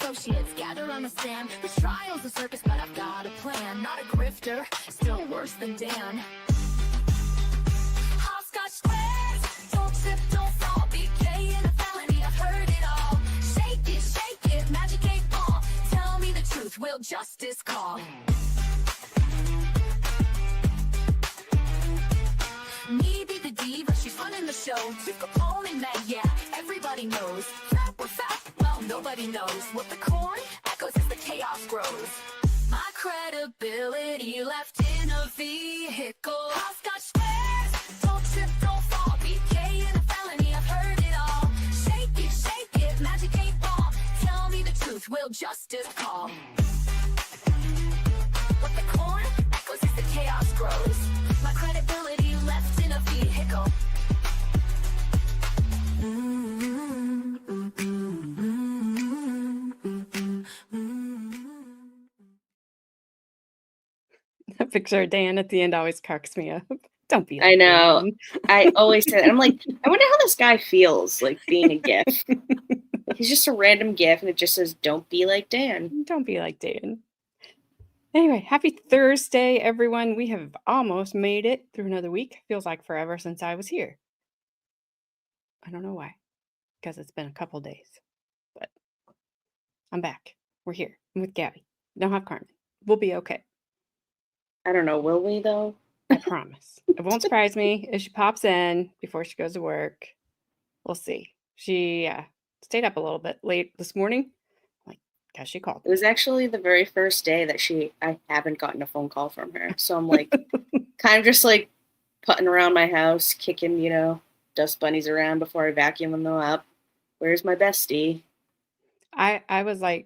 associates gather on the stand. The trial's a circus, but I've got a plan. Not a grifter, still worse than Dan. Hopscotch squares, don't trip, don't fall. BK in a felony, I've heard it all. Shake it, magic 8-ball. Tell me the truth, will justice call? Me be the diva, she's running the show. Two Capone and Meg, yeah, everybody knows. Rap or fact, well, nobody knows. What the corn echoes as the chaos grows. My credibility left in a vehicle. Hopscotch squares, don't trip, don't fall. BK in a felony, I've heard it all. Shake it, magic 8-ball. Tell me the truth, will justice call? What the corn echoes as the chaos grows. My credibility left in a vehicle. That picture of Dan at the end always cracks me up. Don't be like I know. Dan. I always say that. I'm like, I wonder how this guy feels like being a GIF. He's just a random GIF and it just says, don't be like Dan. Don't be like Dan. Anyway, happy Thursday, everyone. We have almost made it through another week. Feels like forever since I was here. I don't know why, because it's been a couple days, but I'm back. We're here. I'm with Gabby. Don't have Carmen. We'll be okay. I don't know. Will we, though? I promise. It won't surprise me if she pops in before she goes to work. We'll see. She stayed up a little bit late this morning. Because she called. It was actually the very first day that I haven't gotten a phone call from her. So I'm like, kind of just like putting around my house, kicking, dust bunnies around before I vacuum them up. Where's my bestie? I was like,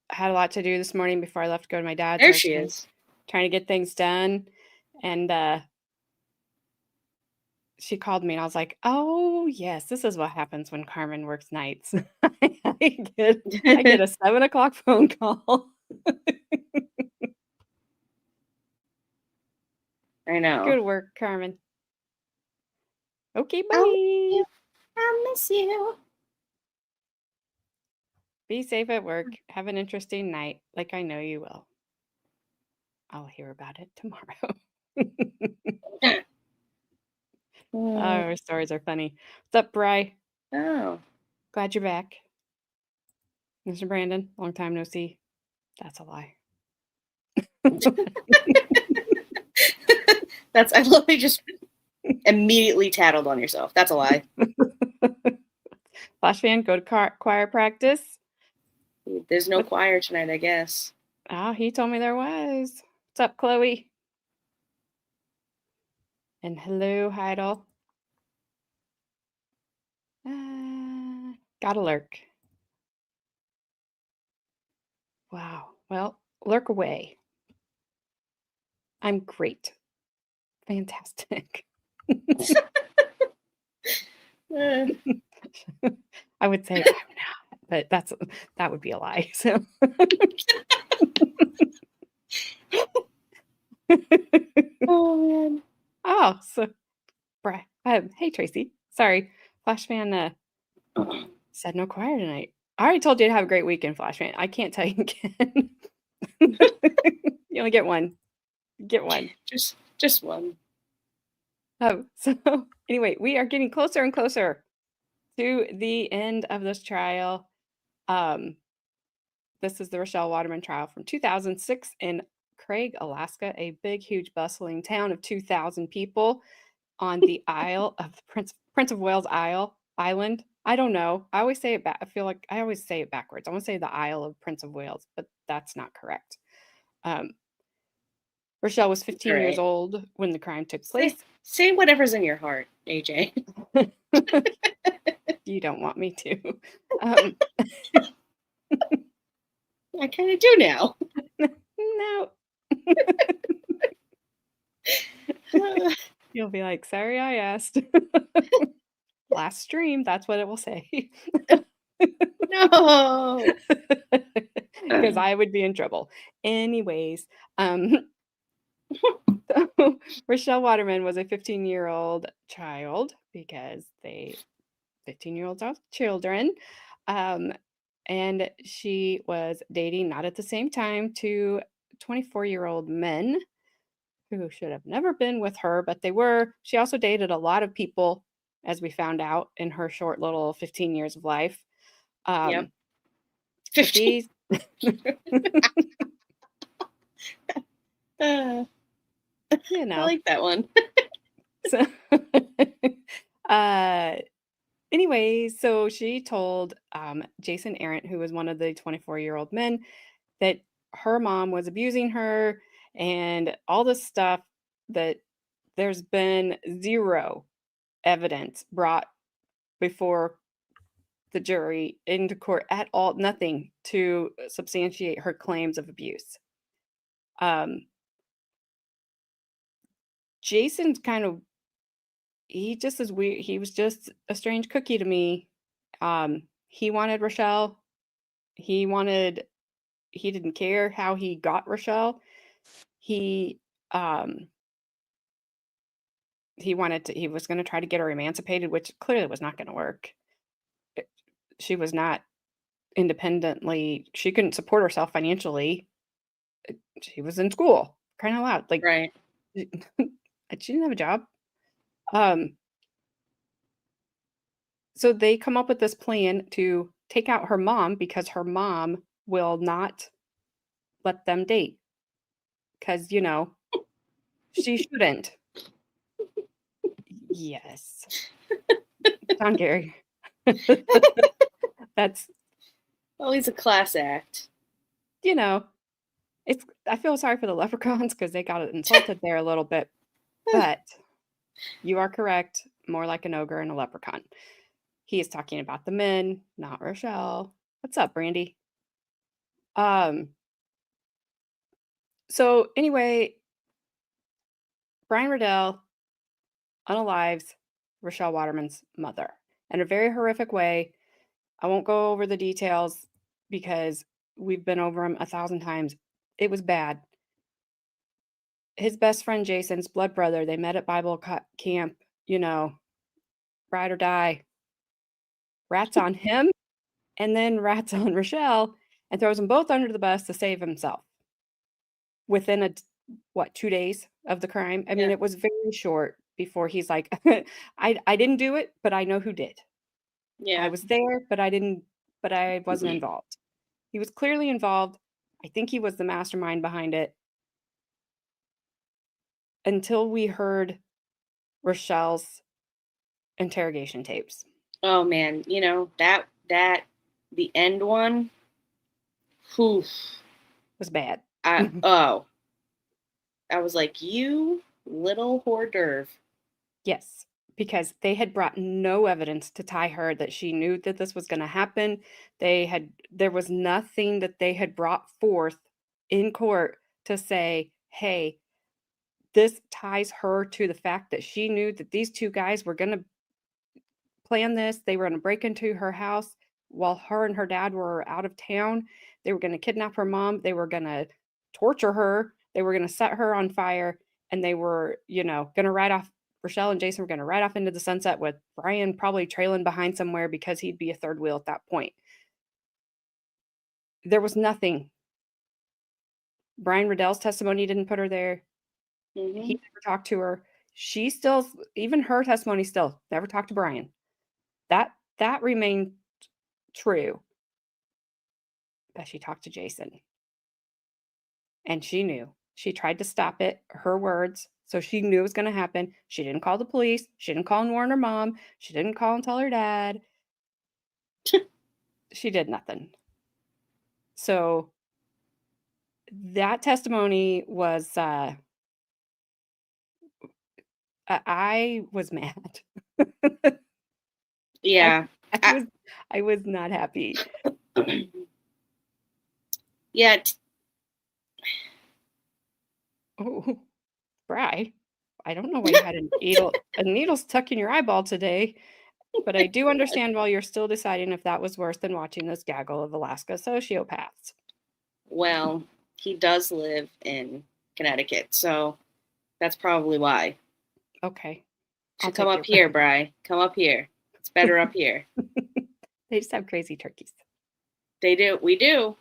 I had a lot to do this morning before I left to go to my dad's. There she is. Trying to get things done. And she called me and I was like, oh, yes, this is what happens when Carmen works nights. I get a 7 o'clock phone call. I know. Good work, Carmen. Okay, bye. I miss you. Be safe at work. Have an interesting night, like I know you will. I'll hear about it tomorrow. Oh, our stories are funny. What's up, Bri? Oh. Glad you're back. Mr. Brandon, long time no see. That's a lie. I love you just immediately tattled on yourself. That's a lie. Flash fan, go to choir practice. There's no choir tonight, I guess. Oh, he told me there was. What's up, Chloe? And hello, Heidel. Gotta lurk. Wow. Well, lurk away. I'm great. Fantastic. I would say I'm not, but that would be a lie. So. Oh man. Oh, so hey Tracy. Sorry. Flash fan said no choir tonight. I already told you to have a great weekend, Flash fan. I can't tell you again. You only get one. Get one. Just one. Oh, so anyway, we are getting closer and closer to the end of this trial. This is the Rachelle Waterman trial from 2006 in Craig, Alaska, a big, huge, bustling town of 2,000 people on the Isle of Prince of Wales Island. I don't know. I always say it back. I feel like I always say it backwards. I want to say the Isle of Prince of Wales, but that's not correct. Rachelle was 15 years old when the crime took place. Say whatever's in your heart, AJ. You don't want me to. I kind of do now. No. You'll be like, sorry I asked. Last stream, that's what it will say. No. Because I would be in trouble. Anyways, so Rachelle Waterman was a 15-year-old child because 15-year-olds are children. And she was dating, not at the same time, two 24-year-old men who should have never been with her, but they were. She also dated a lot of people, as we found out in her short little 15 years of life. Yep. But 15. these, I like that one. So, anyway, so she told Jason Arndt, who was one of the 24-year-old men, that her mom was abusing her and all this stuff, that there's been zero evidence brought before the jury into court at all, nothing to substantiate her claims of abuse. Jason's kind of, he just is weird. He was just a strange cookie to me. He wanted Rachelle. He didn't care how he got Rachelle. He he was going to try to get her emancipated, which clearly was not going to work. She was not independently, she couldn't support herself financially. She was in school, crying out loud. Like, Right. she didn't have a job. So they come up with this plan to take out her mom because her mom will not let them date. Because, she shouldn't. Yes. John Gary. That's, Always a class act. I feel sorry for the leprechauns because they got insulted there a little bit. But you are correct. More like an ogre and a leprechaun. He is talking about the men, not Rachelle. What's up, Brandy? So anyway, Brian Riddell unalives Rachelle Waterman's mother in a very horrific way. I won't go over the details because we've been over them 1,000 times. It was bad. His best friend, Jason's blood brother, they met at Bible camp, ride or die. Rats on him and then rats on Rachelle, and throws them both under the bus to save himself. Within 2 days of the crime? I mean, it was very short before he's like, I didn't do it, but I know who did. Yeah. I was there, but I wasn't involved. He was clearly involved. I think he was the mastermind behind it. Until we heard Rachelle's interrogation tapes. Oh man, that the end one, whew, Was bad. I was like, you little hors d'oeuvre. Yes, because they had brought no evidence to tie her that she knew that this was going to happen. There was nothing that they had brought forth in court to say, hey, this ties her to the fact that she knew that these two guys were going to plan this. They were going to break into her house while her and her dad were out of town. They were going to kidnap her mom. They were going to torture her. They were going to set her on fire. And they were, going to ride off. Rachelle and Jason were going to ride off into the sunset with Brian probably trailing behind somewhere because he'd be a third wheel at that point. There was nothing. Brian Riddell's testimony didn't put her there. Mm-hmm. He never talked to her. She still, even her testimony still, never talked to Brian. That remained true. But she talked to Jason. And she knew. She tried to stop it, her words. So she knew it was going to happen. She didn't call the police. She didn't call and warn her mom. She didn't call and tell her dad. She did nothing. So that testimony was, I was mad. Yeah. I was not happy. Yeah. Oh, Bri, I don't know why you had a needle stuck in your eyeball today, but I do understand why you're still deciding if that was worse than watching this gaggle of Alaska sociopaths. Well, he does live in Connecticut, so that's probably why. Okay. Should come up here, Bri. Come up here. It's better up here. They just have crazy turkeys. They do. We do.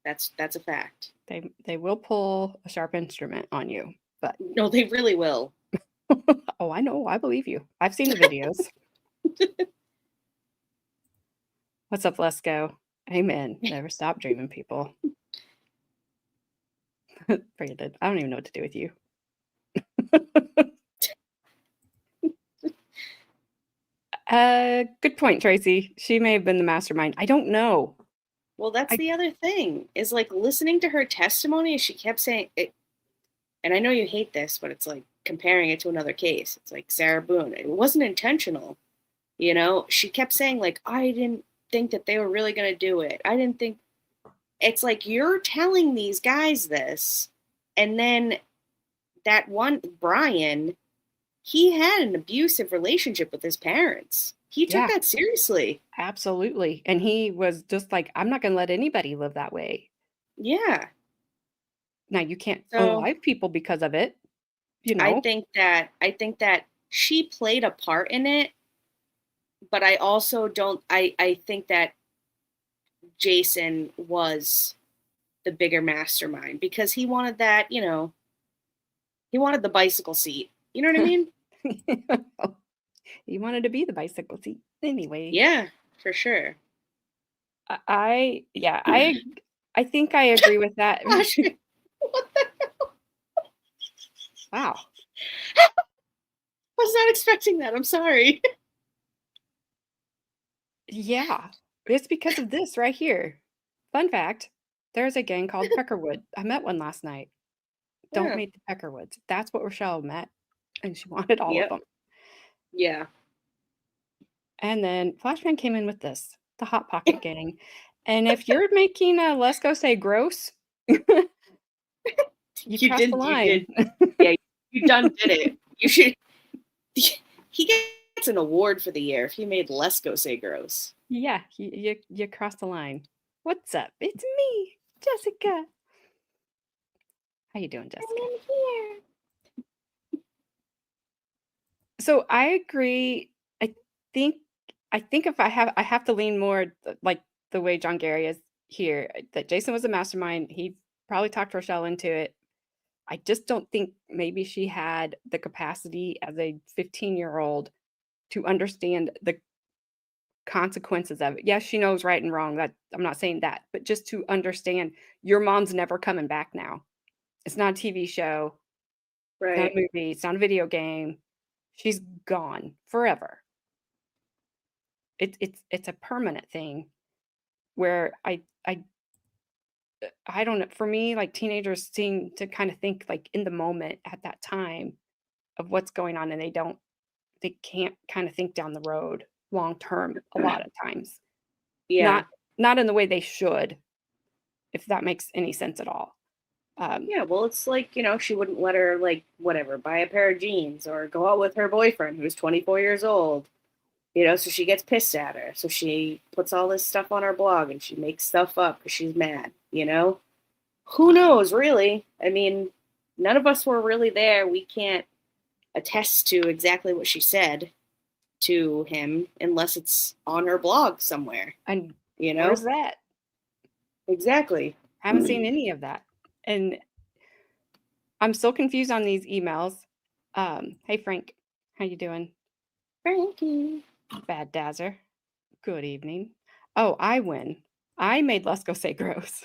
That's a fact. They will pull a sharp instrument on you, but No, they really will. oh, I know. I believe you. I've seen the videos. What's up, let's go. Amen. Never stop dreaming, people. Brandon, I don't even know what to do with you. Good point, Tracy. She may have been the mastermind. I don't know. Well, that's the other thing, is like listening to her testimony, she kept saying it, and I know you hate this, but it's like comparing it to another case. It's like Sarah Boone. It wasn't intentional. You know, she kept saying, like, I didn't think that they were really going to do it. I didn't think. It's like you're telling these guys this, and then that one, Brian, he had an abusive relationship with his parents. He took that seriously. Absolutely. And he was just like, I'm not going to let anybody live that way. Yeah. Now, you can't unalive people because of it. You know, I think that she played a part in it, but I also don't, I think that Jason was the bigger mastermind because he wanted that, you know, he wanted the bicycle seat. You know what I mean? He wanted to be the bicycle seat anyway. Yeah, for sure. I think I agree with that. Gosh, what the hell? Wow. I was not expecting that. I'm sorry. Yeah, it's because of this right here. Fun fact, there's a gang called Peckerwood. I met one last night. Don't meet the Peckerwoods. That's what Rachelle met, and she wanted all of them. Yeah. And then Flashman came in with this, the Hot Pocket Gang. And if you're making a Let's Go Say Gross, you crossed the line. Yeah, you done did it. You should. He gets an award for the year if he made Let's Go Say Gross. Yeah, you crossed the line. What's up? It's me, Jessica. How you doing, Jessica? I'm here. So I agree. I think if I have to lean more like the way John Gary is here, that Jason was a mastermind. He probably talked Rochelle into it. I just don't think maybe she had the capacity as a 15-year-old to understand the consequences of it. Yes, she knows right and wrong. That I'm not saying that, but just to understand your mom's never coming back now. It's not a TV show. Right. It's not a movie. It's not a video game. She's gone forever. It's a permanent thing where I don't know. For me, like teenagers seem to kind of think like in the moment at that time of what's going on, and they can't kind of think down the road long term a lot of times. Yeah. Not in the way they should, if that makes any sense at all. Yeah, well, it's like, you know, she wouldn't let her, like, whatever, buy a pair of jeans or go out with her boyfriend who's 24 years old. You know, so she gets pissed at her. So she puts all this stuff on her blog and she makes stuff up because she's mad, you know? Who knows, really? I mean, none of us were really there. We can't attest to exactly what she said to him unless it's on her blog somewhere. And you know? Where's that? Exactly. Haven't seen any of that. And I'm still confused on these emails. Hey, Frank. How you doing? Frankie. Bad Dazzer. Good evening. Oh, I win. I made Let's Go Say Gross.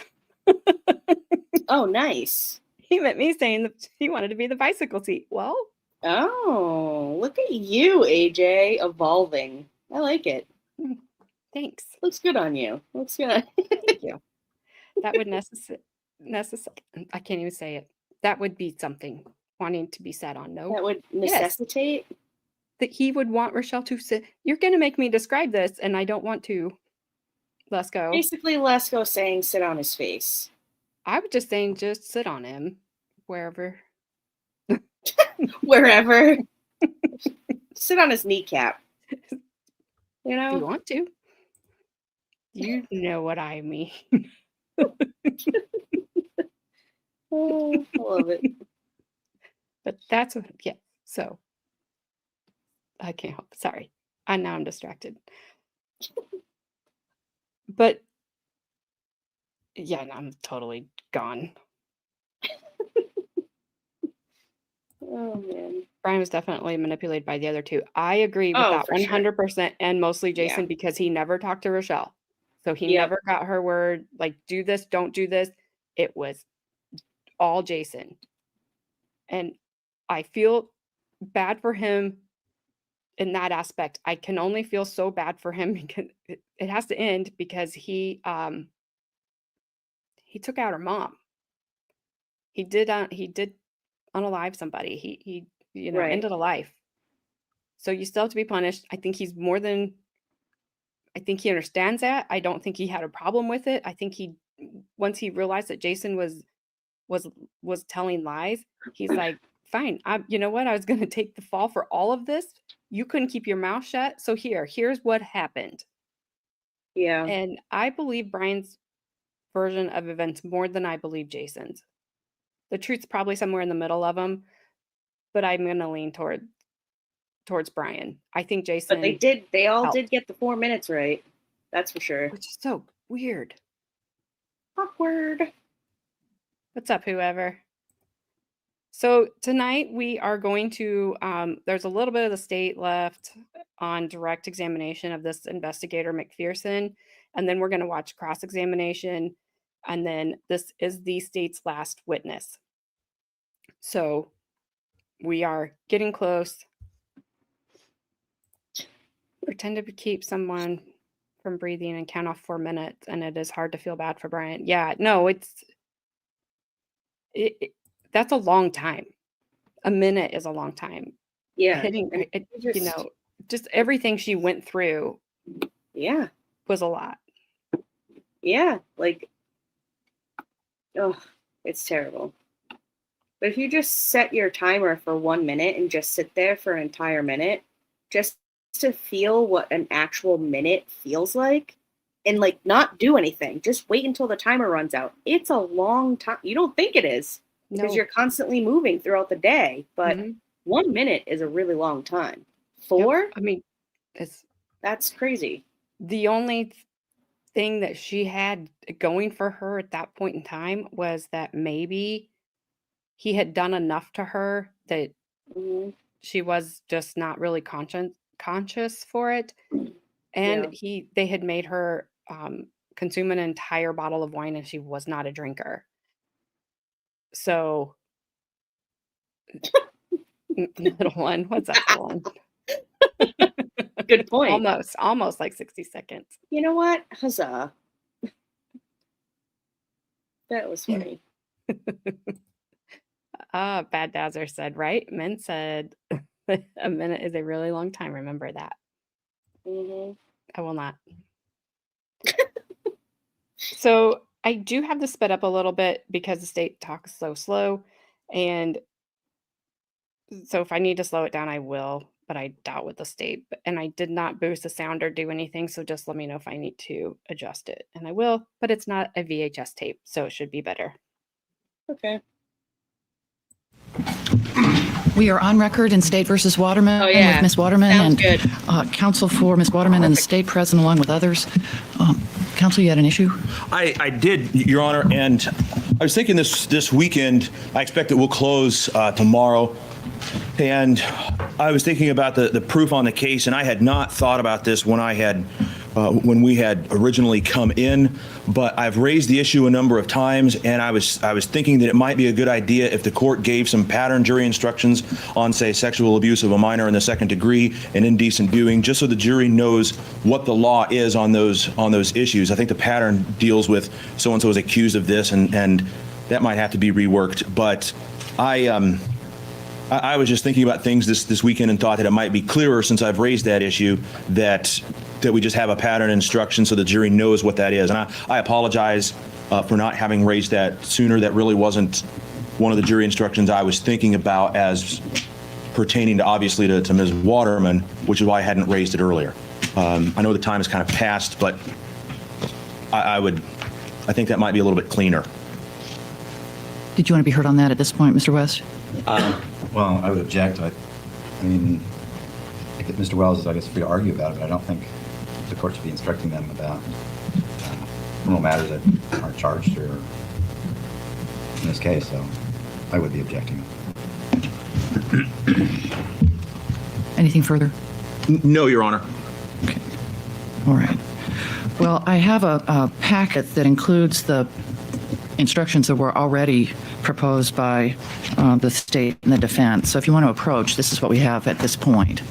Oh, nice. He meant me saying that he wanted to be the bicycle seat. Well. Oh, look at you, AJ, evolving. I like it. Thanks. Looks good on you. Looks good. Thank you. That would I can't even say it. That would be something wanting to be said on. No. That would necessitate? Yes. That he would want Rachelle to sit. You're going to make me describe this, and I don't want to. Let's go. Basically, Lesko saying sit on his face. I would just saying just sit on him, wherever. Wherever. Sit on his kneecap. You know? If you want to. You know what I mean. Oh, I love it. But that's what, yeah. So I can't help. Sorry. Now I'm distracted. But Yeah, no, I'm totally gone. Oh man. Brian was definitely manipulated by the other two. I agree with Oh, that for sure. 100%, and mostly Yeah. Jason, because he never talked to Rachelle. So he Yep. never got her word, like, do this, don't do this. It was all Jason. And I feel bad for him in that aspect. I can only feel so bad for him because it has to end because he took out her mom. He did unalive somebody. He Right. ended a life. So you still have to be punished. I think I think he understands that. I don't think he had a problem with it. I think once he realized that Jason was was telling lies, he's like, "Fine. You know what? I was going to take the fall for all of this. You couldn't keep your mouth shut. So here's what happened." Yeah. And I believe Brian's version of events more than I believe Jason's. The truth's probably somewhere in the middle of them, but I'm going to lean towards Brian. I think But Jason they all helped, did get the 4 minutes right. That's for sure. which is so weird. Awkward. What's up, whoever? So tonight we are going to, there's a little bit of the state left on direct examination of this investigator McPhearon, and then we're going to watch cross-examination, and then this is the state's last witness. So we are getting close. Pretend to keep someone from breathing and count off 4 minutes, and it is hard to feel bad for Brian. Yeah, no, that's a long time. A minute is a long time. Yeah. Hitting And it, just, just everything she went through yeah. was a lot. Yeah. Like, oh, it's terrible. But if you just set your timer for 1 minute and just sit there for an entire minute, just to feel what an actual minute feels like, and like not do anything, just wait until the timer runs out. It's a long time. You don't think it is because No. you're constantly moving throughout the day, but Mhm. 1 minute is a really long time. Yep. 4? I mean, That's crazy. the only thing that she had going for her at that point in time was that maybe he had done enough to her that Mhm. she was just not really conscious for it. And Yeah. they had made her consume an entire bottle of wine, and she was not a drinker. So, little one, what's up, little one? Good point. Almost like 60 seconds. You know what? Huzzah. That was funny. Bad Dazzer said, right? Men said a minute is a really long time. Remember that. Hmm. I will not. So I do have to sped up a little bit because the state talks so slow. And so if I need to slow it down, I will, but I doubt with the state. And I did not boost the sound or do anything. So just let me know if I need to adjust it. And I will, but it's not a VHS tape. So it should be better. Okay. We are on record in State versus Waterman Oh, yeah. with Ms. Waterman Sounds and good. counsel for Ms. Waterman and the state present along with others. Counsel, you had an issue? I did, Your Honor, and I was thinking this weekend, I expect it will close tomorrow, and I was thinking about the proof on the case, and I had not thought about this when we had originally come in, but I've raised the issue a number of times, and I was thinking that it might be a good idea if the court gave some pattern jury instructions on, say, sexual abuse of a minor in the second degree and indecent viewing, just so the jury knows what the law is on those issues. I think the pattern deals with so-and-so is accused of this, and that might have to be reworked. But I was just thinking about things this weekend and thought that it might be clearer, since I've raised that issue, that we just have a pattern instruction so the jury knows what that is. And I apologize for not having raised that sooner. That really wasn't one of the jury instructions I was thinking about as pertaining to, obviously, to Ms. Waterman, which is why I hadn't raised it earlier. I know the time has kind of passed, but I think that might be a little bit cleaner. Did you want to be heard on that at this point, Mr. West? Well, I would object. I mean, if Mr. Wells is, I guess, free to argue about it, but I don't think the court should be instructing them about criminal matters that aren't charged or in this case, so I would be objecting. Anything further? No, Your Honor. Okay. All right. Well, I have a packet that includes the instructions that were already proposed by the state and the defense. So if you want to approach, this is what we have at this point.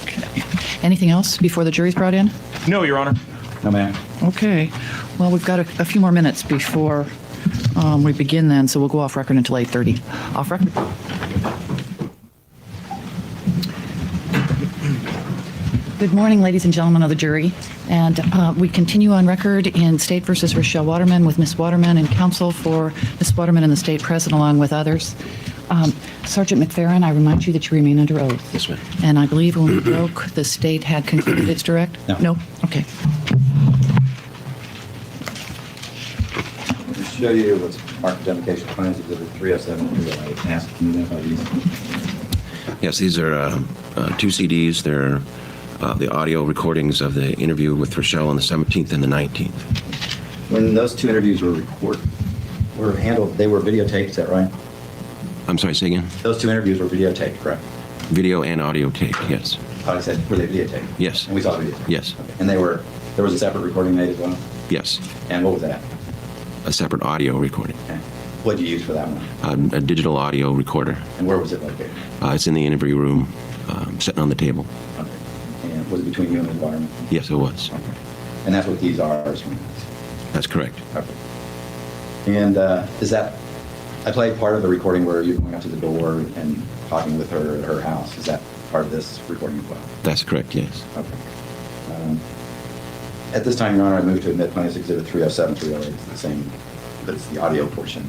Okay. Anything else before the jury's brought in? No, Your Honor. No, ma'am. Okay. Well, we've got a few more minutes before we begin then, so we'll go off record until 8:30. Off record. Good morning, ladies and gentlemen of the jury. And we continue on record in State versus Rachelle Waterman with Ms. Waterman and counsel for Ms. Waterman and the state present along with others. Sergeant McPhearon, I remind you that you remain under oath. Yes, ma'am. And I believe when we broke, the state had concluded its direct? No. No? Okay. I'll just show you what's marked identification plans, exhibit 307 and 308. Ask, can you identify these? Yes, these are 2 CDs. They're the audio recordings of the interview with Rachelle on the 17th and the 19th. When those 2 interviews were handled, they were videotaped, is that right? I'm sorry, say again? Those 2 interviews were videotaped, correct? Video and audio tape, yes. I said, were they videotaped? Yes. And we saw the videotape? Yes. Okay. And there was a separate recording made as well? Yes. And what was that? A separate audio recording. Okay. What did you use for that one? A digital audio recorder. And where was it located? It's in the interview room, sitting on the table. Okay. And was it between you and the environment? Yes, it was. Okay. And that's what these are? That's correct. Okay. And is that, I played part of the recording where you're going up to the door and talking with her at her house. Is that part of this recording as well? That's correct, yes. Okay. At this time, Your Honor, I move to admit plaintiff's exhibit 307, 308. It's the same, but it's the audio portion.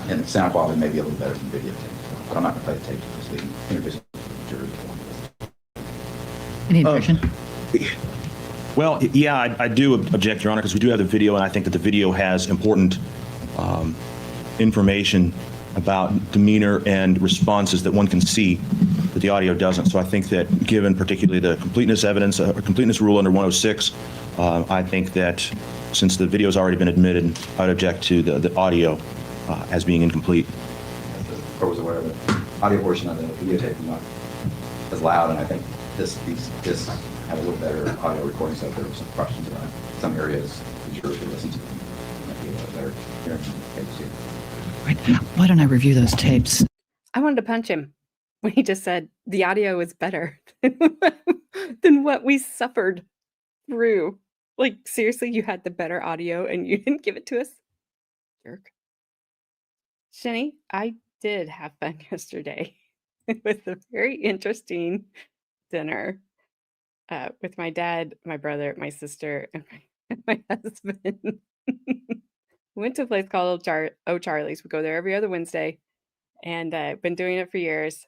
And the sound quality may be a little better than videotape. But I'm not going to play the tape, just introduce it to the jury. Any objection? Well, yeah, I do object, Your Honor, because we do have the video, and I think that the video has important information about demeanor and responses that one can see that the audio doesn't. So I think that given particularly the completeness evidence, or completeness rule under 106, I think that since the video has already been admitted, I'd object to the audio as being incomplete. I was aware of it. Audio portion of the videotape is not as loud, and I think this had a little better audio recording, so if there were some questions about some areas the jury should listen to them. Might be a little better hearing from the tapes here. Right. Why don't I review those tapes? I wanted to punch him when he just said the audio is better than what we suffered through. Like, seriously, you had the better audio and you didn't give it to us? Jerk. Shenny, I did have fun yesterday. It was a very interesting dinner with my dad, my brother, my sister, and my husband. We went to a place called Charlie's. We go there every other Wednesday, and I've been doing it for years.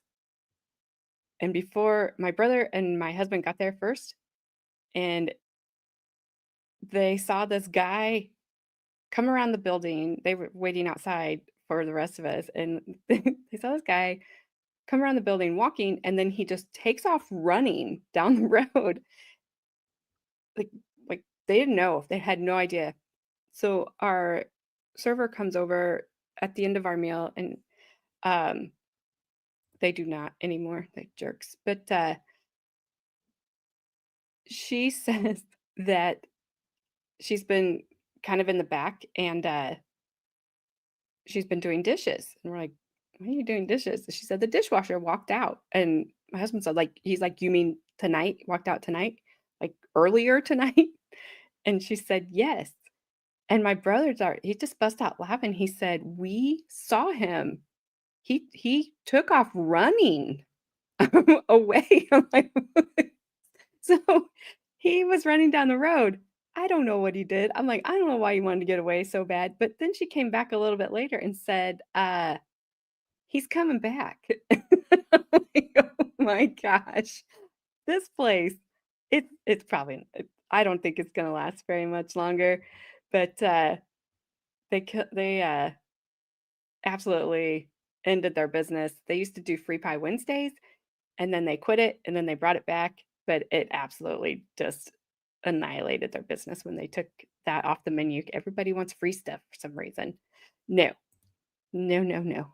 And before, my brother and my husband got there first, and they saw this guy come around the building. They were waiting outside for the rest of us, and they saw this guy come around the building walking, and then he just takes off running down the road. Like they didn't know. They had no idea. So our server comes over at the end of our meal, and they do not anymore, like jerks. But she says that she's been kind of in the back, and she's been doing dishes. And we're like, why are you doing dishes? And she said the dishwasher walked out. And my husband said, he's like, you mean tonight? Walked out tonight? Like earlier tonight? And she said, yes. And my brother, he just bust out laughing. He said, we saw him. He took off running away. I'm like, so he was running down the road. I don't know what he did. I'm like, I don't know why you wanted to get away so bad. But then she came back a little bit later and said, he's coming back. I'm like, oh my gosh, this place, it's probably, I don't think it's going to last very much longer. But they absolutely ended their business. They used to do Free Pie Wednesdays, and then they quit it, and then they brought it back, but it absolutely just annihilated their business when they took that off the menu. Everybody wants free stuff for some reason. No, no, no, no.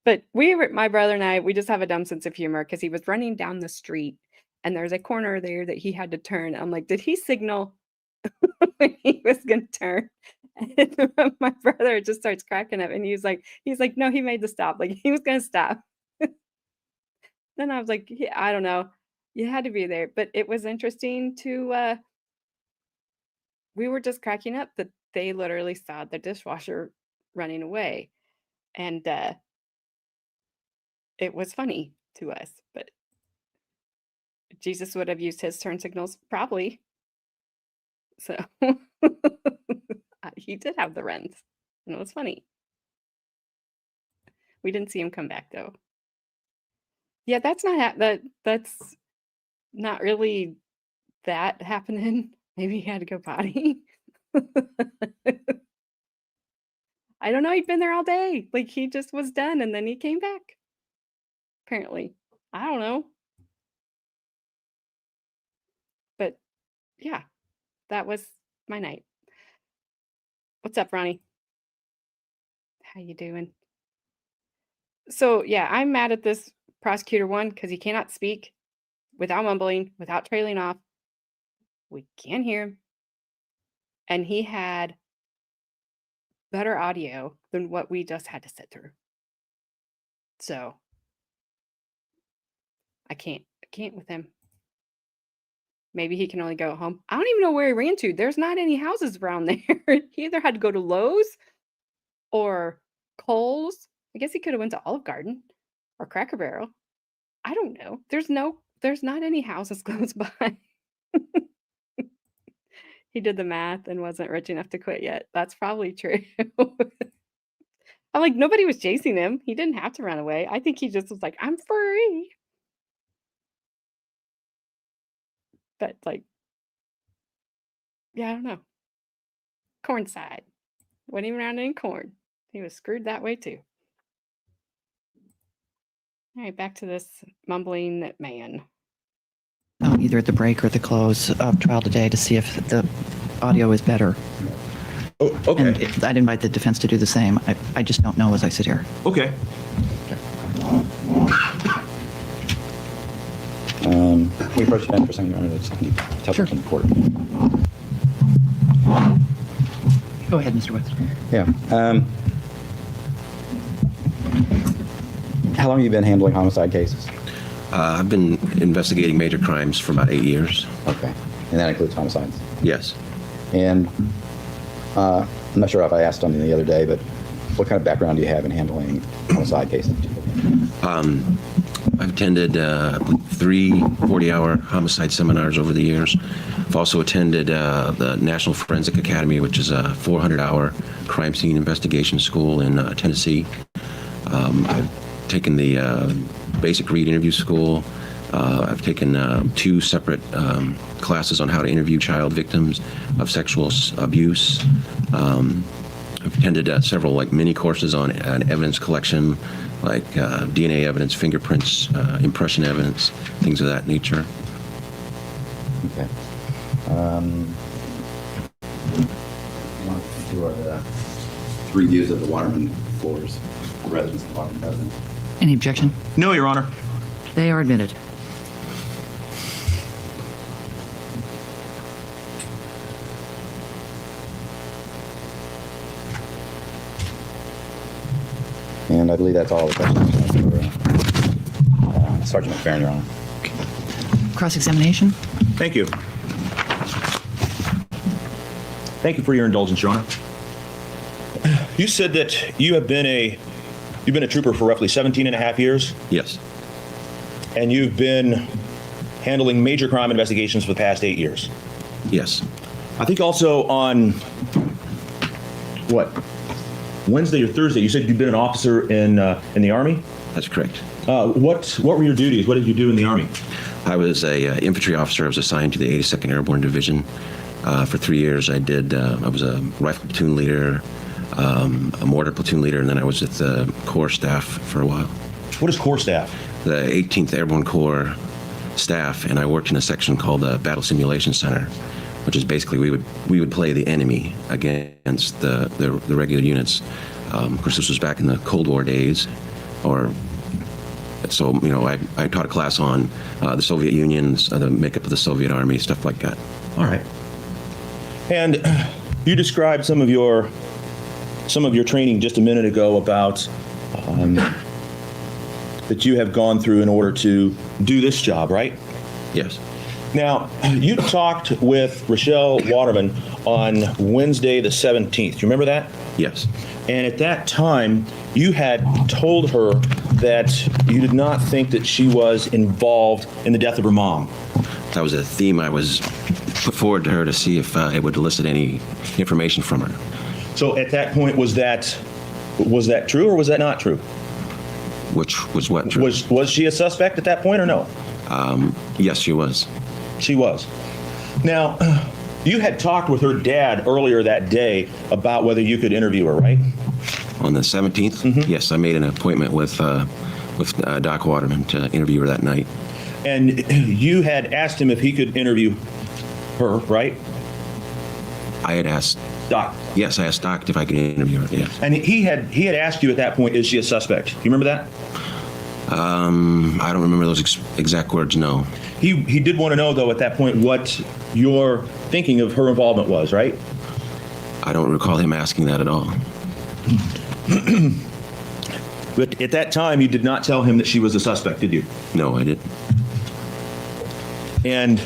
But my brother and I, we just have a dumb sense of humor because he was running down the street and there's a corner there that he had to turn. I'm like, did he signal when he was going to turn? And my brother just starts cracking up and he's like, no, he made the stop. Like he was going to stop. Then I was like, yeah, I don't know. You had to be there. But it was interesting to, we were just cracking up that they literally saw the dishwasher running away. And, it was funny to us, but Jesus would have used his turn signals probably. So he did have the runs, and it was funny. We didn't see him come back though. Yeah, that's not really that happening. Maybe he had to go potty. I don't know. He'd been there all day. Like he just was done, and then he came back. Apparently, I don't know. But yeah, that was my night. What's up, Ronnie? How you doing? So yeah, I'm mad at this prosecutor one because he cannot speak without mumbling, without trailing off. We can't hear him. And he had better audio than what we just had to sit through. So I can't with him. Maybe he can only go home. I don't even know where he ran to. There's not any houses around there. He either had to go to Lowe's or Kohl's. I guess he could have went to Olive Garden or Cracker Barrel. I don't know. There's not any houses close by. He did the math and wasn't rich enough to quit yet. That's probably true. I'm like, nobody was chasing him. He didn't have to run away. I think he just was like, I'm free. But like, yeah, I don't know. Corn side. Wasn't even around any corn. He was screwed that way too. All right, back to this mumbling man. Either at the break or the close of trial today to see if the audio is better. Oh, okay. And I'd invite the defense to do the same. I just don't know as I sit here. Okay. We approach the end for something, Your Honor, that's tell Sure. from the court. Go ahead, Mr. West. Yeah. How long have you been handling homicide cases? I've been investigating major crimes for about 8 years. Okay. And that includes homicides? Yes. And I'm not sure if I asked something the other day, but what kind of background do you have in handling homicide cases? I've attended 3 40-hour homicide seminars over the years. I've also attended the National Forensic Academy, which is a 400-hour crime scene investigation school in Tennessee. I've taken the basic read interview school. I've taken 2 separate classes on how to interview child victims of sexual abuse. I've attended several mini courses on evidence collection, like DNA evidence, fingerprints, impression evidence, things of that nature. Okay. Do our 3 views of the Waterman floors, the residence of the Waterman residence. Any objection? No, Your Honor. They are admitted. And I believe that's all the questions for Sergeant McPhearon, Your Honor. Cross-examination? Thank you. Thank you for your indulgence, Your Honor. You said that you've been a trooper for roughly 17 and a half years, Yes. and you've been handling major crime investigations for the past 8 years. Yes. I think also on Wednesday or Thursday, you said you'd been an officer in the Army. That's correct. What were your duties? What did you do in the Army? I was a infantry officer. I was assigned to the 82nd Airborne Division. For 3 years, I was a rifle platoon leader, a mortar platoon leader, and then I was with the Corps staff for a while. What is Corps staff? The 18th Airborne Corps staff, and I worked in a section called the Battle Simulation Center, which is basically we would play the enemy against the regular units. Of course, this was back in the Cold War days, so I taught a class on the Soviet Union's, the makeup of the Soviet Army, stuff like that. All right. And you described some of your training just a minute ago about that you have gone through in order to do this job, right? Yes. Now, you talked with Rachelle Waterman on Wednesday the 17th. Do you remember that? Yes. And at that time, you had told her that you did not think that she was involved in the death of her mom. That was a theme I was put forward to her to see if it would elicit any information from her. So at that point, was that true or was that not true? Which was what? True? Was she a suspect at that point or no? Yes, she was. She was. Now, you had talked with her dad earlier that day about whether you could interview her, right? On the 17th? Yes, I made an appointment with Doc Waterman to interview her that night. And you had asked him if he could interview her, right? I had asked Doc. Yes, I asked Doc if I could interview her, yes. And he had asked you at that point, is she a suspect? You remember that? I don't remember those exact words, no. He did want to know, though, at that point, what your thinking of her involvement was, right? I don't recall him asking that at all. But at that time, you did not tell him that she was a suspect, did you? No, I didn't. And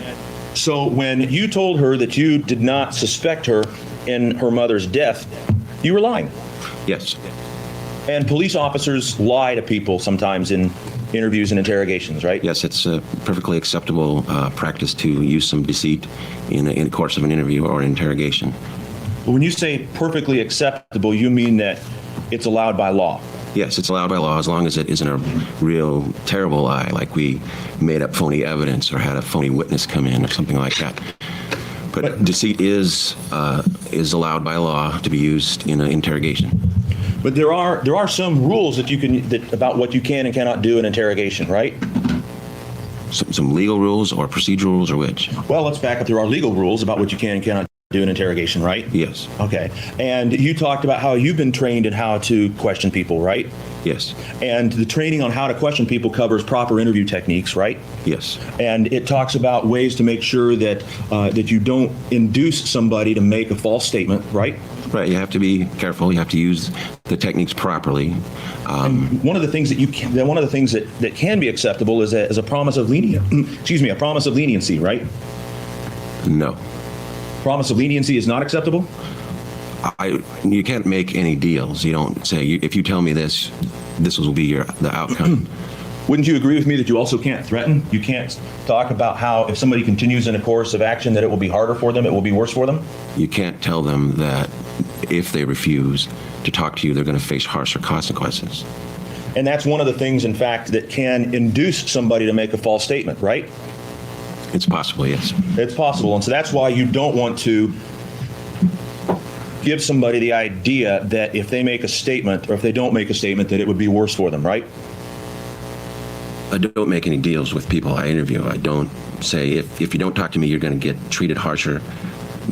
so when you told her that you did not suspect her in her mother's death, you were lying. Yes. And police officers lie to people sometimes in interviews and interrogations, right? Yes, it's a perfectly acceptable practice to use some deceit in the course of an interview or an interrogation. But when you say perfectly acceptable, you mean that it's allowed by law? Yes, it's allowed by law as long as it isn't a real terrible lie, like we made up phony evidence or had a phony witness come in or something like that. But deceit is allowed by law to be used in an interrogation. But there are some rules that about what you can and cannot do in interrogation, right? Some legal rules or procedural rules, or which? Well, let's back up. There are legal rules about what you can and cannot do in interrogation, right? Yes. Okay. And you talked about how you've been trained in how to question people, right? Yes. And the training on how to question people covers proper interview techniques, right? Yes. And it talks about ways to make sure that that you don't induce somebody to make a false statement, right? Right. You have to be careful. You have to use the techniques properly. One of the things that can be acceptable is a promise of a promise of leniency, right? No. Promise of leniency is not acceptable? You can't make any deals. You don't say, if you tell me this will be the outcome. Wouldn't you agree with me that you also can't threaten? You can't talk about how if somebody continues in a course of action that it will be harder for them, it will be worse for them? You can't tell them that if they refuse to talk to you, they're going to face harsher consequences. And that's one of the things, in fact, that can induce somebody to make a false statement, right? It's possible, yes. It's possible. And so that's why you don't want to give somebody the idea that if they make a statement or if they don't make a statement, that it would be worse for them, right? I don't make any deals with people I interview. I don't say, if you don't talk to me, you're going to get treated harsher.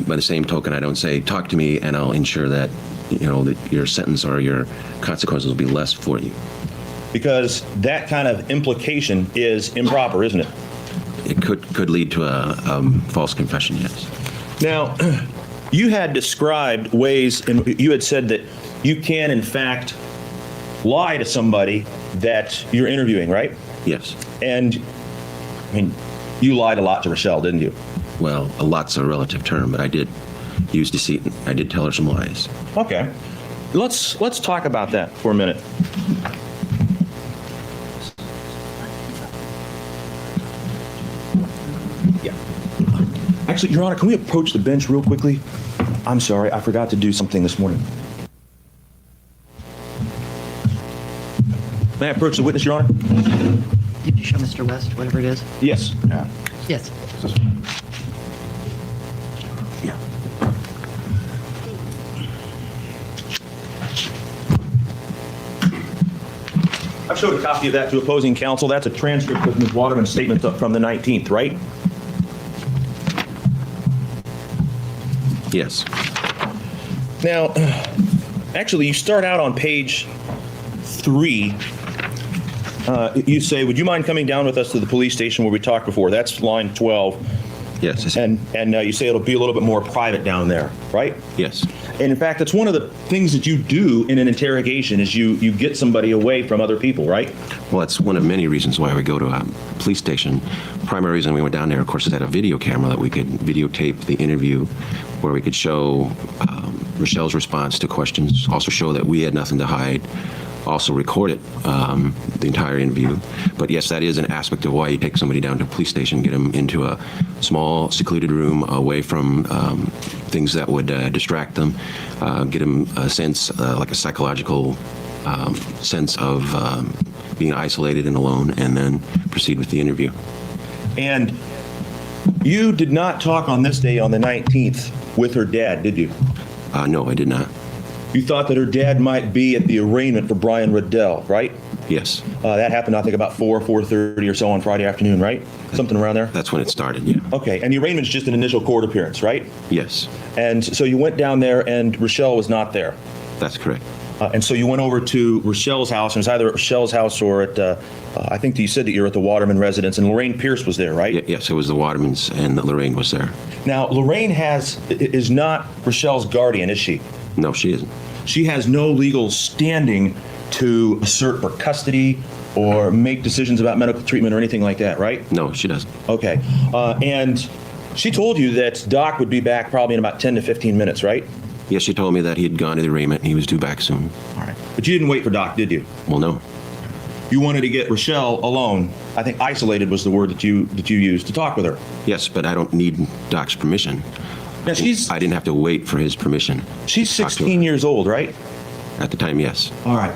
By the same token, I don't say, talk to me and I'll ensure that, that your sentence or your consequences will be less for you. Because that kind of implication is improper, isn't it? It could lead to a false confession, yes. Now, you had described ways, and you had said that you can, in fact, lie to somebody that you're interviewing, right? Yes. And, you lied a lot to Rachelle, didn't you? Well, a lot's a relative term, but I did use deceit. I did tell her some lies. Okay. Let's talk about that for a minute. Yeah. Actually, Your Honor, can we approach the bench real quickly? I'm sorry, I forgot to do something this morning. May I approach the witness, Your Honor? Did you show Mr. West whatever it is? Yes. Yes. Yeah. showed a copy of that to opposing counsel. That's a transcript of Ms. Waterman's statement from the 19th, right? Yes. Now, actually, you start out on page 3. You say, would you mind coming down with us to the police station where we talked before? That's line 12. Yes. And you say it'll be a little bit more private down there, right? Yes. And in fact, that's one of the things that you do in an interrogation is you get somebody away from other people, right? Well, that's one of many reasons why we go to a police station. Primary reason we went down there, of course, is that a video camera that we could videotape the interview, where we could show Rachelle's response to questions, also show that we had nothing to hide, also record it, the entire interview. But yes, that is an aspect of why you take somebody down to a police station, get them into a small, secluded room away from things that would distract them, get them a sense, like a psychological sense of being isolated and alone, and then proceed with the interview. And you did not talk on this day, on the 19th, with her dad, did you? No, I did not. You thought that her dad might be at the arraignment for Brian Riddell, right? Yes. That happened, I think, about 4:30 or so on Friday afternoon, right? Something around there? That's when it started, yeah. Okay, and the arraignment's just an initial court appearance, right? Yes, And so you went down there and Rachelle was not there. that's correct. And so you went over to Rachelle's house, and it was either at Rachelle's house or at, I think that you said that you were at the Waterman residence, and Lorraine Pierce was there, right? Yes, it was the Watermans, and Lorraine was there. Now, Lorraine is not Rachelle's guardian, is she? No, she isn't. She has no legal standing to assert for custody or make decisions about medical treatment or anything like that, right? No, she doesn't. Okay. And she told you that Doc would be back probably in about 10 to 15 minutes, right? Yes, she told me that he had gone to the arraignment and he was due back soon. All right. But you didn't wait for Doc, did you? Well, no. You wanted to get Rachelle alone. I think isolated was the word that you used to talk with her. Yes, but I don't need Doc's permission. Now, I didn't have to wait for his permission. she's to talk to 16 her. years old, right? At the time, yes. All right.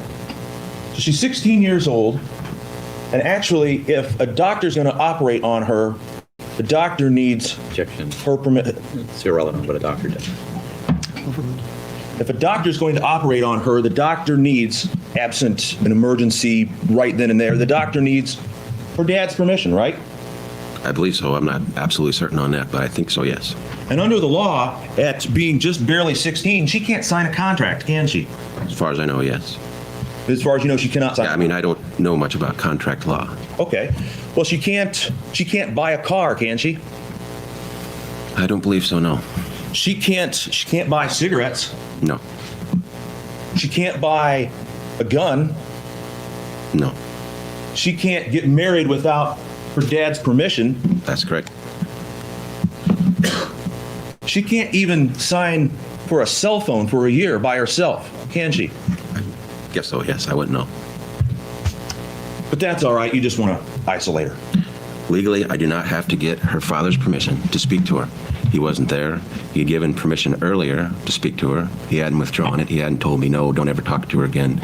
So she's 16 years old. And actually, if a doctor's going to operate on her, the doctor needs Objection. her permit. It's irrelevant what a doctor does. If a doctor's going to operate on her, the doctor needs, absent an emergency right then and there, the doctor needs her dad's permission, right? I believe so. I'm not absolutely certain on that, but I think so, yes. And under the law, at being just barely 16, she can't sign a contract, can she? As far as I know, yes. As far as you know, she cannot sign. Yeah, I mean, I don't know much about contract law. Okay. Well, she can't buy a car, can she? I don't believe so, no. She can't buy cigarettes. No. She can't buy a gun. No. She can't get married without her dad's permission. That's correct. She can't even sign for a cell phone for a year by herself, can she? Guess so, yes. I wouldn't know. But that's all right. You just want to isolate her. Legally, I do not have to get her father's permission to speak to her. He wasn't there. He had given permission earlier to speak to her. He hadn't withdrawn it. He hadn't told me, no, don't ever talk to her again,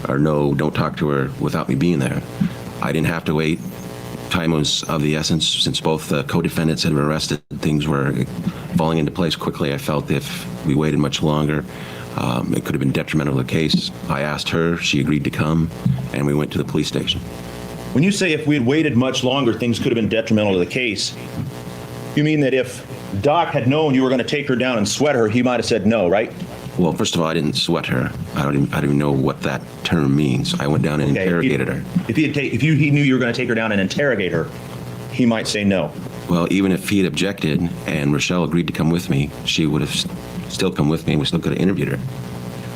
or no, don't talk to her without me being there. I didn't have to wait. Time was of the essence. Since both the co-defendants had been arrested, things were falling into place quickly. I felt if we waited much longer, it could have been detrimental to the case. I asked her, she agreed to come, and we went to the police station. When you say if we had waited much longer, things could have been detrimental to the case, you mean that if Doc had known you were going to take her down and sweat her, he might have said no, right? Well, first of all, I didn't sweat her. I don't even know what that term means. I went down and interrogated her. If he knew you were going to take her down and interrogate her, he might say no. Well, even if he had objected and Rachelle agreed to come with me, she would have still come with me and we still could have interviewed her.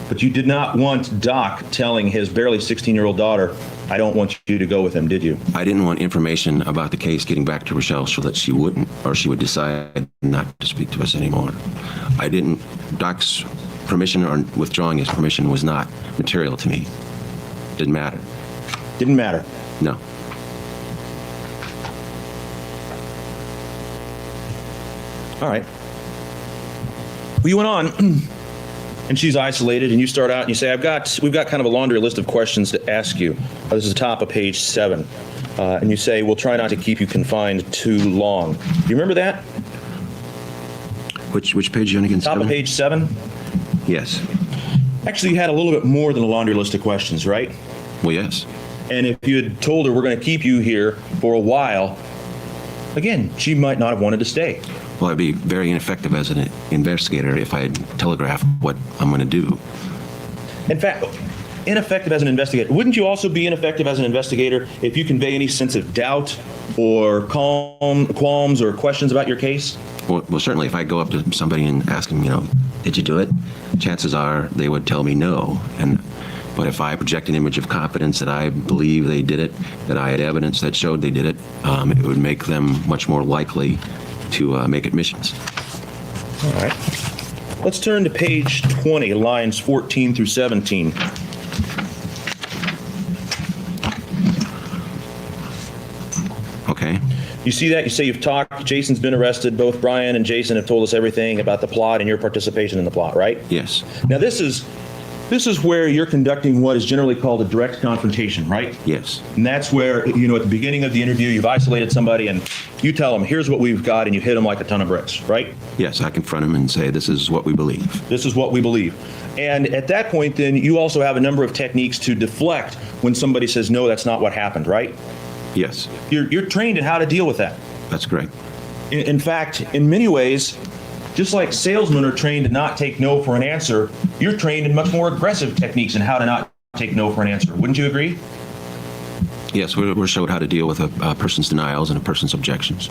But you did not want Doc telling his barely 16-year-old daughter, I don't want you to go with him, did you? I didn't want information about the case getting back to Rachelle so that she wouldn't, or she would decide not to speak to us anymore. I didn't, Doc's permission or withdrawing his permission was not material to me. Didn't matter. Didn't matter. No. All right. Well, you went on, and she's isolated, and you start out and you say, we've got kind of a laundry list of questions to ask you. This is the top of page 7. And you say, we'll try not to keep you confined too long. Do you remember that? Which page are you on again? Top of page 7? Yes. Actually, you had a little bit more than a laundry list of questions, right? Well, yes. And if you had told her we're going to keep you here for a while, again, she might not have wanted to stay. Well, I'd be very ineffective as an investigator if I telegraphed what I'm going to do. In fact, ineffective as an investigator. Wouldn't you also be ineffective as an investigator if you convey any sense of doubt or qualms or questions about your case? Well, certainly, if I go up to somebody and ask them, did you do it? Chances are they would tell me no. But if I project an image of confidence that I believe they did it, that I had evidence that showed they did it, it would make them much more likely to make admissions. All right. Let's turn to page 20, lines 14 through 17. Okay. You see that? You say you've talked, Jason's been arrested. Both Brian and Jason have told us everything about the plot and your participation in the plot, right? Yes. Now, this is where you're conducting what is generally called a direct confrontation, right? Yes. And that's where, at the beginning of the interview, you've isolated somebody and you tell them, here's what we've got, and you hit them like a ton of bricks, right? Yes, I confront them and say, this is what we believe. This is what we believe. And at that point, then, you also have a number of techniques to deflect when somebody says, no, that's not what happened, right? Yes. You're trained in how to deal with that. That's correct. In fact, in many ways, just like salesmen are trained to not take no for an answer, you're trained in much more aggressive techniques in how to not take no for an answer. Wouldn't you agree? Yes, we're showed how to deal with a person's denials and a person's objections.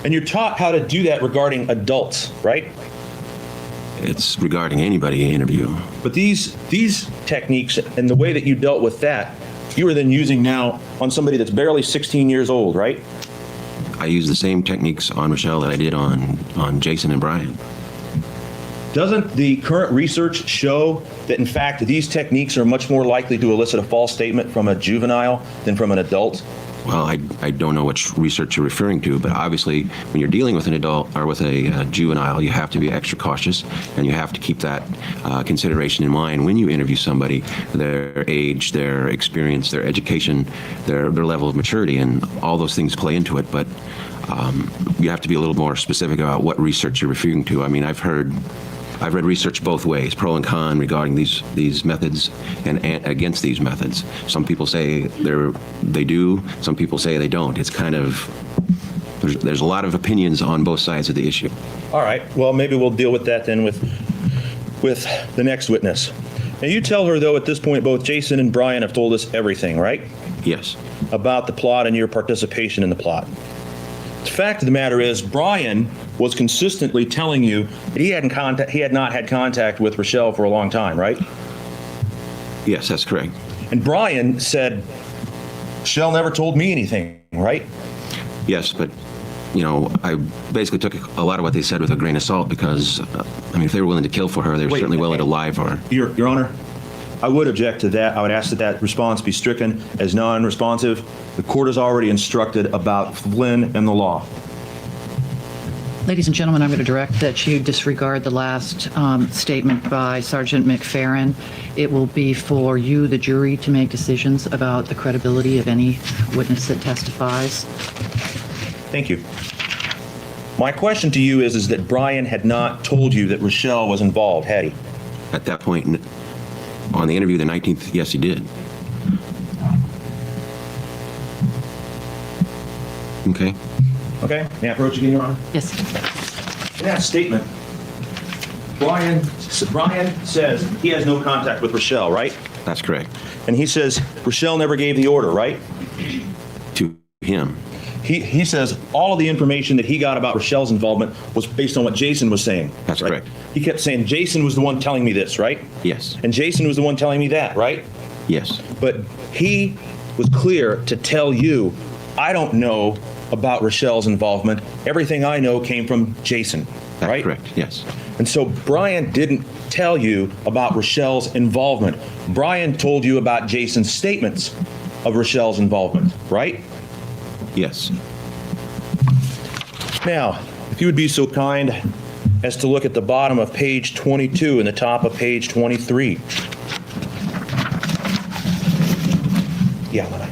And you're taught how to do that regarding adults, right? It's regarding anybody in interview. But these techniques and the way that you dealt with that, you are then using now on somebody that's barely 16 years old, right? I use the same techniques on Rachelle that I did on Jason and Brian. Doesn't the current research show that, in fact, these techniques are much more likely to elicit a false statement from a juvenile than from an adult? Well, I don't know which research you're referring to, but obviously when you're dealing with an adult or with a juvenile, you have to be extra cautious, and you have to keep that consideration in mind when you interview somebody, their age, their experience, their education, their level of maturity, and all those things play into it. But you have to be a little more specific about what research you're referring to. I mean, I've read research both ways, pro and con, regarding these methods and against these methods. Some people say they do, some people say they don't. It's kind of, there's a lot of opinions on both sides of the issue. All right, well, maybe we'll deal with that then with the next witness. Now, you tell her, though, at this point, both Jason and Brian have told us everything, right? Yes. About the plot and your participation in the plot. The fact of the matter is, Brian was consistently telling you that he had not had contact with Rachelle for a long time, right? Yes, that's correct. And Brian said, Rachelle never told me anything, right? Yes, but, I basically took a lot of what they said with a grain of salt because, if they were willing to kill for her, they were certainly willing to lie for her. Your Honor, I would object to that. I would ask that response be stricken as non-responsive. The court has already instructed about Flynn and the law. Ladies and gentlemen, I'm going to direct that you disregard the last statement by Sergeant McPhearon. It will be for you, the jury, to make decisions about the credibility of any witness that testifies. Thank you. My question to you is that Brian had not told you that Rachelle was involved, had he? At that point, on the interview the 19th, yes, he did. Okay. Okay, may I approach again, Your Honor? Yes. In that statement, Brian says he has no contact with Rachelle, right? That's correct. And he says Rachelle never gave the order, right? To him. He says all of the information that he got about Rachelle's involvement was based on what Jason was saying. That's right? correct. He kept saying Jason was the one telling me this, right? Yes. And Jason was the one telling me that, right? Yes. But he was clear to tell you, I don't know about Rachelle's involvement. Everything I know came from Jason, That's right? correct, yes. And so Brian didn't tell you about Rachelle's involvement. Brian told you about Jason's statements of Rachelle's involvement, right? Yes. Now, if you would be so kind as to look at the bottom of page 22 and the top of page 23. Yeah,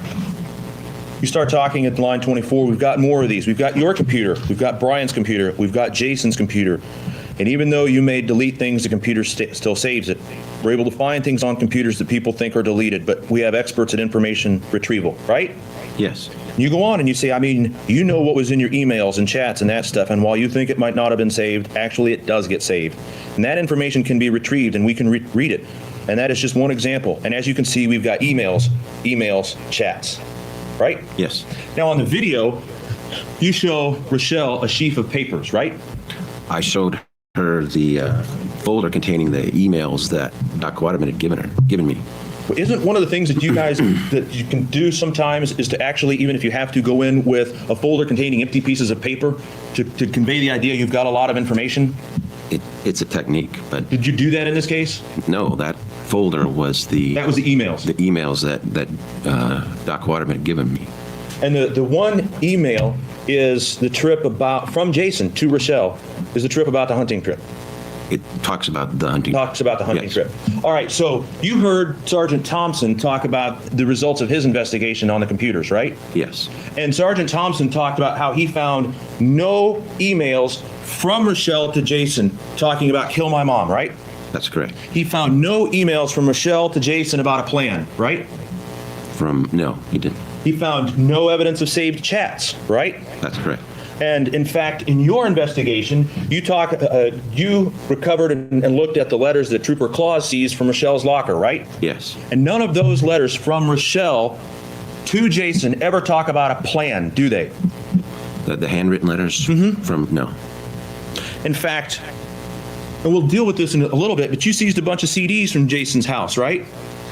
you start talking at line 24, we've got more of these. We've got your computer, we've got Brian's computer, we've got Jason's computer. And even though you may delete things, the computer still saves it. We're able to find things on computers that people think are deleted, but we have experts at information retrieval, right? Yes. You go on and you say, I mean, you know what was in your emails and chats and that stuff, and while you think it might not have been saved, actually it does get saved. And that information can be retrieved and we can read it. And that is just one example. And as you can see, we've got emails, chats, right? Yes. Now on the video, you show Rachelle a sheaf of papers, right? I showed her the folder containing the emails that Dr. Waterman had given me. Isn't one of the things that you guys that you can do sometimes is to actually, even if you have to, go in with a folder containing empty pieces of paper to convey the idea you've got a lot of information? It's a technique, but Did you do that in this case? no, that folder was the That was the emails. the emails that Dr. Waterman had given me. And the one email is the trip from Jason to Rachelle, is the trip about the hunting trip. It talks about the hunting. Talks about the hunting Yes. trip. All right, so you heard Sergeant Thompson talk about the results of his investigation on the computers, right? Yes. And Sergeant Thompson talked about how he found no emails from Rachelle to Jason talking about kill my mom, right? That's correct. He found no emails from Rachelle to Jason about a plan, right? No, he didn't. He found no evidence of saved chats, right? That's correct. And in fact, in your investigation, you recovered and looked at the letters that Trooper Claus seized from Rachelle's locker, right? Yes. And none of those letters from Rachelle to Jason ever talk about a plan, do they? The handwritten letters from, no. In fact, and we'll deal with this in a little bit, but you seized a bunch of CDs from Jason's house, right?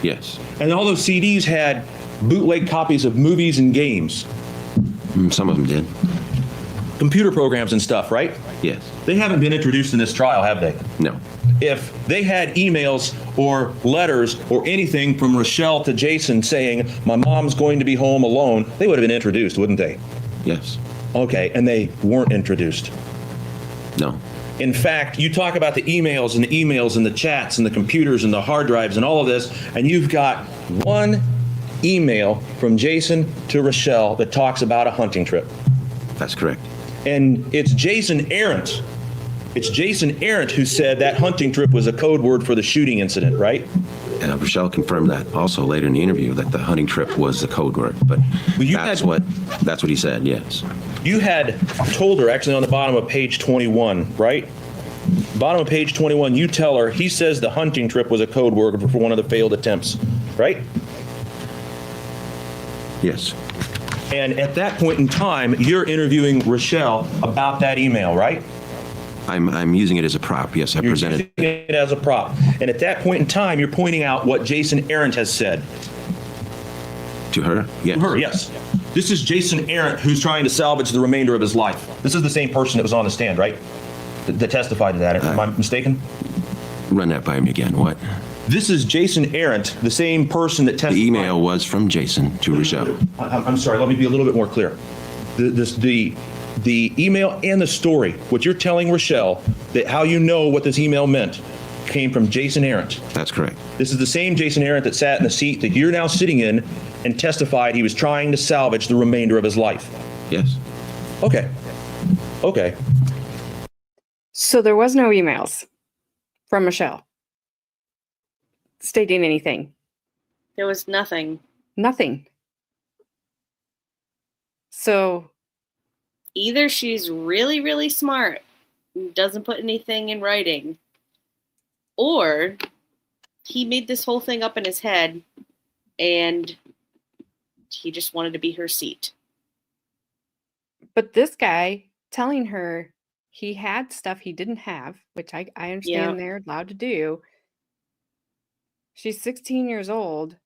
Yes. And all those CDs had bootleg copies of movies and games, Some of them did. computer programs and stuff, right? Yes. They haven't been introduced in this trial, have they? No. If they had emails or letters or anything from Rachelle to Jason saying, my mom's going to be home alone, they would have been introduced, wouldn't they? Yes. Okay, and they weren't introduced. No. In fact, you talk about the emails and the chats and the computers and the hard drives and all of this, and you've got one email from Jason to Rachelle that talks about a hunting trip. That's correct. And it's Jason Arendt. It's Jason Arendt who said that hunting trip was a code word for the shooting incident, right? Rachelle confirmed that also later in the interview, that the hunting trip was the code word. But that's what he said, yes. You had told her, actually on the bottom of page 21, right? Bottom of page 21, you tell her, he says the hunting trip was a code word for one of the failed attempts, right? Yes. And at that point in time, you're interviewing Rachelle about that email, right? I'm using it as a prop. Yes, I You're presented using it as a prop. And at that point in time, you're pointing out what Jason Arendt has said. to her. Yes. Her, yes. This is Jason Arendt who's trying to salvage the remainder of his life. This is the same person that was on the stand, right? That testified to that. Am I mistaken? Run that by me again. What? This is Jason Arendt, the same person that testified. The email was from Jason to Rachelle. I'm sorry, let me be a little bit more clear. The email and the story, what you're telling Rachelle, that how you know what this email meant, came from Jason Arendt. That's correct. This is the same Jason Arendt that sat in the seat that you're now sitting in and testified he was trying to salvage the remainder of his life. Yes. Okay. Okay. So there was no emails from Michelle stating anything. There was nothing. Nothing. So Either she's really, really smart and doesn't put anything in writing, or he made this whole thing up in his head and he just wanted to be her seat. but this guy telling her he had stuff he didn't have, which I understand they're allowed to do. She's 16 years old.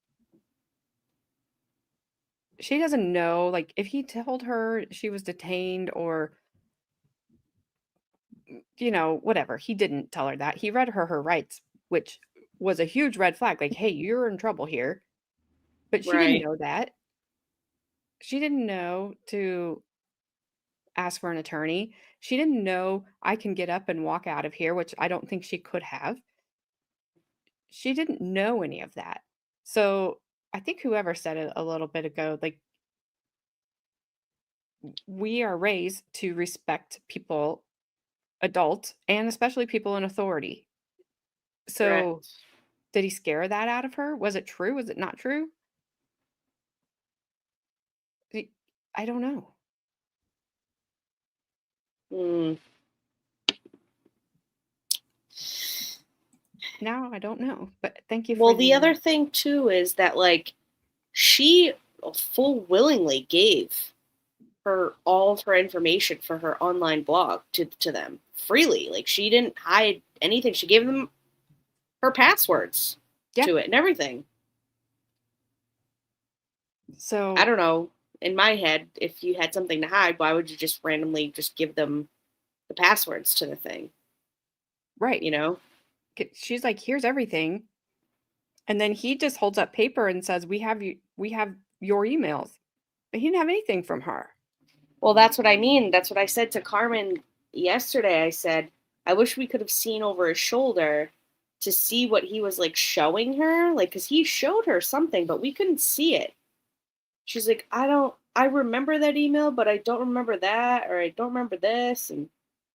She doesn't know, like, if he told her she was detained or, you know, whatever. He didn't tell her that. He read her rights, which was a huge red flag. Like, hey, you're in trouble here. But she Right. didn't know that. She didn't know to ask for an attorney. She didn't know I can get up and walk out of here, which I don't think she could have. She didn't know any of that. So I think whoever said it a little bit ago, like, we are raised to respect people, adults, and especially people in authority. So Correct. Did he scare that out of her? Was it true? Was it not true? I don't know. Hmm. Now I don't know, but thank you for Well, the other thing too is that like she full willingly gave her all of her information for her online blog to them freely. Like she didn't hide anything. She gave them her passwords Yeah. to it and everything. So I don't know. In my head, if you had something to hide, why would you just randomly just give them the passwords to the thing? right. You know? She's like, here's everything. And then he just holds up paper and says, we have your emails. But he didn't have anything from her. Well, that's what I mean. That's what I said to Carmen yesterday. I said, I wish we could have seen over his shoulder to see what he was like showing her. Like, because he showed her something, but we couldn't see it. She's like, I remember that email, but I don't remember that, or I don't remember this. And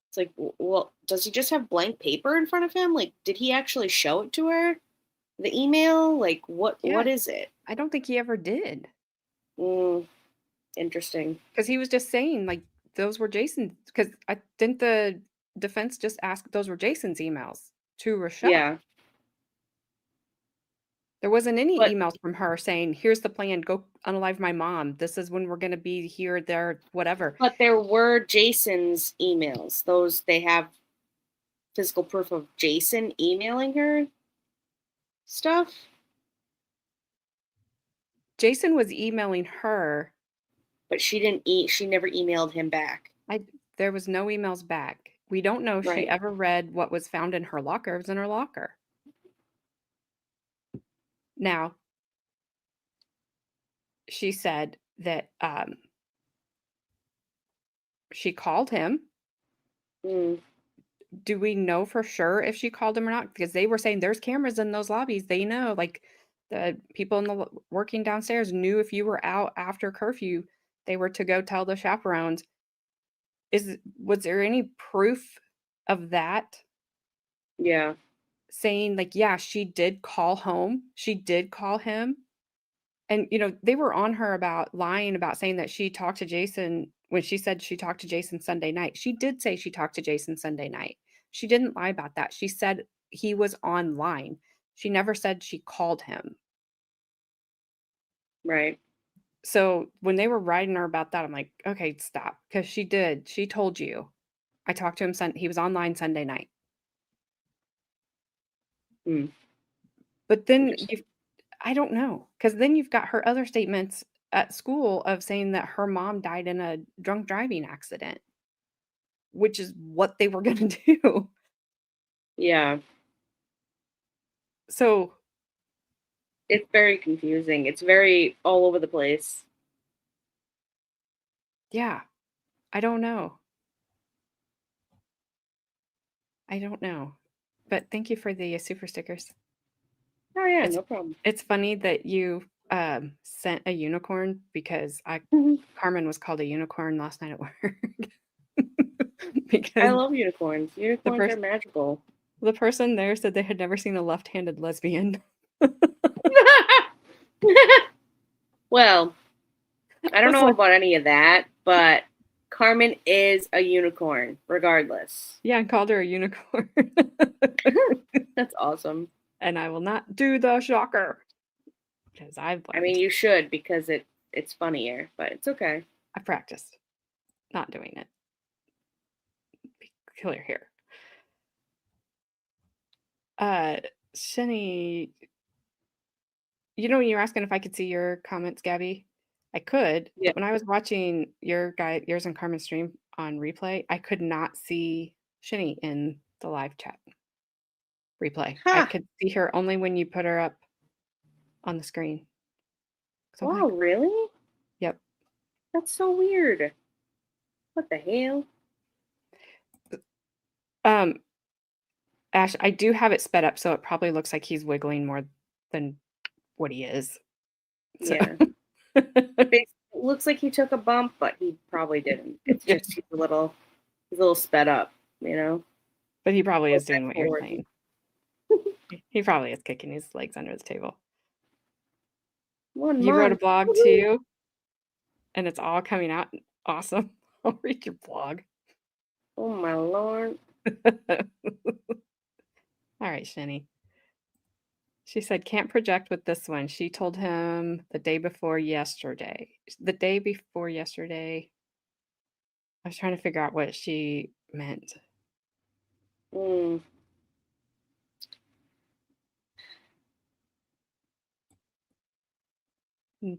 it's like, well, does he just have blank paper in front of him? Like, did he actually show it to her? The email? Like, what is it? I don't think he ever did. Interesting. Because he was just saying, like, those were Jason's. Because I didn't the defense just ask those were Jason's emails to Rachelle. Yeah. There wasn't any But- emails from her saying, here's the plan, go unalive my mom. This is when we're going to be here, there, whatever. But there were Jason's emails. Those, they have physical proof of Jason emailing her stuff. Jason was emailing her. But she never emailed him back. There was no emails back. We don't know if she Right. ever read what was found in her locker. It was in her locker. Now, she said that she called him. Do we know for sure if she called him or not? Because they were saying there's cameras in those lobbies. They know, like the people in the working downstairs knew if you were out after curfew, they were to go tell the chaperones. Was there any proof of that? Yeah. Saying like, yeah, she did call home. She did call him. And, they were on her about lying about saying that she talked to Jason when she said she talked to Jason Sunday night. She did say she talked to Jason Sunday night. She didn't lie about that. She said he was online. She never said she called him. Right. So when they were writing her about that, I'm like, okay, stop. Because she did. She told you. I talked to him. He was online Sunday night. But then I don't know. Because then you've got her other statements at school of saying that her mom died in a drunk driving accident, which is what they were going to do. Yeah. So it's very confusing. It's very all over the place. Yeah. I don't know. But thank you for the super stickers. Oh yeah, no problem. It's funny that you sent a unicorn because Carmen was called a unicorn last night at work. Because I love unicorns. Unicorns are magical. The person there said they had never seen a left-handed lesbian. Well, I don't know about any of that, but Carmen is a unicorn, regardless. Yeah, I called her a unicorn. That's awesome. And I will not do the shocker. Because I mean, you should, because it's funnier, but it's okay. I practiced not doing it. Be clear here. Shani, when you were asking if I could see your comments, Gabby, I could. Yeah. But when I was watching yours and Carmen's stream on replay, I could not see Shani in the live chat replay. I could see her only when you put her up on the screen. So wow, really? Yep. That's so weird. What the hell? Ash, I do have it sped up, so it probably looks like he's wiggling more than what he is. So. Yeah. It looks like he took a bump, but he probably didn't. It's just he's a little sped up, But he probably is doing what you're saying. He probably is kicking his legs under the table. 1 You wrote a month. blog Woohoo. too, and it's all coming out awesome. I'll read your blog. Oh my lord. All right, Shenny. She said, can't project with this one. She told him the day before yesterday. The day before yesterday. I was trying to figure out what she meant. Mm.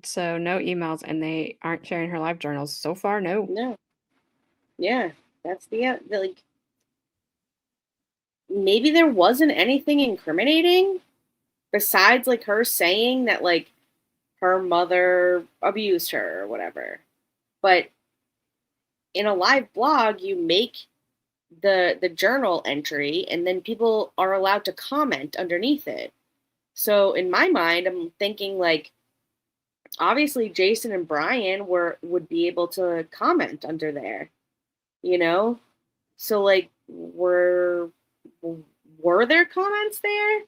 So no emails, and they aren't sharing her live journals so far. No. No. Yeah, that's the like. Maybe there wasn't anything incriminating besides like her saying that like her mother abused her or whatever. But in a live blog, you make the journal entry, and then people are allowed to comment underneath it. So in my mind, I'm thinking like, obviously Jason and Brian would be able to comment under there, you know? So like, were there comments there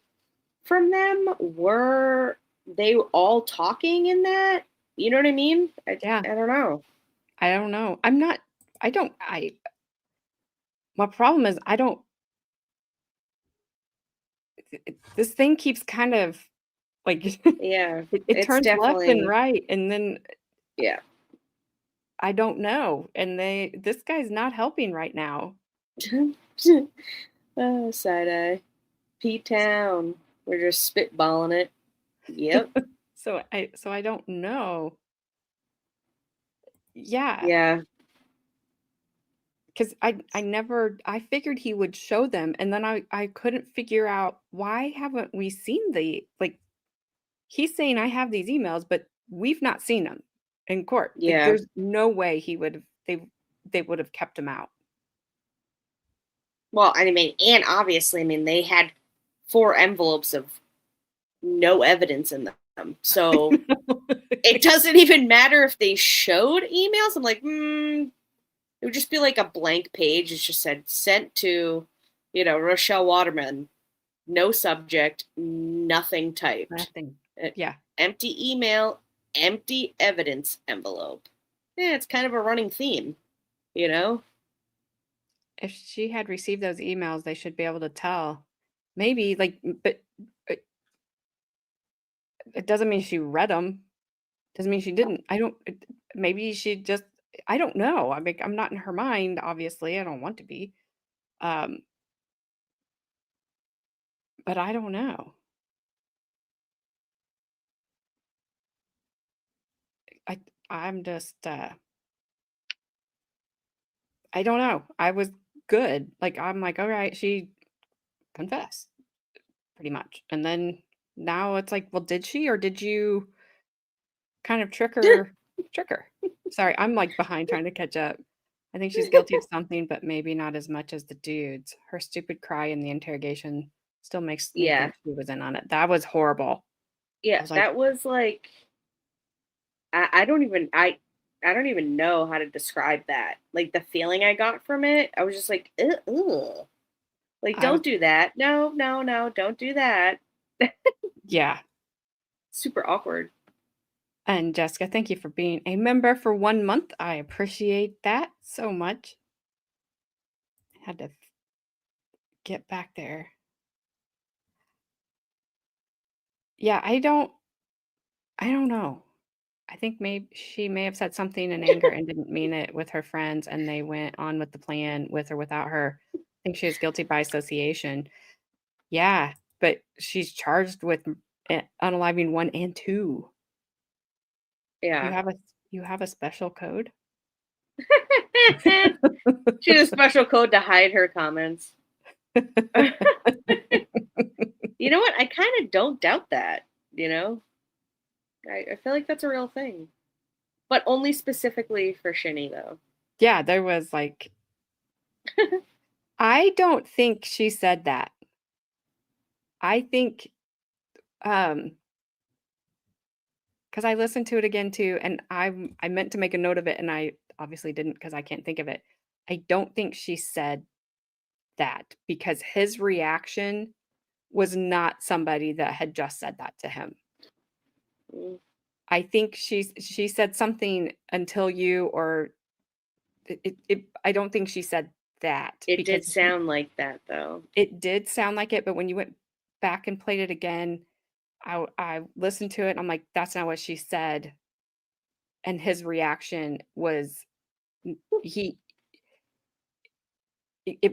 from them? Were they all talking in that? You know what I mean? Yeah. I don't know. I don't know. My problem is this thing keeps kind of like, Yeah, it it's turns left definitely, and right, and then yeah. I don't know. And this guy's not helping right now. Oh, side eye. P-Town. We're just spitballing it. Yep. So I don't know. Yeah, Yeah. because I figured he would show them, and then I couldn't figure out why haven't we seen he's saying I have these emails, but we've not seen them in court. Like, Yeah. there's no way they would have kept him out. Well, I mean, and obviously, I mean, they had 4 envelopes of no evidence in them. So it doesn't even matter if they showed emails. I'm like, it would just be like a blank page. It just said sent to, Rachelle Waterman, no subject, nothing typed. Nothing. Yeah. Empty email, empty evidence envelope. Yeah, it's kind of a running theme, you know? If she had received those emails, they should be able to tell. Maybe, like, but it doesn't mean she read them. Doesn't mean she didn't. Maybe she just, I don't know. I mean, I'm not in her mind, obviously. I don't want to be. But I don't know. I'm just, I don't know. I was good. Like, I'm like, all right, she confessed pretty much. And then now it's like, well, did she, or did you kind of trick her? Sorry, I'm like behind trying to catch up. I think she's guilty of something, but maybe not as much as the dudes. Her stupid cry in the interrogation still makes me Yeah. think she was in on it. That was horrible. Yeah, was like- that was like, I don't even know how to describe that. Like the feeling I got from it, I was just like, ugh. Like, don't do that. No, don't do that. Yeah. Super awkward. And Jessica, thank you for being a member for 1 month. I appreciate that so much. I had to get back there. Yeah, I don't know. I think maybe she may have said something in anger and didn't mean it with her friends, and they went on with the plan with or without her. I think she is guilty by association. Yeah, but she's charged with unaliving 1 and 2. Yeah. You have a special code? She had a special code to hide her comments. You know what? I kind of don't doubt that, I feel like that's a real thing. But only specifically for Shinny, though. Yeah, there was like I don't think she said that. I think because I listened to it again too, and I meant to make a note of it, and I obviously didn't because I can't think of it. I don't think she said that because his reaction was not somebody that had just said that to him. Mm. I think she said something until you, or I don't think she said that. It did because sound like that, though. it did sound like it, but when you went back and played it again, I listened to it and I'm like, that's not what she said. And his reaction was it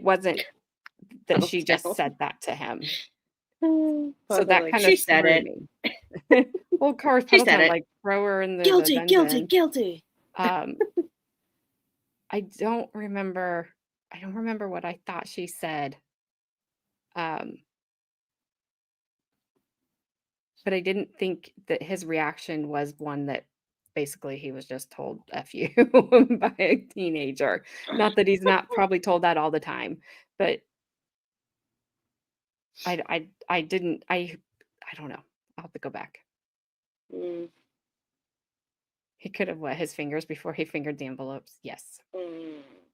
wasn't that Oh, she just no. said that to him. So So that kind of she said it. me. Well, of course, She Puddleton, said it. like throw her in the Guilty, dungeon. guilty. I don't remember what I thought she said. But I didn't think that his reaction was one that basically he was just told F you by a teenager. Not that he's not probably told that all the time, but I don't know. I'll have to go back. Mm, He could have wet his fingers before he fingered the envelopes. Yes.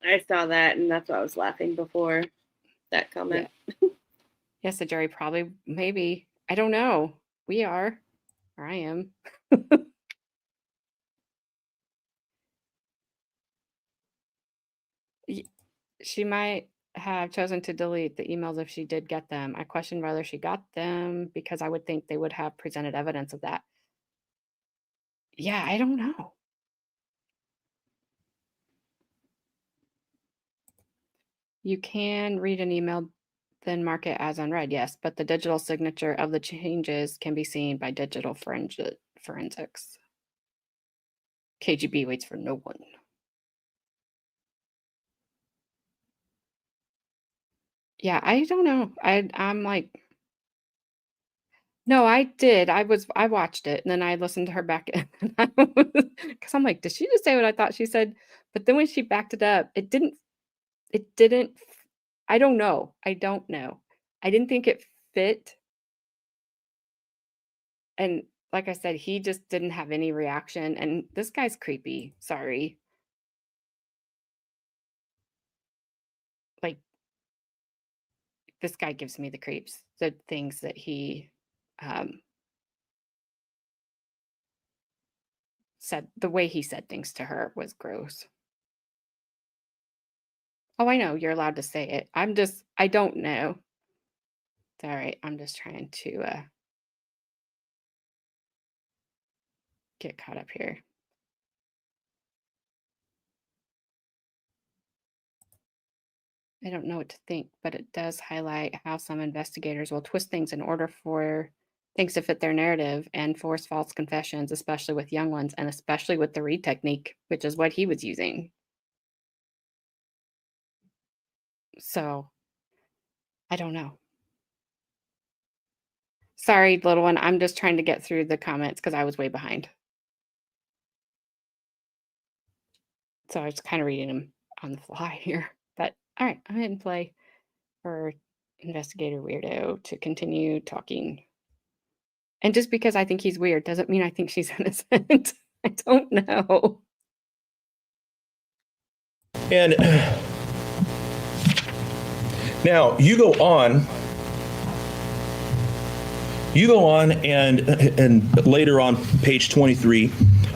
I saw that, and that's why I was laughing before that comment. Yes, the jury probably, maybe. I don't know. We are. Or I am. She might have chosen to delete the emails if she did get them. I question whether she got them because I would think they would have presented evidence of that. Yeah, I don't know. You can read an email, then mark it as unread, yes, but the digital signature of the changes can be seen by digital forensics. KGB waits for no one. Yeah, I don't know. I'm like, no, I did. I watched it and then I listened to her back because I'm like, did she just say what I thought she said? But then when she backed it up, it didn't, I don't know. I don't know. I didn't think it fit. And like I said, he just didn't have any reaction. And this guy's creepy. Sorry. Like, this guy gives me the creeps. The things that he said, the way he said things to her was gross. Oh, I know. You're allowed to say it. I don't know. It's all right. I'm just trying to get caught up here. I don't know what to think, but it does highlight how some investigators will twist things in order for things to fit their narrative and force false confessions, especially with young ones and especially with the read technique, which is what he was using. So, I don't know. Sorry, little one. I'm just trying to get through the comments because I was way behind. So I was kind of reading them on the fly here. But all right, I'm going to play for Investigator Weirdo to continue talking. And just because I think he's weird doesn't mean I think she's innocent. I don't know. And now you go on and later on page 23,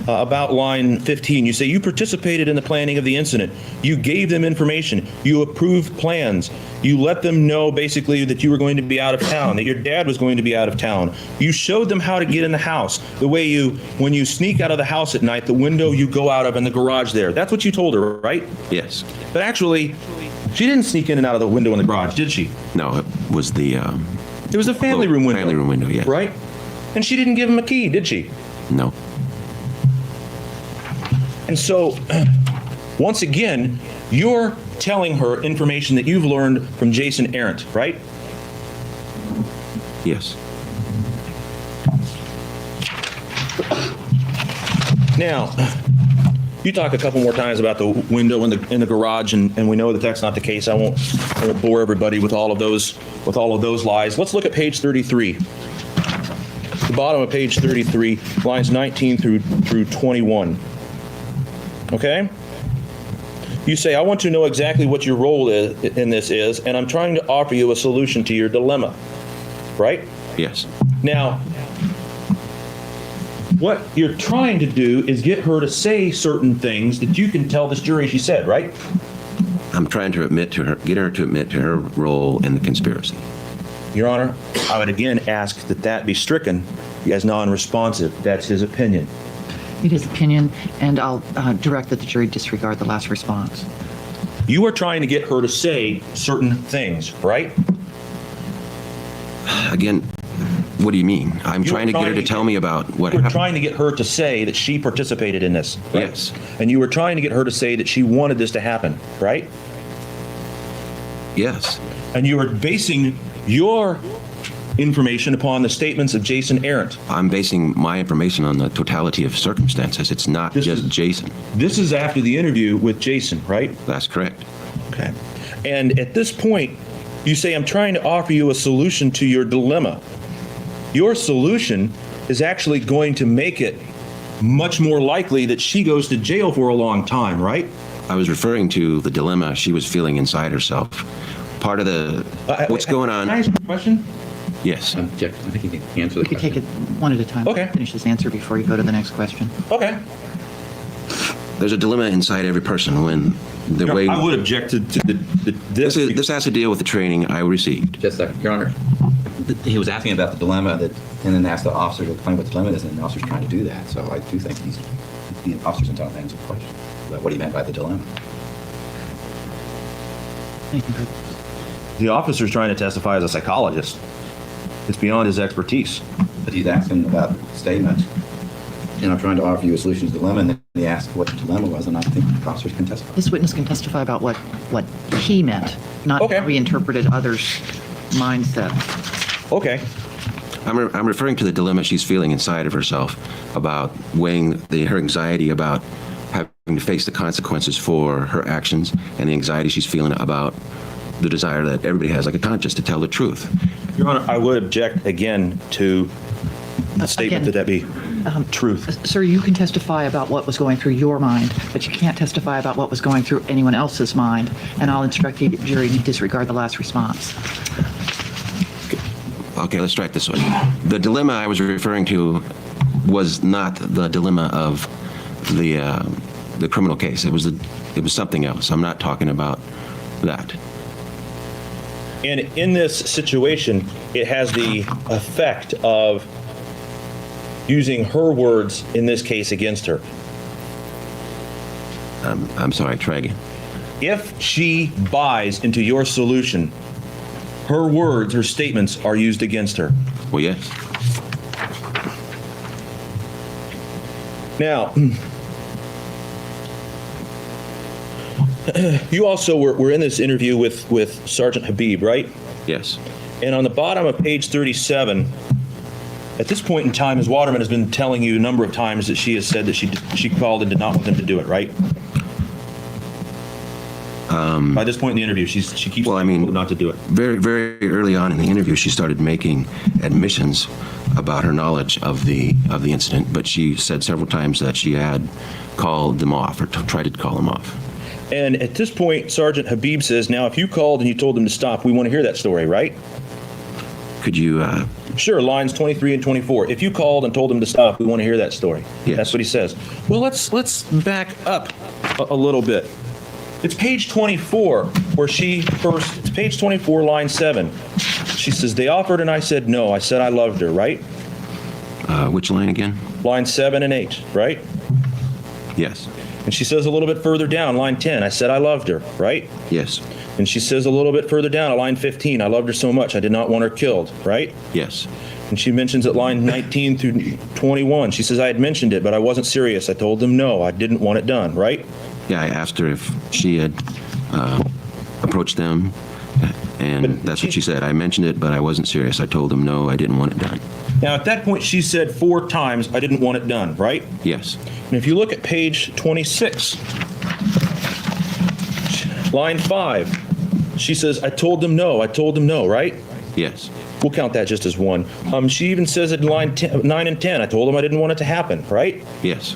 about line 15, you say you participated in the planning of the incident. You gave them information. You approved plans. You let them know basically that you were going to be out of town, that your dad was going to be out of town. You showed them how to get in the house, the way when you sneak out of the house at night, the window you go out of in the garage there. That's what you told her, right? Yes. But actually, she didn't sneak in and out of the window in the garage, did she? No, it was the It was a family room window. family room window, yeah. Right? And she didn't give him a key, did she? No. And so, once again, you're telling her information that you've learned from Jason Arendt, right? Yes. Now, you talk a couple more times about the window in the garage, and we know that that's not the case. I won't bore everybody with all of those lies. Let's look at page 33. The bottom of page 33, lines 19 through 21. Okay? You say, I want to know exactly what your role in this is, and I'm trying to offer you a solution to your dilemma. right? Yes. Now, what you're trying to do is get her to say certain things that you can tell this jury she said, right? I'm trying to get her to admit to her role in the conspiracy. Your Honor, I would again ask that that be stricken as non-responsive. That's his opinion. It is opinion, and I'll direct that the jury disregard the last response. You are trying to get her to say certain things, right? Again, what do you mean? I'm trying to get her to tell me about what You were happened. trying to get her to say that she participated in this, right? Yes. And you were trying to get her to say that she wanted this to happen, right? Yes. And you were basing your information upon the statements of Jason Arendt. I'm basing my information on the totality of circumstances. It's not This just is- Jason. This is after the interview with Jason, right? That's correct. Okay. And at this point, you say, I'm trying to offer you a solution to your dilemma. Your solution is actually going to make it much more likely that she goes to jail for a long time, right? I was referring to the dilemma she was feeling inside herself. Part of the what's going on. Can I ask you a question? Yes. Object. I think you can answer We the could take question. it one at a time. Okay. Finish his answer before you go to the next question. Okay. There's a dilemma inside every person when the way I would object to this. this has to deal with the training I received. Just a second, Your Honor. He was asking about the dilemma and then asked the officer to explain what the dilemma is, and the officer's trying to do that. So I do think the officer's entitled to answer the question about what he meant by the dilemma. Thank you. The officer's trying to testify as a psychologist. It's beyond his expertise. But he's asking about statements, and I'm trying to offer you a solution to the dilemma, and then he asked what the dilemma was, and I think the officers can testify. This witness can testify about what he meant, not Okay. how he interpreted others' mindset. Okay. I'm referring to the dilemma she's feeling inside of herself about weighing her anxiety about having to face the consequences for her actions and the anxiety she's feeling about the desire that everybody has, like a conscience, to tell the truth. Your Honor, I would object again to the statement Again, that be truth. Sir, you can testify about what was going through your mind, but you can't testify about what was going through anyone else's mind, and I'll instruct the jury to disregard the last response. Okay, let's try it this way. The dilemma I was referring to was not the dilemma of the criminal case. It was something else. I'm not talking about that. And in this situation, it has the effect of using her words in this case against her. I'm sorry, try again. If she buys into your solution, her words, her statements are used against her. Well, yes. Now, you also were in this interview with Sergeant Habib, right? Yes. And on the bottom of page 37, at this point in time, Ms. Waterman has been telling you a number of times that she has said that she called and did not want them to do it, right? By this point in the interview, she keeps Well, I telling mean, people not to do it. Very, very early on in the interview, she started making admissions about her knowledge of the incident, but she said several times that she had called them off or tried to call them off. And at this point, Sergeant Habib says, now, if you called and you told them to stop, we want to hear that story, right? Could you? Sure, lines 23 and 24. If you called and told them to stop, we want to hear that story. Yes. That's what he says. Well, let's back up a little bit. It's page 24 where it's page 24, line 7. She says, they offered and I said no. I said I loved her, right? Which line again? Line 7 and 8, right? Yes. And she says a little bit further down, line 10, I said I loved her, right? Yes. And she says a little bit further down at line 15, I loved her so much I did not want her killed, right? Yes. And she mentions at line 19 through 21, she says I had mentioned it, but I wasn't serious. I told them no, I didn't want it done, right? Yeah, I asked her if she had approached them, and that's what she said. I mentioned it, but I wasn't serious. I told them no, I didn't want it done. Now, at that point, she said 4 times, I didn't want it done, right? Yes. And if you look at page 26, line 5, she says, I told them no, right? Yes. We'll count that just as one. She even says at line 9 and 10, I told them I didn't want it to happen, right? Yes.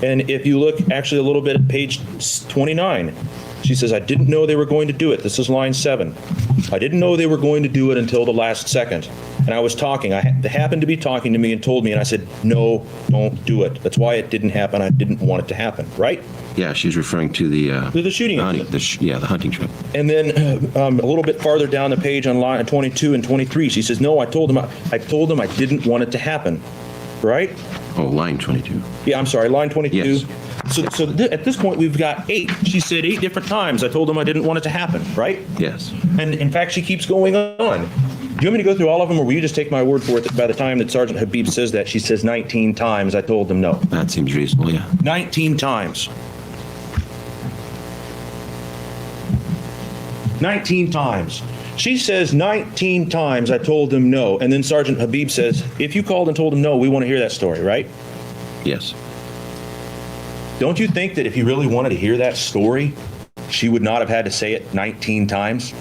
And if you look actually a little bit at page 29, she says, I didn't know they were going to do it. This is line 7. I didn't know they were going to do it until the last second. and I was talking. They happened to be talking to me and told me, and I said, no, don't do it. That's why it didn't happen. I didn't want it to happen, right? Yeah, she was referring to the shooting hunting, incident. the hunting trip. And then a little bit farther down the page on line 22 and 23, she says, no, I told them I didn't want it to happen, right? Oh, line 22. Yeah, I'm sorry, line 22. Yes. So at this point, we've got 8. She said 8 different times, I told them I didn't want it to happen, right? Yes. And in fact, she keeps going on. Do you want me to go through all of them, or will you just take my word for it that by the time that Sergeant Habib says that, she says 19 times, I told them no. That seems reasonable, yeah. 19 times. 19 times. She says 19 times, I told them no. And then Sergeant Habib says, if you called and told them no, we want to hear that story, right? Yes. Don't you think that if you really wanted to hear that story, she would not have had to say it 19 times?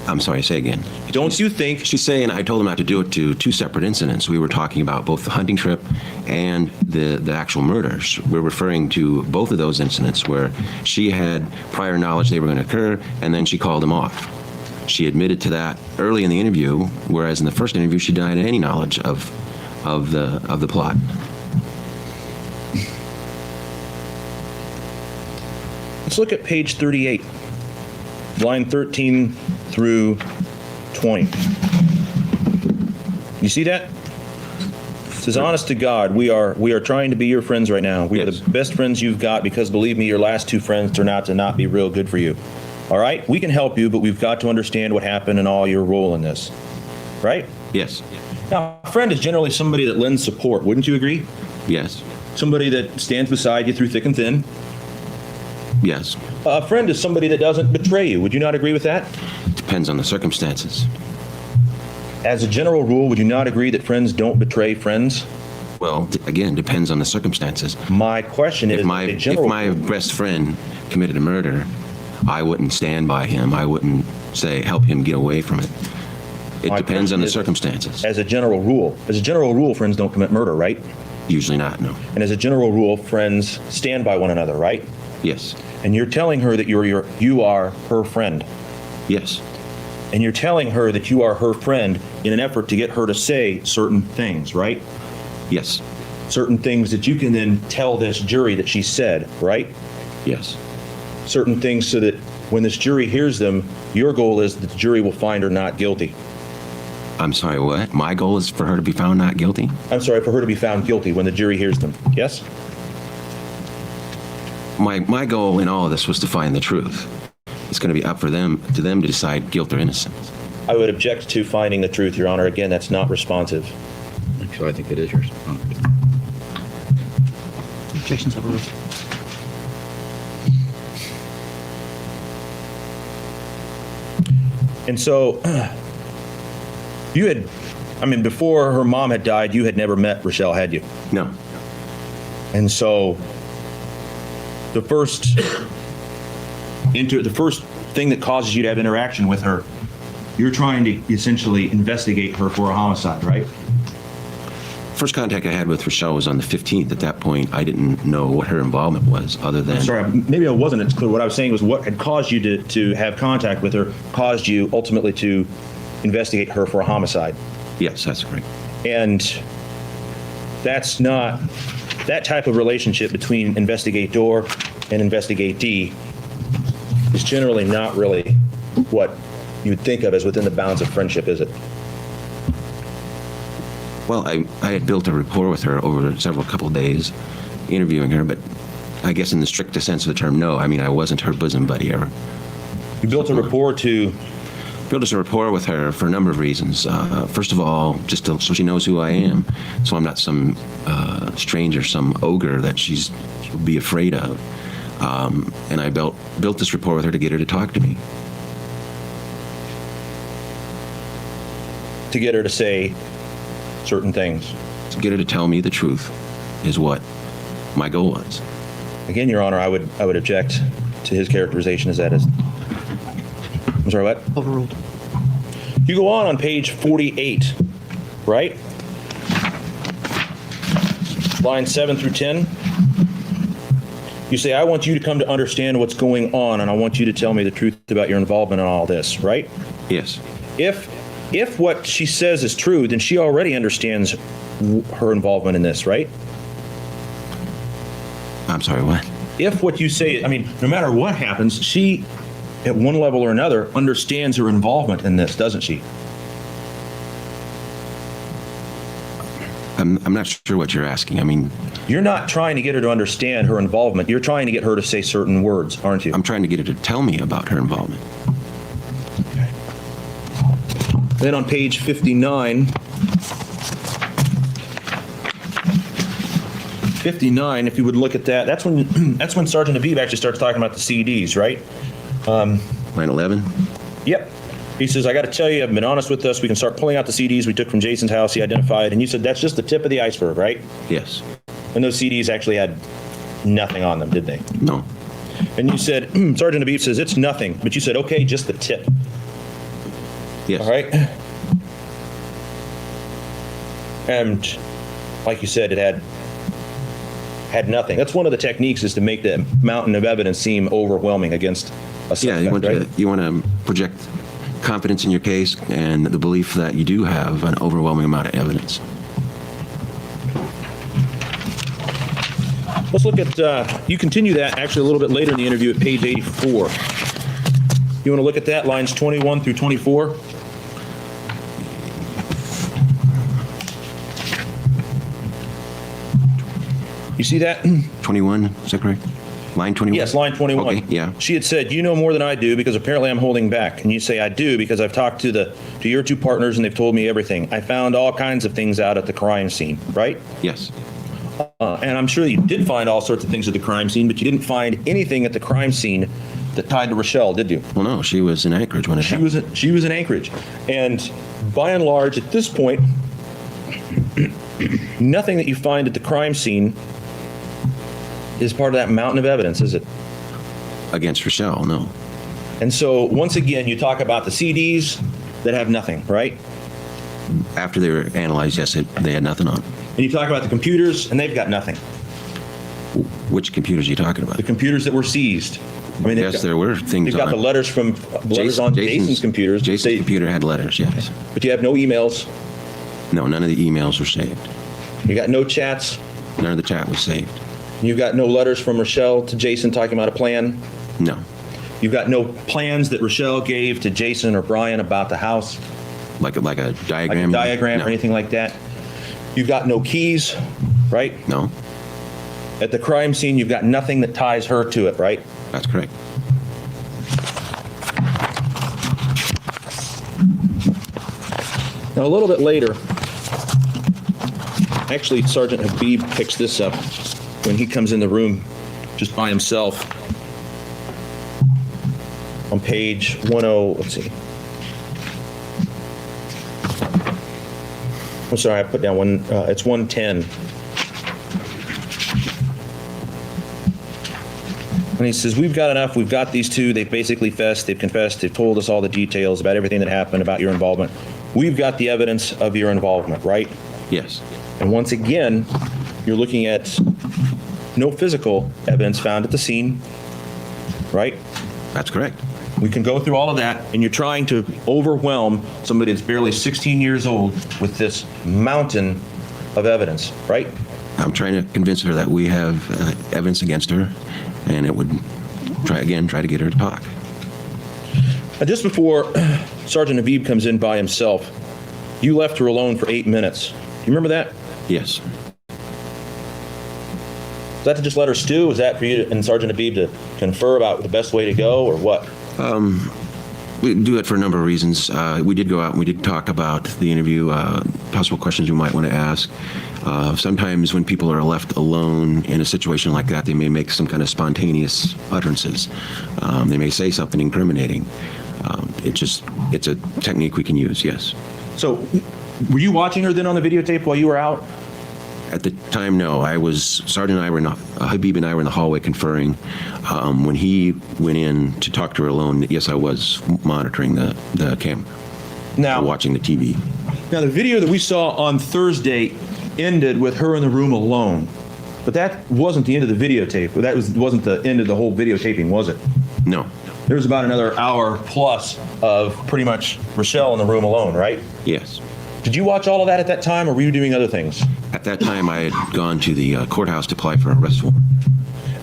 I'm sorry, say again. Don't you think? She's saying I told him not to do it to 2 separate incidents. We were talking about both the hunting trip and the actual murders. We're referring to both of those incidents where she had prior knowledge they were going to occur, and then she called them off. She admitted to that early in the interview, whereas in the first interview she denied any knowledge of the plot. Let's look at page 38, line 13 through 20. You see that? It says, honest to God, we are trying to be your friends right now. We are Yes. the best friends you've got because, believe me, your last 2 friends turned out to not be real good for you. All right? We can help you, but we've got to understand what happened and all your role in this. Right? Yes. Now, a friend is generally somebody that lends support. Wouldn't you agree? Yes. Somebody that stands beside you through thick and thin. Yes. A friend is somebody that doesn't betray you. Would you not agree with that? Depends on the circumstances. As a general rule, would you not agree that friends don't betray friends? Well, again, depends on the circumstances. My question is, If my best friend committed a murder, I wouldn't stand by him. I wouldn't say help him get away from it. It My depends on the question is, circumstances. as a general rule, friends don't commit murder, right? Usually not, no. And as a general rule, friends stand by one another, right? Yes. And you're telling her that you are her friend. Yes. And you're telling her that you are her friend in an effort to get her to say certain things, right? Yes. Certain things that you can then tell this jury that she said, right? Yes. Certain things so that when this jury hears them, your goal is that the jury will find her not guilty. I'm sorry, what? My goal is for her to be found not guilty? I'm sorry, for her to be found guilty when the jury hears them. Yes? My goal in all of this was to find the truth. It's going to be up to them to decide guilt or innocence. I would object to finding the truth, Your Honor. Again, that's not responsive. Actually, I think it is yours. Objections overruled. And so, before her mom had died, you had never met Rachelle, had you? No. And so, the first thing that causes you to have interaction with her, you're trying to essentially investigate her for a homicide, right? First contact I had with Rachelle was on the 15th. At that point, I didn't know what her involvement was other than... Sorry, maybe I wasn't as clear. What I was saying was what had caused you to have contact with her caused you ultimately to investigate her for a homicide. Yes, that's correct. And that's not... That type of relationship between investigator and investigatee is generally not really what you would think of as within the bounds of friendship, is it? Well, I had built a rapport with her over several couple of days, interviewing her, but I guess in the strictest sense of the term, no. I mean, I wasn't her bosom buddy ever. You built a rapport to... Built us a rapport with her for a number of reasons. First of all, just so she knows who I am, so I'm not some stranger, some ogre that she'll be afraid of. And I built this rapport with her to get her to talk to me. To get her to say certain things. To get her to tell me the truth is what my goal was. Again, Your Honor, I would object to his characterization as that is... I'm sorry, what? Overruled. You go on page 48, right? Line 7 through 10. You say, I want you to come to understand what's going on, and I want you to tell me the truth about your involvement in all this, right? Yes. If if what she says is true, then she already understands her involvement in this, right? I'm sorry, what? If what you say, I mean, no matter what happens, she, at one level or another, understands her involvement in this, doesn't she? I'm not sure what you're asking. I mean, You're not trying to get her to understand her involvement. You're trying to get her to say certain words, aren't you? I'm trying to get her to tell me about her involvement. Then on page 59, 59, if you would look at that, that's when Sergeant Habib actually starts talking about the CDs, right? Line 11? Yep. He says, I got to tell you, I've been honest with us. We can start pulling out the CDs we took from Jason's house. He identified, and you said that's just the tip of the iceberg, right? Yes. And those CDs actually had nothing on them, did they? No. And you said, Sergeant Habib says it's nothing, but you said, okay, just the tip. Yes. All right. And like you said, it had nothing. That's one of the techniques, is to make the mountain of evidence seem overwhelming against a suspect, Yeah, you want to project confidence in your case and the belief that you do have an overwhelming amount of evidence. Let's look at, you continue that actually a little bit later in the interview at page 84. You want to look at that, lines 21 through 24? You see that? 21, is that correct? Line 21? Yes, line 21. Okay, yeah. She had said, you know more than I do because apparently I'm holding back. And you say, I do because I've talked to your two partners and they've told me everything. I found all kinds of things out at the crime scene, right? Yes. And I'm sure you did find all sorts of things at the crime scene, but you didn't find anything at the crime scene that tied to Rachelle, did you? Well, no, she was in Anchorage when it happened. She was in Anchorage. And by and large, at this point, nothing that you find at the crime scene is part of that mountain of evidence, is it? Against Rachelle, no. And so, once again, you talk about the CDs that have nothing, right? After they were analyzed, yes, they had nothing on. And you talk about the computers, and they've got nothing. Which computers are you talking about? The computers that were seized. I mean, Yes, there were things They've got on the it. letters on Jason's computers. Jason's computer had letters, yes. But you have no emails. No, none of the emails were saved. You got no chats. None of the chat was saved. You've got no letters from Rachelle to Jason talking about a plan. No. You've got no plans that Rachelle gave to Jason or Brian about the house, Like a like diagram? a diagram No. or anything like that. You've got no keys, right? No, At the crime scene, you've got nothing that ties her to it, right? that's correct. Now, a little bit later, actually, Sergeant Habib picks this up when he comes in the room just by himself on page 10, let's see. I'm sorry, I put down it's 110. And he says, we've got enough, we've got these two, they've basically confessed, they've told us all the details about everything that happened, about your involvement. We've got the evidence of your involvement, right? Yes. And once again, you're looking at no physical evidence found at the scene, right? That's correct. We can go through all of that, and you're trying to overwhelm somebody that's barely 16 years old with this mountain of evidence, right? I'm trying to convince her that we have evidence against her, and it would try to get her to talk. Now, just before Sergeant Habib comes in by himself, you left her alone for 8 minutes. Do you remember that? Yes. Was that to just let her stew? Was that for you and Sergeant Habib to confer about the best way to go, or what? We do it for a number of reasons. We did go out and we did talk about the interview, possible questions you might want to ask. Sometimes when people are left alone in a situation like that, they may make some kind of spontaneous utterances. They may say something incriminating. It's a technique we can use, yes. So, were you watching her then on the videotape while you were out? At the time, no. Sergeant and I were in, Habib and I were in the hallway conferring. When he went in to talk to her alone, yes, I was monitoring the camera, Now, watching the TV. Now, the video that we saw on Thursday ended with her in the room alone. But that wasn't the end of the videotape. That wasn't the end of the whole videotaping, was it? No. there was about another hour plus of pretty much Rachelle in the room alone, right? Yes. Did you watch all of that at that time, or were you doing other things? At that time, I had gone to the courthouse to apply for an arrest warrant.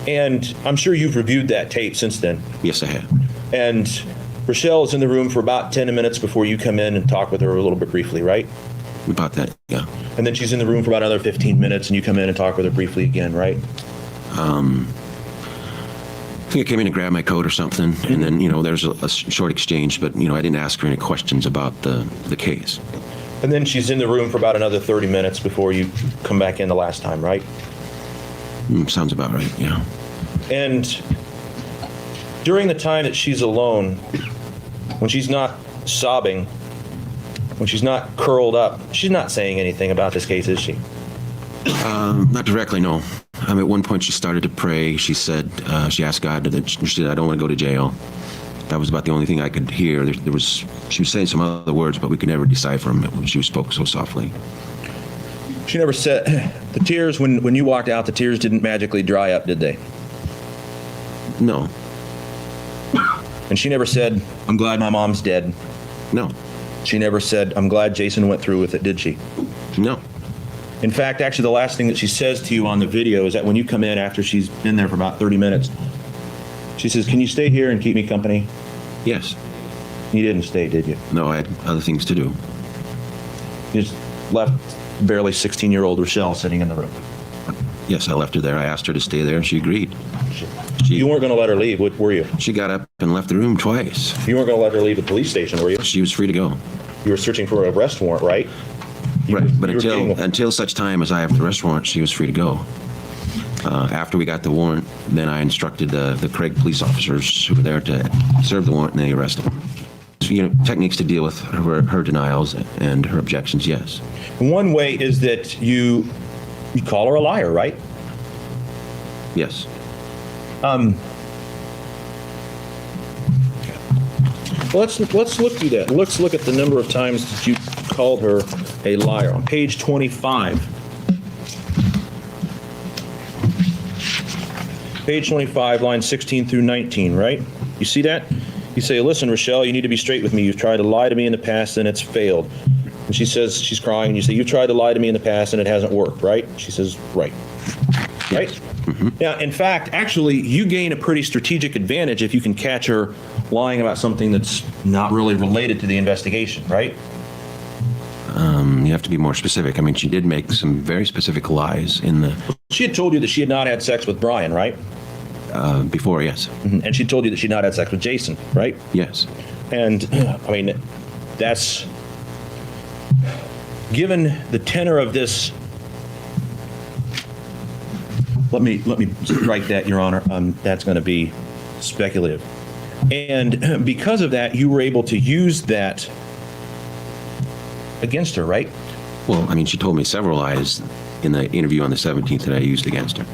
And I'm sure you've reviewed that tape since then. Yes, I have. And Rachelle is in the room for about 10 minutes before you come in and talk with her a little bit briefly, right? About that, yeah. And then she's in the room for about another 15 minutes and you come in and talk with her briefly again, right? I think I came in to grab my coat or something, and then, there's a short exchange, but, I didn't ask her any questions about the case. And then she's in the room for about another 30 minutes before you come back in the last time, right? Sounds about right, yeah. And during the time that she's alone, when she's not sobbing, when she's not curled up, she's not saying anything about this case, is she? Not directly, no. At one point, she started to pray. She said, she asked God, she said, I don't want to go to jail. That was about the only thing I could hear. She was saying some other words, but we could never decipher them. She spoke so softly. She never said, the tears, when you walked out, the tears didn't magically dry up, did they? No. And she never said, I'm glad my mom's dead. No. She never said, I'm glad Jason went through with it, did she? No. In fact, actually, the last thing that she says to you on the video is that when you come in after she's been there for about 30 minutes, she says, can you stay here and keep me company? Yes. You didn't stay, did you? No, I had other things to do. You just left barely 16-year-old Rachelle sitting in the room. Yes, I left her there. I asked her to stay there, and she agreed. You weren't going to let her leave, were you? She got up and left the room twice. You weren't going to let her leave the police station, were you? She was free to go. You were searching for an arrest warrant, right? Right, but you were getting- until such time as I have the arrest warrant, she was free to go. After we got the warrant, then I instructed the Craig police officers who were there to serve the warrant, and they arrested her. Techniques to deal with her denials and her objections, yes. One way is that you call her a liar, right? Yes. Well, let's look through that. Let's look at the number of times that you called her a liar. On page 25. Page 25, lines 16 through 19, right? You see that? You say, listen, Rachelle, you need to be straight with me. You've tried to lie to me in the past and it's failed. And she says, she's crying, and you say, you've tried to lie to me in the past and it hasn't worked, right? She says, right. Right? Mm-hmm. Now, in fact, actually, you gain a pretty strategic advantage if you can catch her lying about something that's not really related to the investigation, right? You have to be more specific. I mean, she did make some very specific lies in the... She had told you that she had not had sex with Brian, right? Before, yes. Mm-hmm. And she told you that she had not had sex with Jason, right? Yes. And, I mean, that's... Given the tenor of this... Let me strike that, Your Honor. That's going to be speculative. And because of that, you were able to use that against her, right? Well, I mean, she told me several lies in the interview on the 17th that I used against her.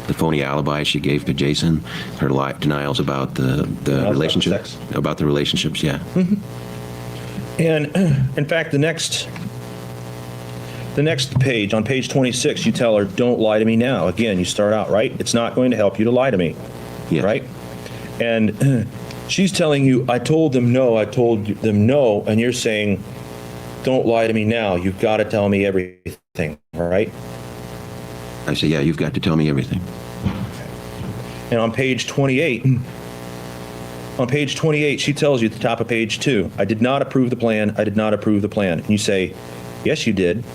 The phony alibi she gave to Jason, her denials about the relationship, about the relationships, yeah. Mm-hmm. And in fact, the next page, on page 26, you tell her, don't lie to me now. Again, you start out, right? It's not going to help you to lie to me, Yes. right? And she's telling you, I told them no, and you're saying, don't lie to me now. You've got to tell me everything, all right? I say, yeah, you've got to tell me everything. And on page 28, she tells you at the top of page 2, I did not approve the plan. I did not approve the plan. And you say, yes, you did.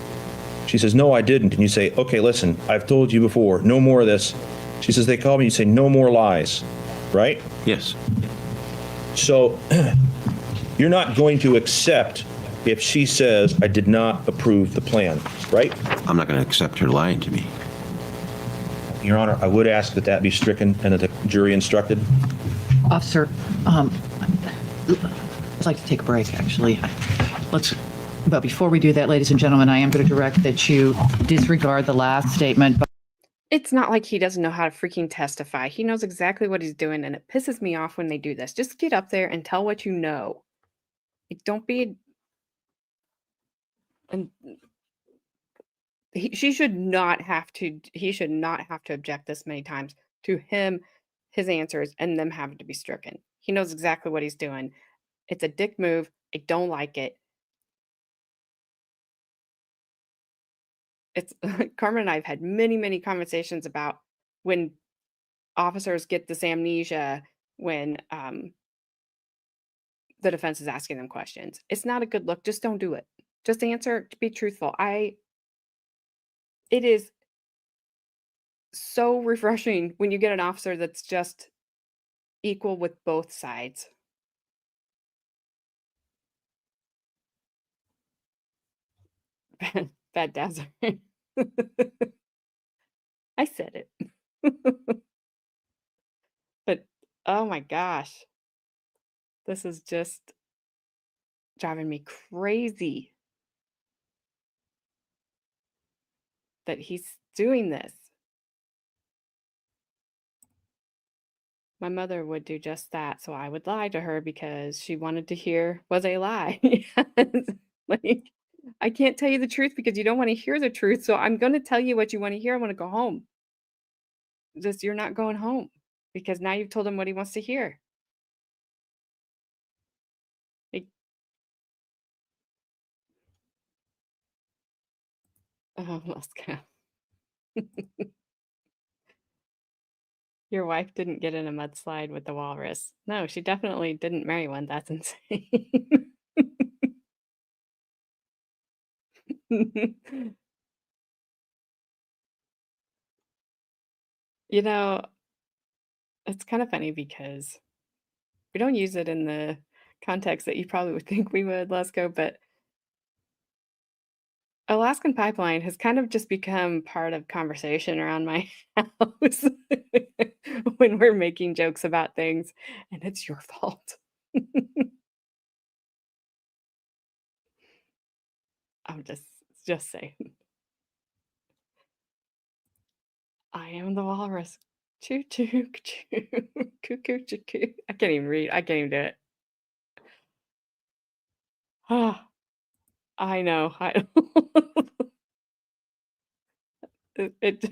She says, no, I didn't. And you say, okay, listen, I've told you before, no more of this. She says, they called me. You say, no more lies, right? Yes. So you're not going to accept if she says, I did not approve the plan, right? I'm not going to accept her lying to me. Your Honor, I would ask that that be stricken and that the jury instructed. Officer, I'd like to take a break, actually. But before we do that, ladies and gentlemen, I am going to direct that you disregard the last statement. It's not like he doesn't know how to freaking testify. He knows exactly what he's doing, and it pisses me off when they do this. Just get up there and tell what you know. Like, don't be... And he should not have to object this many times to him his answers and them having to be stricken. He knows exactly what he's doing. It's a dick move. I don't like it. It's Carmen and I have had many, many conversations about when officers get this amnesia when the defense is asking them questions. It's not a good look. Just don't do it. Just answer, be truthful. It is so refreshing when you get an officer that's just equal with both sides. Bad dazzler. I said it. But oh my gosh. This is just driving me crazy that he's doing this. My mother would do just that, so I would lie to her because she wanted to hear was a lie. Like, I can't tell you the truth because you don't want to hear the truth, so I'm going to tell you what you want to hear. I want to go home. Just you're not going home because now you've told him what he wants to hear. Like, oh, let's go. Your wife didn't get in a mudslide with the walrus. No, she definitely didn't marry one. That's insane. You know, it's kind of funny because we don't use it in the context that you probably would think we would, Lesko, but Alaskan Pipeline has kind of just become part of conversation around my house when we're making jokes about things, and it's your fault. I'm just saying. I am the walrus. Choo choo choo cuckoo choo. I can't even read. I can't even do it. Ah, I know. It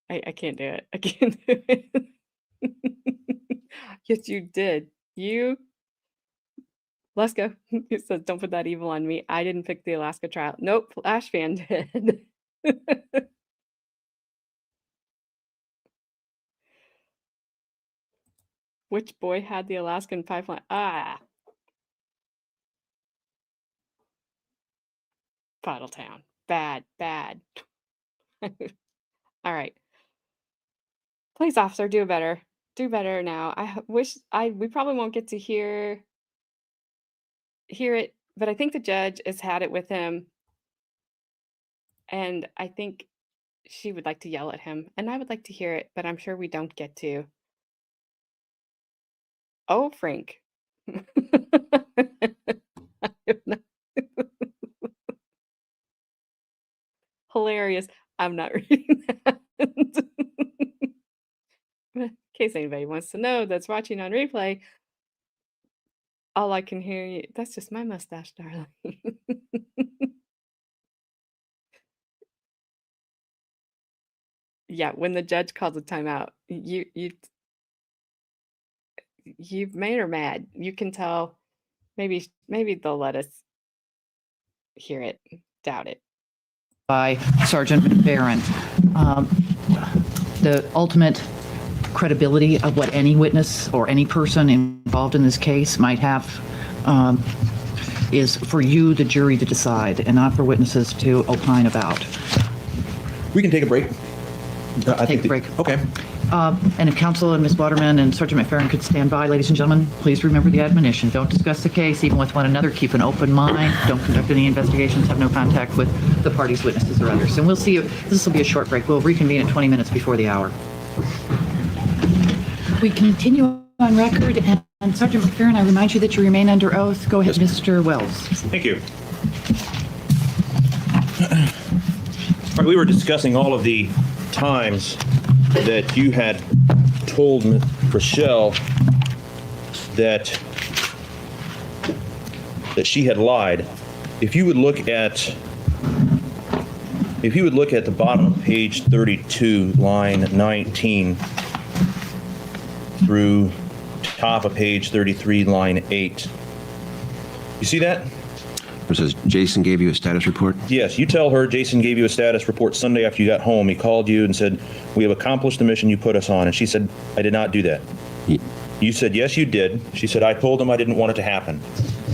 I can't do it. I can't do it. Yes, you did. Let's go. It says, don't put that evil on me. I didn't pick the Alaska trial. Nope, Flash fan did. Which boy had the Alaskan pipeline? Ah. Town. Bad, bad. All right. Police officer, do better. Do better now. We probably won't get to hear it, but I think the judge has had it with him. And I think she would like to yell at him, and I would like to hear it, but I'm sure we don't get to. Oh, Frank. Hilarious. I'm not reading that. In case anybody wants to know that's watching on replay, all I can hear you. That's just my mustache, darling. Yeah, when the judge calls a timeout, you've made her mad. You can tell. Maybe they'll let us hear it. Doubt it. By Sergeant McPhearon. The ultimate credibility of what any witness or any person involved in this case might have is for you, the jury, to decide, and not for witnesses to opine about. We can take a break. Take a break. Okay. And if counsel and Ms. Waterman and Sergeant McPhearon could stand by, ladies and gentlemen, please remember the admonition. Don't discuss the case even with one another. Keep an open mind. Don't conduct any investigations. Have no contact with the parties, witnesses, or others. And we'll see you. This will be a short break. We'll reconvene at 20 minutes before the hour. We continue on record. And Sergeant McPhearon, I remind you that you remain under oath. Go ahead, Yes. Mr. Wells. Thank you. All right, we were discussing all of the times that you had told Rachelle that she had lied. If you would look at if you would look at the bottom of page 32, line 19, through top of page 33, line 8. You see that? It says, Jason gave you a status report? Yes, you tell her Jason gave you a status report Sunday after you got home. He called you and said, we have accomplished the mission you put us on. And she said, I did not do that. You said, yes, you did. She said, I told him I didn't want it to happen.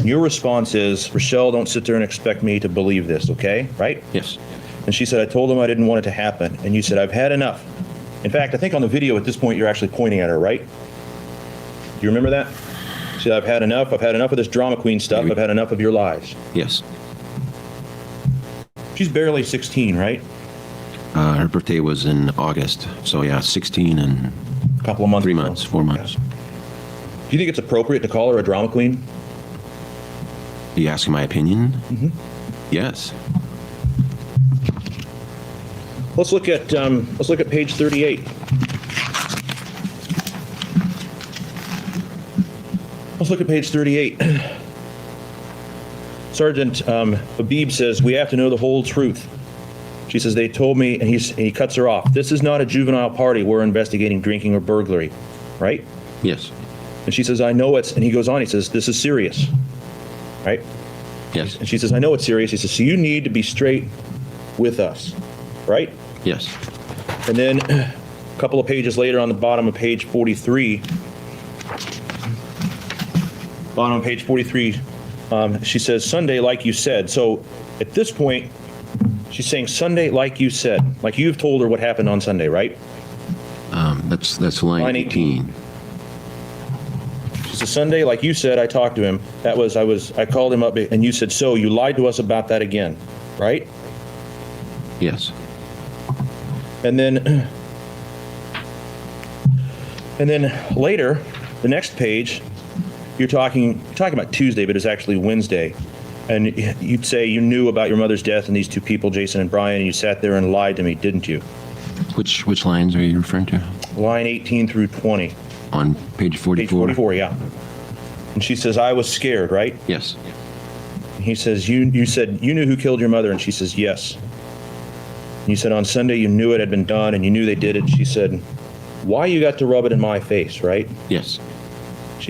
Your response is, Rachelle, don't sit there and expect me to believe this, okay? Right? Yes. And she said, I told him I didn't want it to happen. And you said, I've had enough. In fact, I think on the video at this point, you're actually pointing at her, right? Do you remember that? She said, I've had enough. I've had enough of this drama queen stuff. I've had enough of your lies. Yes. She's barely 16, right? Her birthday was in August. So yeah, 16 and A couple of months. 3 months, 4 months. Yes. Do you think it's appropriate to call her a drama queen? Are you asking my opinion? Mm-hmm. Yes. Let's look at page 38. Let's look at page 38. Sergeant Habib says, we have to know the whole truth. She says, they told me, and he cuts her off. This is not a juvenile party. We're investigating drinking or burglary, right? Yes. And she says, I know it's, and he goes on, he says, this is serious, right? Yes. And she says, I know it's serious. He says, so you need to be straight with us, right? Yes. And then a couple of pages later on the bottom of page 43, she says, Sunday, like you said. So at this point, she's saying Sunday, like you said, like you've told her what happened on Sunday, right? That's line 18. She says, Sunday, like you said, I talked to him. I called him up and you said, so you lied to us about that again, right? Yes. And then later, the next page, you're talking about Tuesday, but it's actually Wednesday. And you'd say you knew about your mother's death and these two people, Jason and Brian, and you sat there and lied to me, didn't you? Which lines are you referring to? Line 18 through 20. On page 44? Page 44, yeah. And she says, I was scared, right? Yes. He says, you said you knew who killed your mother, and she says, yes. And you said on Sunday you knew it had been done and you knew they did it. She said, why you got to rub it in my face, right? Yes.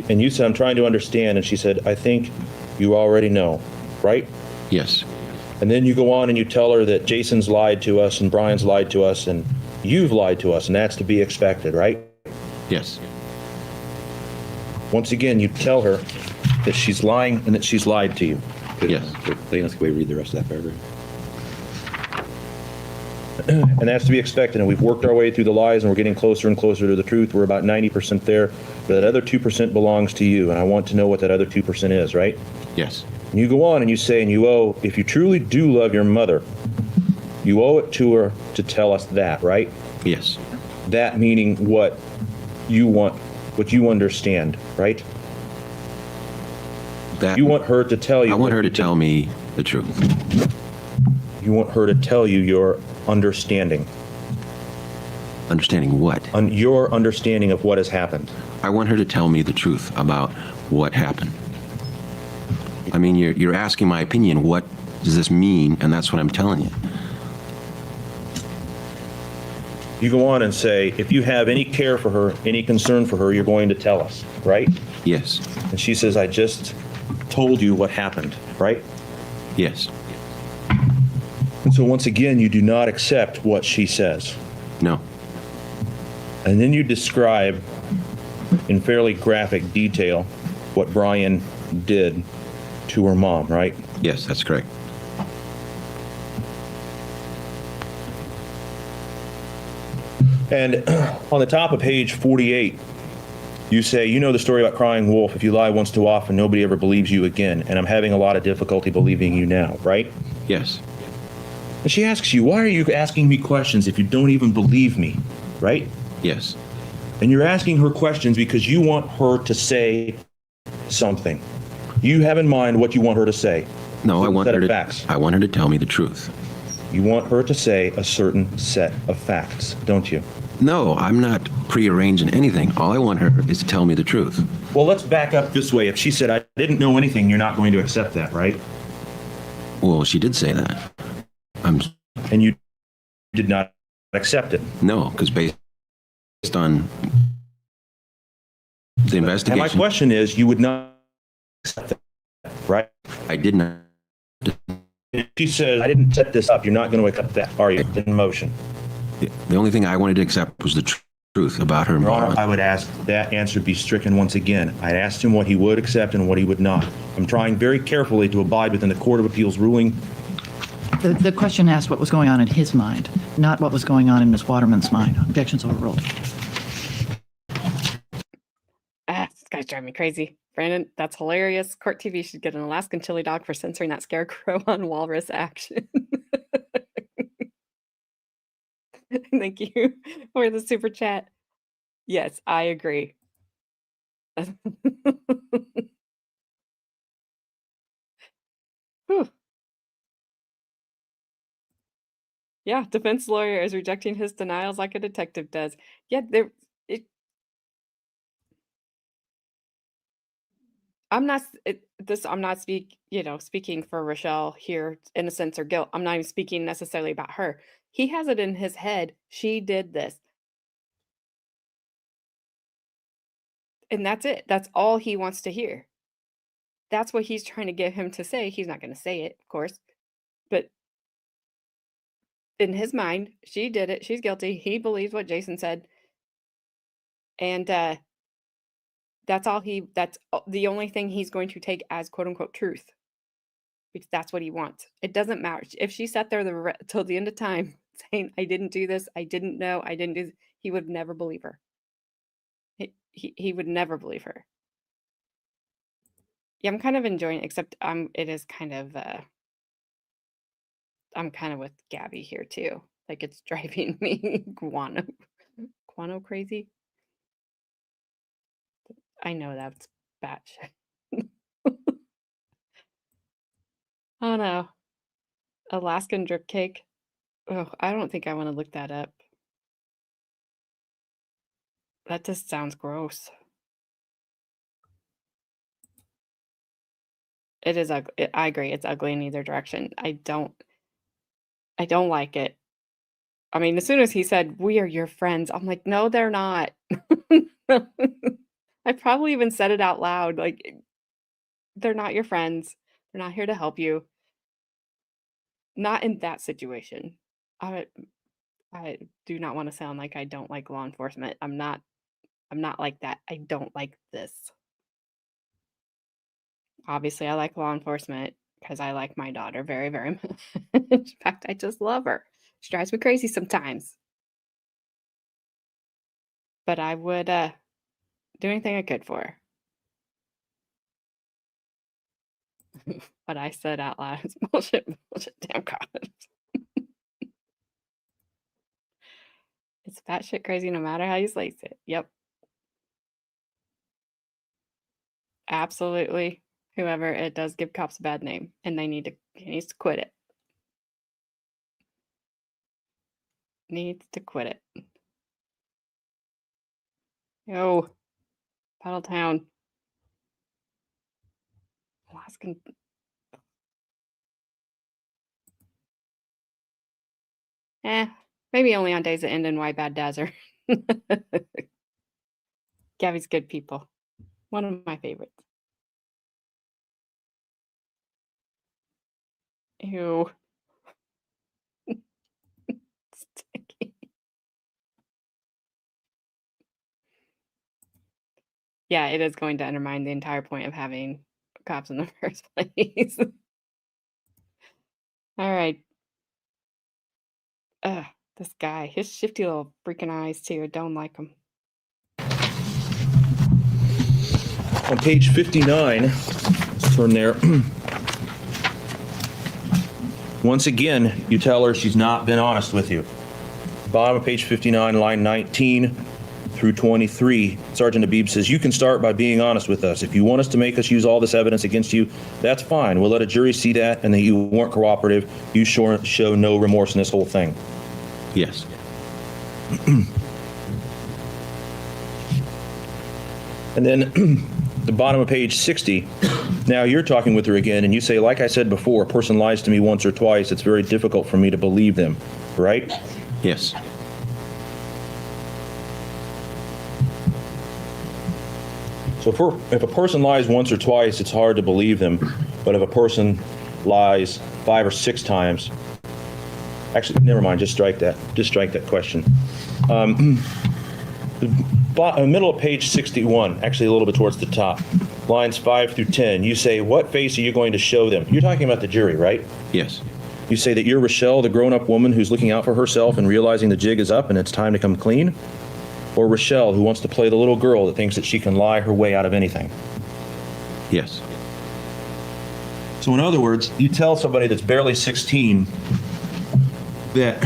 And you said, I'm trying to understand. And she said, I think you already know, right? Yes. And then you go on and you tell her that Jason's lied to us and Brian's lied to us and you've lied to us, and that's to be expected, right? Yes. Once again, you tell her that she's lying and that she's lied to you. Yes. Let's go read the rest of that paragraph. And that's to be expected. And we've worked our way through the lies and we're getting closer and closer to the truth. We're about 90% there. But that other 2% belongs to you. And I want to know what that other 2% is, right? Yes. And you go on and you say, and you owe, if you truly do love your mother, you owe it to her to tell us that, right? Yes. That meaning what you want, what you understand, right? That You want her to tell you. I want her to tell me the truth. You want her to tell you your understanding. Understanding what? On your understanding of what has happened. I want her to tell me the truth about what happened. I mean, you're asking my opinion. What does this mean? And that's what I'm telling you. You go on and say, if you have any care for her, any concern for her, you're going to tell us, right? Yes. And she says, I just told you what happened, right? Yes. And so once again, you do not accept what she says. No. And then you describe in fairly graphic detail what Brian did to her mom, right? Yes, that's correct. And on the top of page 48, you say, you know the story about crying wolf. If you lie once too often, nobody ever believes you again. And I'm having a lot of difficulty believing you now, right? Yes. And she asks you, why are you asking me questions if you don't even believe me, right? Yes. And you're asking her questions because you want her to say something. You have in mind what you want her to say. No, I want set her of to. facts. I want her to tell me the truth. You want her to say a certain set of facts, don't you? No, I'm not prearranging anything. All I want her is to tell me the truth. Well, let's back up this way. If she said, I didn't know anything, you're not going to accept that, right? Well, she did say that. And you did not accept it. No, because based on the And my investigation, question is, you would not accept that, right? I did not. If she says, I didn't set this up, you're not going to accept that, are you, in motion? The only thing I wanted to accept was the truth about her Your Honor, involvement. I would ask that answer be stricken once again. I'd asked him what he would accept and what he would not. I'm trying very carefully to abide within the Court of Appeals ruling. The question asked what was going on in his mind, not what was going on in Ms. Waterman's mind. Objections overruled. This guy's driving me crazy. Brandon, that's hilarious. Court TV should get an Alaskan chili dog for censoring that scarecrow on walrus action. Thank you for the super chat. Yes, I agree. Whew. Yeah, defense lawyer is rejecting his denials like a detective does. Yeah, I'm not speaking for Rachelle here, innocence or guilt. I'm not even speaking necessarily about her. He has it in his head, she did this. And that's it. That's all he wants to hear. That's what he's trying to get him to say. He's not going to say it, of course. But in his mind, she did it. She's guilty. He believes what Jason said. And that's the only thing he's going to take as quote unquote truth. Because that's what he wants. It doesn't matter. If she sat there till the end of time saying, I didn't do this, I didn't know, I didn't do this, he would never believe her. He would never believe her. Yeah, I'm kind of enjoying it, except it is kind of I'm kind of with Gabby here too. Like it's driving me guano crazy. I know that's batshit. Oh no. Alaskan drip cake. Oh, I don't think I want to look that up. That just sounds gross. It is ugly. I agree. It's ugly in either direction. I don't like it. I mean, as soon as he said, we are your friends, I'm like, no, they're not. I probably even said it out loud. Like, they're not your friends. They're not here to help you. Not in that situation. I do not want to sound like I don't like law enforcement. I'm not like that. I don't like this. Obviously, I like law enforcement because I like my daughter very, very much. In fact, I just love her. She drives me crazy sometimes. But I would do anything I could for her. What I said out loud is bullshit, damn cops. It's batshit crazy no matter how you slice it. Yep. Absolutely. Whoever, it does give cops a bad name, and he needs to quit it. Needs to quit it. Yo, Paddletown. Alaskan. Maybe only on days that end in Y bad dazzler. Gabby's good people. One of my favorites. Ew. Sticky. Yeah, it is going to undermine the entire point of having cops in the first place. All right. This guy, his shifty little freaking eyes too. I don't like him. On page 59, turn there. Once again, you tell her she's not been honest with you. Bottom of page 59, line 19 through 23, Sergeant Habib says, you can start by being honest with us. If you want us to make us use all this evidence against you, that's fine. We'll let a jury see that and that you weren't cooperative. You show no remorse in this whole thing. Yes. And then the bottom of page 60, now you're talking with her again, and you say, like I said before, a person lies to me once or twice, it's very difficult for me to believe them, right? Yes. So if a person lies once or twice, it's hard to believe them. But if a person lies 5 or 6 times, actually, never mind, just strike that. Just strike that question. Middle of page 61, actually a little bit towards the top, lines 5 through 10, you say, what face are you going to show them? You're talking about the jury, right? Yes. You say that you're Rachelle, the grown-up woman who's looking out for herself and realizing the jig is up and it's time to come clean? Or Rachelle, who wants to play the little girl that thinks that she can lie her way out of anything? Yes. So in other words, you tell somebody that's barely 16 that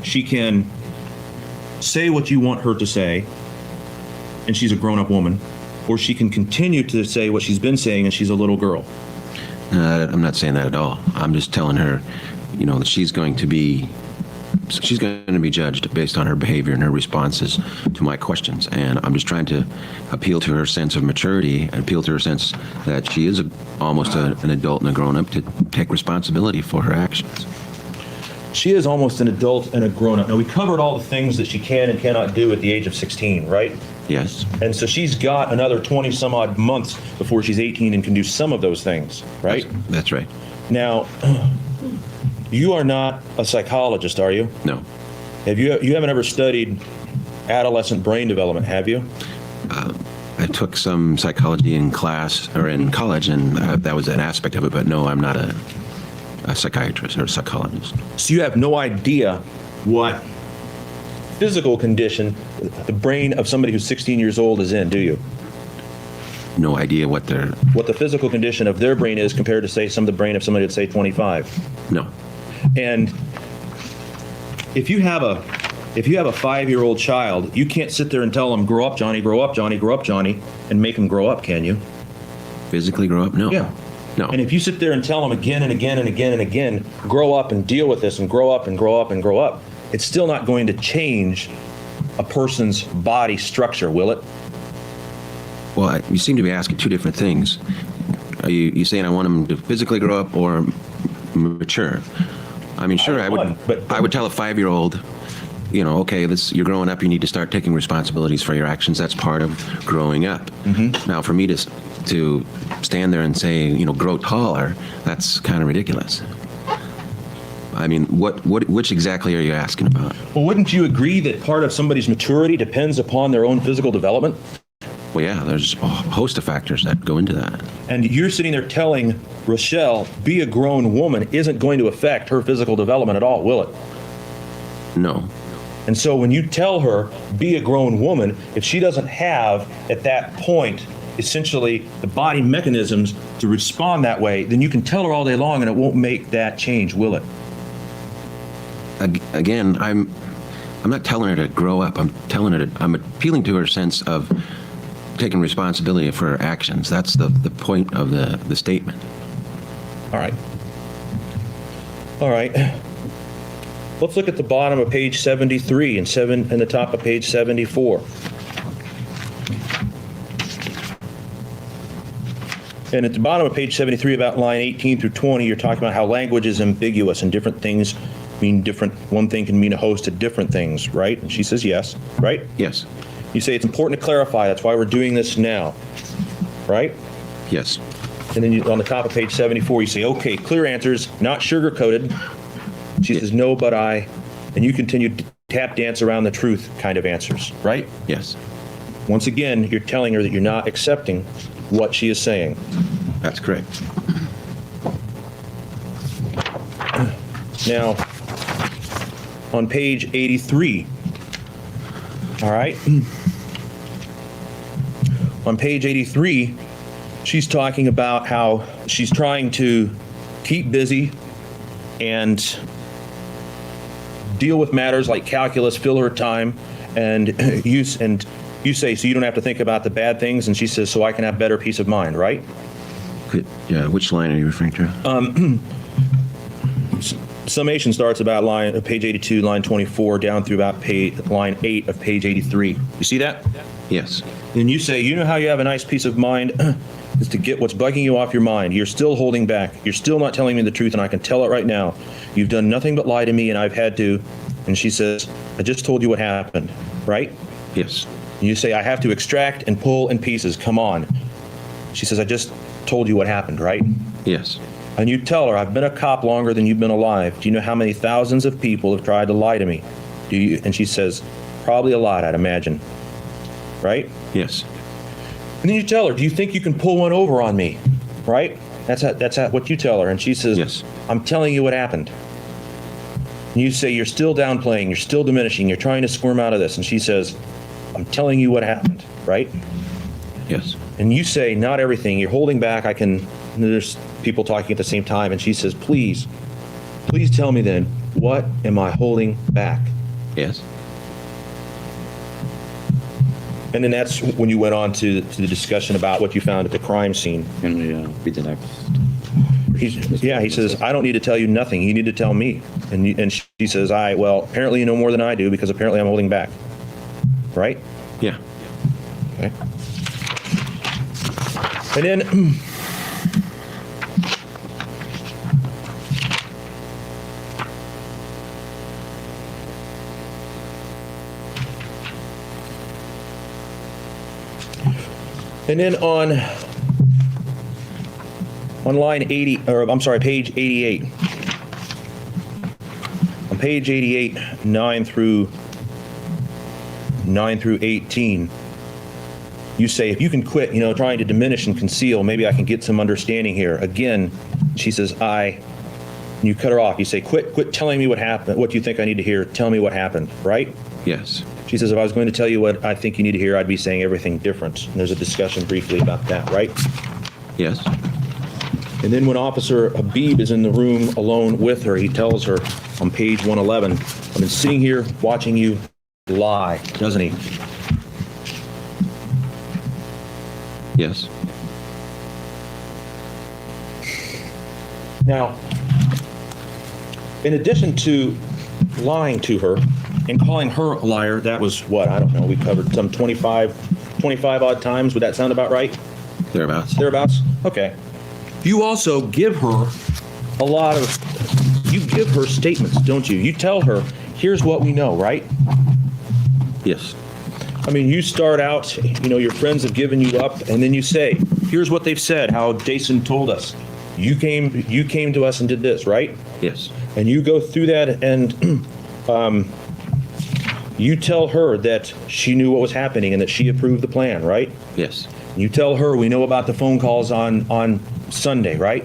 she can say what you want her to say, and she's a grown-up woman, or she can continue to say what she's been saying and she's a little girl. I'm not saying that at all. I'm just telling her, that she's going to be judged based on her behavior and her responses to my questions. And I'm just trying to appeal to her sense of maturity and appeal to her sense that she is almost an adult and a grown-up to take responsibility for her actions. She is almost an adult and a grown-up. Now, we covered all the things that she can and cannot do at the age of 16, right? Yes. And so she's got another 20-some-odd months before she's 18 and can do some of those things, right? That's right. Now, you are not a psychologist, are you? No. You haven't ever studied adolescent brain development, have you? I took some psychology in class or in college, and that was an aspect of it, but no, I'm not a psychiatrist or a psychologist. So you have no idea what physical condition the brain of somebody who's 16 years old is in, do you? No idea what the physical condition of their brain is compared to, say, some of the brain of somebody that's, say, 25. No. And if you have a 5-year-old child, you can't sit there and tell them, grow up, Johnny, grow up, Johnny, grow up, Johnny, and make them grow up, can you? Physically grow up? No. Yeah. No. And if you sit there and tell them again and again and again and again, grow up and deal with this and grow up and grow up and grow up, it's still not going to change a person's body structure, will it? Well, you seem to be asking two different things. Are you saying I want them to physically grow up or mature? I mean, sure, I would tell a 5-year-old, okay, you're growing up, you need to start taking responsibilities for your actions. That's part of growing up. Mm-hmm. Now, for me to stand there and say, grow taller, that's kind of ridiculous. I mean, which exactly are you asking about? Well, wouldn't you agree that part of somebody's maturity depends upon their own physical development? Well, yeah, there's a host of factors that go into that. And you're sitting there telling Rachelle, be a grown woman isn't going to affect her physical development at all, will it? No. And so when you tell her, be a grown woman, if she doesn't have, at that point, essentially the body mechanisms to respond that way, then you can tell her all day long and it won't make that change, will it? Again, I'm not telling her to grow up. I'm appealing to her sense of taking responsibility for her actions. That's the point of the statement. All right. Let's look at the bottom of page 73 and the top of page 74. And at the bottom of page 73, about line 18 through 20, you're talking about how language is ambiguous and different things mean different. One thing can mean a host of different things, right? And she says yes, right? Yes. You say it's important to clarify. That's why we're doing this now, right? Yes. And then on the top of page 74, you say, okay, clear answers, not sugar-coated. She says, no, but I, and you continue to tap dance around the truth kind of answers, right? Yes. Once again, you're telling her that you're not accepting what she is saying. That's correct. Now, on page 83, all right? On page 83, she's talking about how she's trying to keep busy and deal with matters like calculus, fill her time, and you say, so you don't have to think about the bad things, and she says, so I can have better peace of mind, right? Yeah, which line are you referring to? Summation starts about page 82, line 24, down through about line 8 of page 83. You see that? Yes. Then you say, you know how you have a nice peace of mind is to get what's bugging you off your mind. You're still holding back. You're still not telling me the truth, and I can tell it right now. You've done nothing but lie to me, and I've had to And she says, I just told you what happened, right? Yes. And you say, I have to extract and pull in pieces. Come on. She says, I just told you what happened, right? Yes. And you tell her, I've been a cop longer than you've been alive. Do you know how many thousands of people have tried to lie to me? Do you? And she says, probably a lot, I'd imagine. Right? Yes. And then you tell her, do you think you can pull one over on me? Right? That's what you tell her. And she says, Yes. I'm telling you what happened. And you say, you're still downplaying, you're still diminishing, you're trying to squirm out of this. And she says, I'm telling you what happened, right? Yes. And you say, not everything, you're holding back, there's people talking at the same time. And she says, please tell me then, what am I holding back? Yes. And then that's when you went on to the discussion about what you found at the crime scene. Can we read the next? He says, I don't need to tell you nothing. You need to tell me. And she says, well, apparently you know more than I do because apparently I'm holding back. Right? Yeah. Okay. And then on line 80, or I'm sorry, page 88. On page 88, 9 through 18, you say, if you can quit, trying to diminish and conceal, maybe I can get some understanding here. Again, she says, and you cut her off. You say, quit telling me what happened, what you think I need to hear. Tell me what happened, right? Yes. She says, if I was going to tell you what I think you need to hear, I'd be saying everything different. And there's a discussion briefly about that, right? Yes. And then when Officer Habib is in the room alone with her, he tells her on page 111, I've been sitting here watching you lie, doesn't he? Yes. Now, in addition to lying to her and calling her a liar, that was what? I don't know. We covered some 25 odd times. Would that sound about right? Thereabouts. Thereabouts? Okay. You also give her you give her statements, don't you? You tell her, here's what we know, right? Yes. I mean, you start out, your friends have given you up, and then you say, here's what they've said, how Jason told us. You came to us and did this, right? Yes. And you go through that, and you tell her that she knew what was happening and that she approved the plan, right? Yes. You tell her we know about the phone calls on Sunday, right?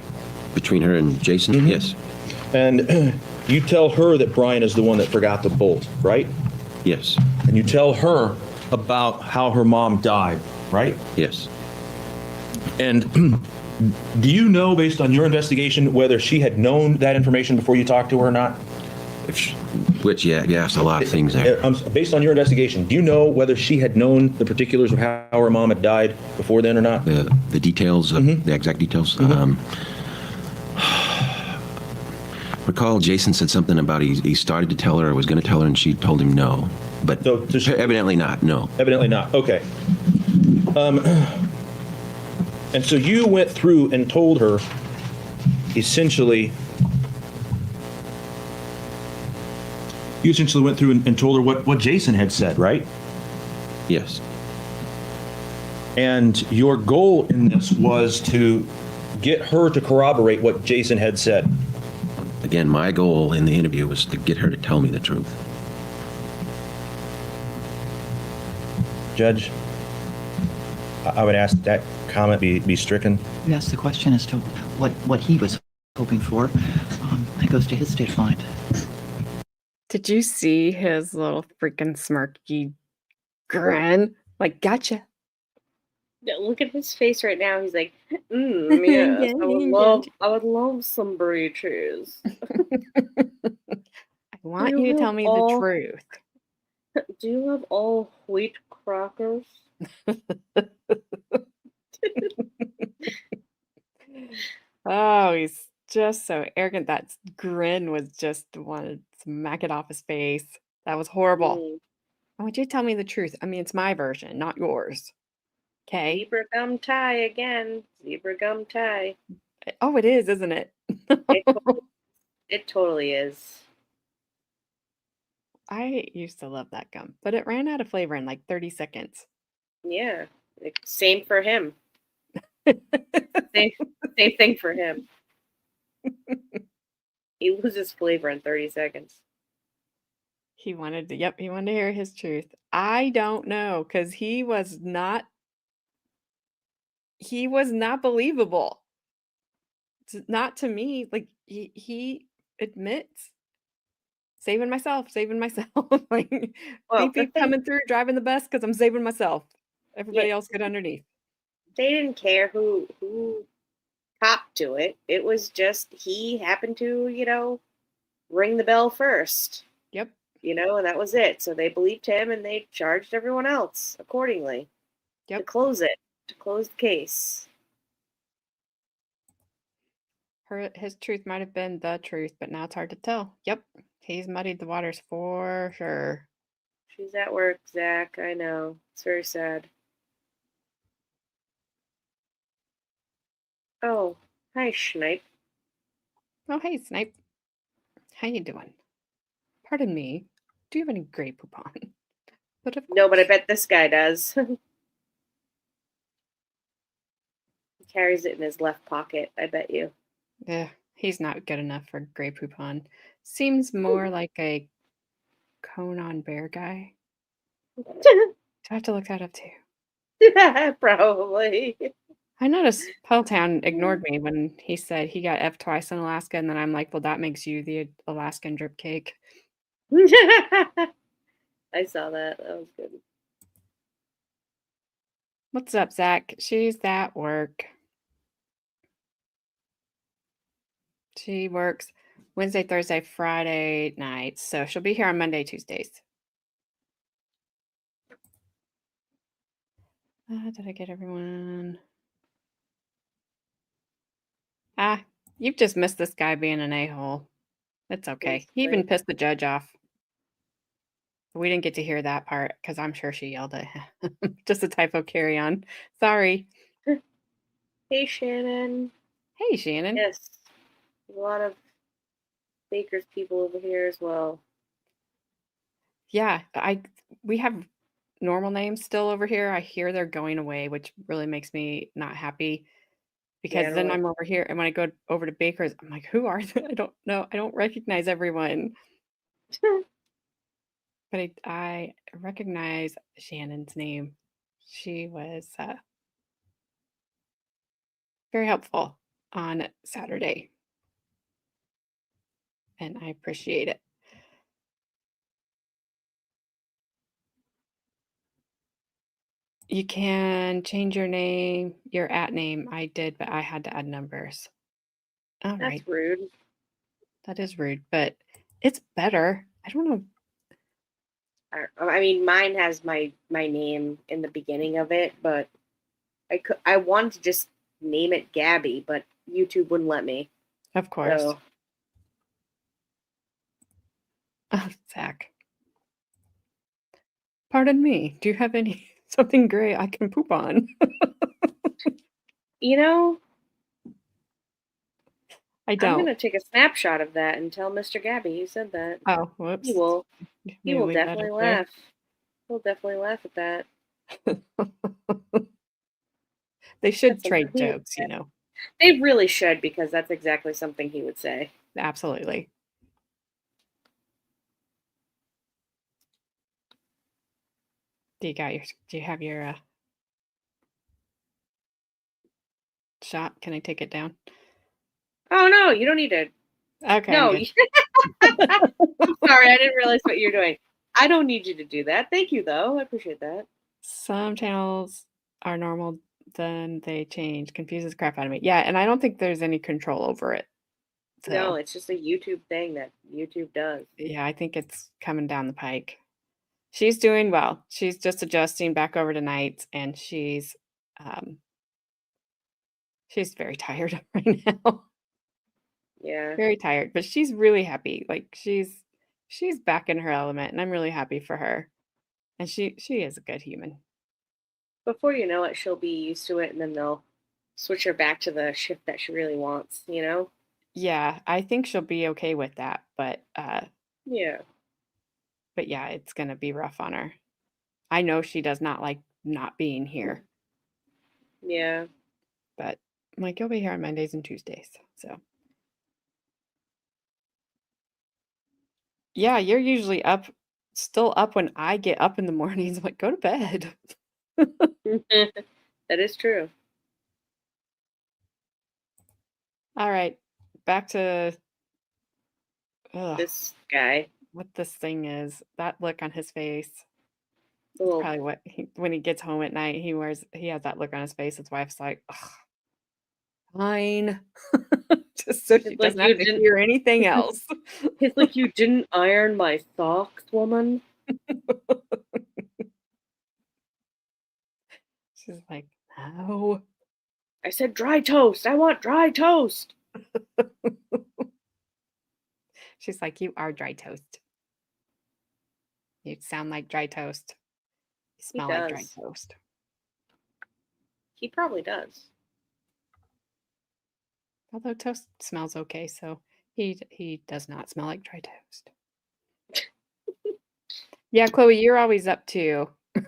Between her and Jason? Mm-hmm. Yes. And you tell her that Brian is the one that forgot the bolt, right? Yes. And you tell her about how her mom died, right? Yes. And do you know, based on your investigation, whether she had known that information before you talked to her or not? You asked a lot of things there. Based on your investigation, do you know whether she had known the particulars of how her mom had died before then or not? The details, the exact details. Recall Jason said something about he started to tell her or was going to tell her and she told him no. But evidently not, no. Evidently not, okay. And so you went through and told her, essentially, went through and told her what Jason had said, right? Yes. And your goal in this was to get her to corroborate what Jason had said. Again, my goal in the interview was to get her to tell me the truth. Judge, I would ask that comment be stricken. Yes, the question as to what he was hoping for. That goes to his state of mind. Did you see his little freaking smirky grin? Like, gotcha. Look at his face right now. He's like, yes, I would love some brie cheese. I want you to tell me the truth. Do you have all wheat crackers? Oh, he's just so arrogant. That grin was just wanted to smack it off his face. That was horrible. I want you to tell me the truth. I mean, it's my version, not yours. Okay. Zebra gum tie again. Zebra gum tie. Oh, it is, isn't it? It totally is. I used to love that gum, but it ran out of flavor in like 30 seconds. Yeah. Same for him. Same, same thing for him. He loses flavor in 30 seconds. He wanted to hear his truth. I don't know, because he was not believable. Not to me. Like he admits saving myself. Like Well, beep beep coming through, driving the bus because I'm saving myself. Everybody Yeah. else get underneath. They didn't care who copped to it. It was just he happened to, ring the bell first. Yep. And that was it. So they believed him and they charged everyone else accordingly to Yep. close the case. His truth might have been the truth, but now it's hard to tell. Yep. He's muddied the waters for sure. She's at work, Zach. I know. It's very sad. Oh, hi, Schneip. Oh, hey, Snipe. How you doing? Pardon me. Do you have any Grey Poupon? But of No, but I course. bet this guy does. He carries it in his left pocket, I bet you. Yeah, he's not good enough for Grey Poupon. Seems more like a Conan Bear guy. Do I have to look that up too? Probably. I noticed Pelltown ignored me when he said he got F twice in Alaska, and then I'm like, well, that makes you the Alaskan drip cake. I saw that. That was good. What's up, Zach? She's at work. She works Wednesday, Thursday, Friday nights, so she'll be here on Monday, Tuesdays. Did I get everyone? You've just missed this guy being an a-hole. It's okay. He even Basically. pissed the judge off. We didn't get to hear that part because I'm sure she yelled at him. Just a typo, carry on. Sorry. Hey, Shannon. Hey, Shannon. Yes. There's a lot of Baker's people over here as well. Yeah, we have normal names still over here. I hear they're going away, which really makes me not happy because Yeah, I don't then like I'm over here and when I go over to Baker's, I'm like, who are they? I don't know. I don't recognize everyone. But I recognize Shannon's name. She was very helpful on Saturday, and I appreciate it. You can change your name, your @ name. I did, but I had to add numbers. All right. That's rude. That is rude, but it's better. I don't know. I mean, mine has my name in the beginning of it, but I wanted to just name it Gabby, but YouTube wouldn't let me. Of course. So Oh, Zach. Pardon me. Do you have any something gray I can poop on? you know, I I'm don't. gonna take a snapshot of that and tell Mr. Gabby you said that. Oh, whoops. He will. He Maybe will leave that definitely up there. laugh. He'll definitely laugh at that. They should That's trade something he would jokes, say. you know. They really should, because that's exactly something he would say. Absolutely. Do you have your shot? Can I take it down? Oh no, you don't need to. Okay, No, I'm good. sorry, I didn't realize what you're doing. I don't need you to do that. Thank you, though. I appreciate that. Some channels are normal, then they change. Confuses the crap out of me. Yeah, and I don't think there's any control over it. No, So it's just a YouTube thing that YouTube does. yeah, I think it's coming down the pike. She's doing well. She's just adjusting back over to nights, and she's very tired right now. Yeah. Very tired, but she's really happy. Like she's back in her element, and I'm really happy for her. And she is a good human. Before you know it, she'll be used to it, and then they'll switch her back to the shift that she really wants, you know? Yeah, I think she'll be okay with that, but Yeah. But yeah, it's going to be rough on her. I know she does not like not being here, Yeah. but I'm like, you'll be here on Mondays and Tuesdays. So yeah, you're usually still up when I get up in the mornings. I'm like, go to bed. That is true. All right, back to This guy. what this thing is. That look on his face. Little, Probably what when he gets home at night, he has that look on his face. His wife's like, "Ugh, fine," just so she It's like doesn't you have to didn't- hear anything else. it's like, you didn't iron my socks, woman. She's like, no. I said dry toast. I want dry toast. She's like, you are dry toast. You sound like dry toast. You smell like dry does. toast. He probably does. Although toast smells okay, so he does not smell like dry toast. Yeah, Chloe, you're always up too. I'm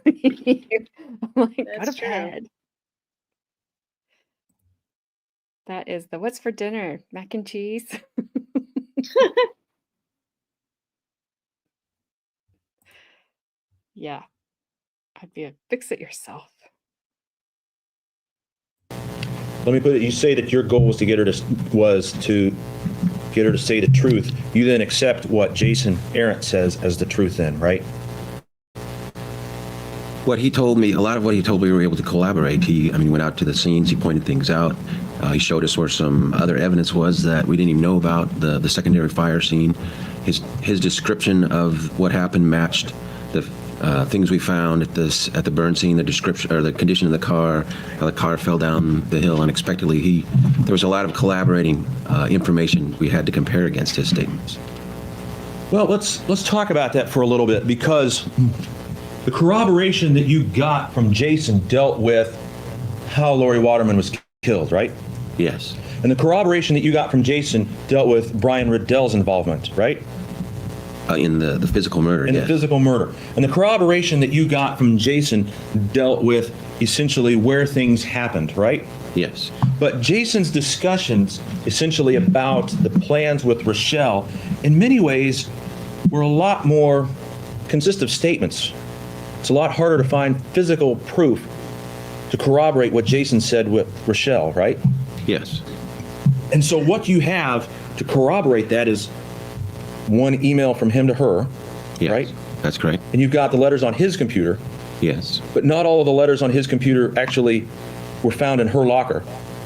like, go to That's true. bed. That is the what's for dinner? Mac and cheese. Yeah. I'd be a fix it yourself. Let me put it, you say that your goal was to get her to say the truth. You then accept what Jason Arndt says as the truth then, right? What he told me, a lot of what he told me, we were able to collaborate. He went out to the scenes, he pointed things out. He showed us where some other evidence was that we didn't even know about, the secondary fire scene. His description of what happened matched the things we found at the burn scene, the description or the condition of the car, how the car fell down the hill unexpectedly. There was a lot of collaborating information we had to compare against his statements. Well, let's talk about that for a little bit, because the corroboration that you got from Jason dealt with how Lauri Waterman was killed, right? Yes. And the corroboration that you got from Jason dealt with Brian Riddell's involvement, right? In the physical murder, In yes. the physical murder. And the corroboration that you got from Jason dealt with essentially where things happened, right? Yes. But Jason's discussions essentially about the plans with Rachelle, in many ways, were a lot more consist of statements. It's a lot harder to find physical proof to corroborate what Jason said with Rachelle, right? Yes. And so what you have to corroborate that is one email from him to her, Yes. right? That's correct. And you've got the letters on his computer, Yes. but not all of the letters on his computer actually were found in her locker,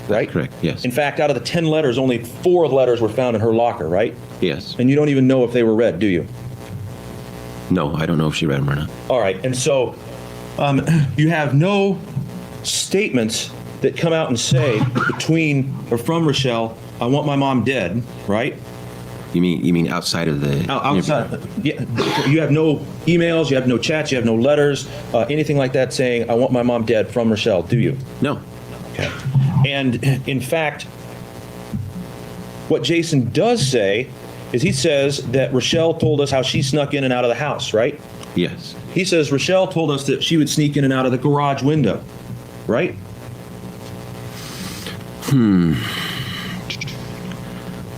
right? Correct. Yes. In fact, out of the 10 letters, only 4 letters were found in her locker, right? Yes. And you don't even know if they were read, do you? No, I don't know if she read them or not. All right, and so you have no statements that come out and say between or from Rachelle, I want my mom dead, right? You mean outside of the Outside, yeah, you have no emails, you have no chats, you have no letters, anything like that saying, I want my mom dead from Rachelle, do you? No. Okay. And in fact, what Jason does say is he says that Rachelle told us how she snuck in and out of the house, right? Yes. He says Rachelle told us that she would sneak in and out of the garage window, right?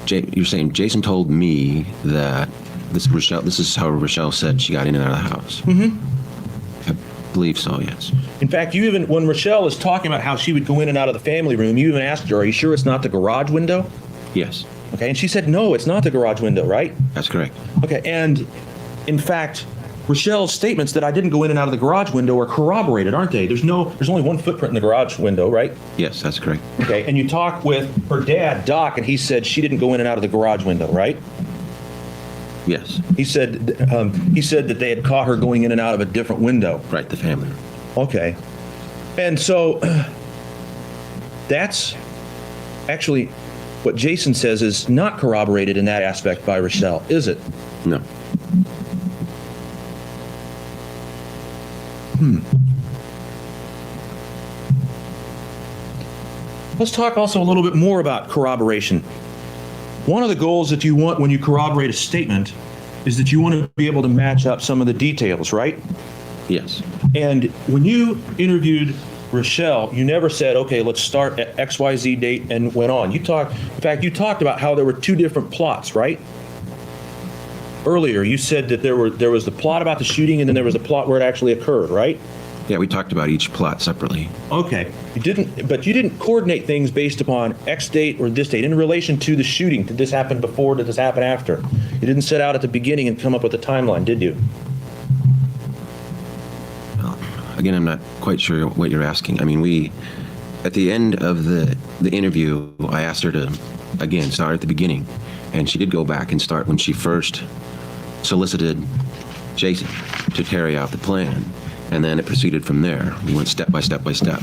You're saying Jason told me that this is how Rachelle said she got in and out of the house. Mm-hmm. I believe so, yes. In fact, you even, when Rachelle is talking about how she would go in and out of the family room, you even asked her, are you sure it's not the garage window? Yes. Okay, and she said, no, it's not the garage window, right? That's correct. Okay, and in fact, Rachelle's statements that I didn't go in and out of the garage window are corroborated, aren't they? There's only one footprint in the garage window, right? Yes, that's correct. Okay, and you talked with her dad, Doc, and he said she didn't go in and out of the garage window, right? Yes. He said that they had caught her going in and out of a different window. Right, the family room. Okay. And so that's actually what Jason says is not corroborated in that aspect by Rachelle, is it? No. Let's talk also a little bit more about corroboration. One of the goals that you want when you corroborate a statement is that you want to be able to match up some of the details, right? Yes. And when you interviewed Rachelle, you never said, okay, let's start at XYZ date and went on. You talked about how there were two different plots, right? Earlier, you said that there was the plot about the shooting and then there was a plot where it actually occurred, right? Yeah, we talked about each plot separately. Okay. You didn't coordinate things based upon X date or this date in relation to the shooting. Did this happen before? Did this happen after? You didn't set out at the beginning and come up with a timeline, did you? Again, I'm not quite sure what you're asking. I mean, at the end of the interview, I asked her to, again, start at the beginning. And she did go back and start when she first solicited Jason to carry out the plan. And then it proceeded from there. We went step by step by step.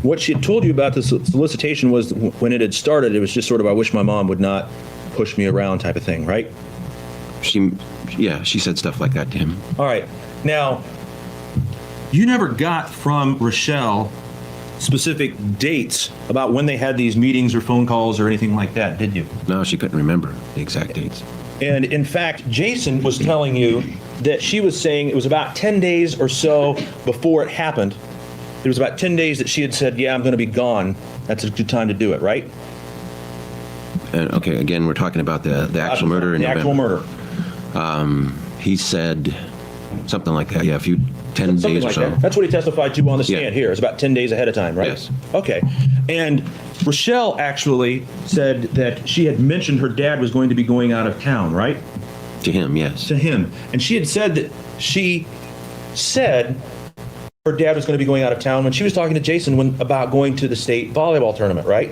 What she had told you about the solicitation was when it had started, it was just sort of, I wish my mom would not push me around type of thing, right? She said stuff like that to him. All right. Now, you never got from Rachelle specific dates about when they had these meetings or phone calls or anything like that, did you? No, she couldn't remember the exact dates. And in fact, Jason was telling you that she was saying it was about 10 days or so before it happened. It was about 10 days that she had said, yeah, I'm going to be gone. That's a good time to do it, right? And okay, again, we're talking about the actual murder in the November. actual murder. He said something like that, 10 Something days like or so. that. That's what he testified to on the stand Yeah. here. It's about 10 days ahead of time, right? Yes. Okay. And Rachelle actually said that she had mentioned her dad was going to be going out of town, right? To him, yes. To him. And she had said that she said her dad was going to be going out of town when she was talking to Jason about going to the state volleyball tournament, right?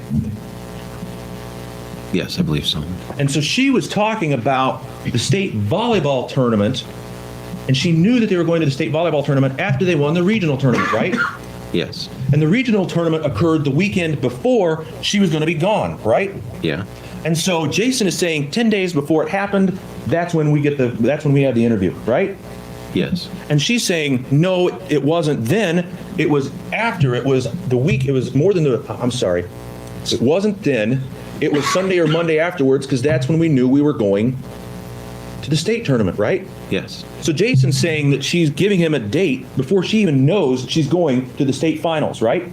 Yes, I believe so. And so she was talking about the state volleyball tournament, and she knew that they were going to the state volleyball tournament after they won the regional tournament, right? Yes. And the regional tournament occurred the weekend before she was going to be gone, right? Yeah. And so Jason is saying 10 days before it happened, that's when we have the interview, right? Yes. And she's saying, no, it wasn't then. It was after. It was the week. It was more than I'm sorry. It wasn't then. It was Sunday or Monday afterwards, because that's when we knew we were going to the state tournament, right? Yes. So Jason's saying that she's giving him a date before she even knows she's going to the state finals, right?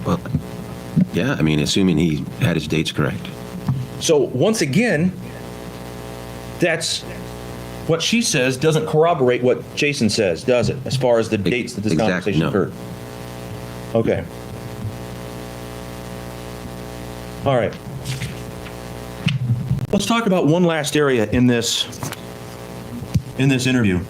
Well, yeah, I mean, assuming he had his dates correct. So once again, that's what she says doesn't corroborate what Jason says, does it? As far as the dates that this conversation no. occurred. Okay. All right. Let's talk about one last area in this interview.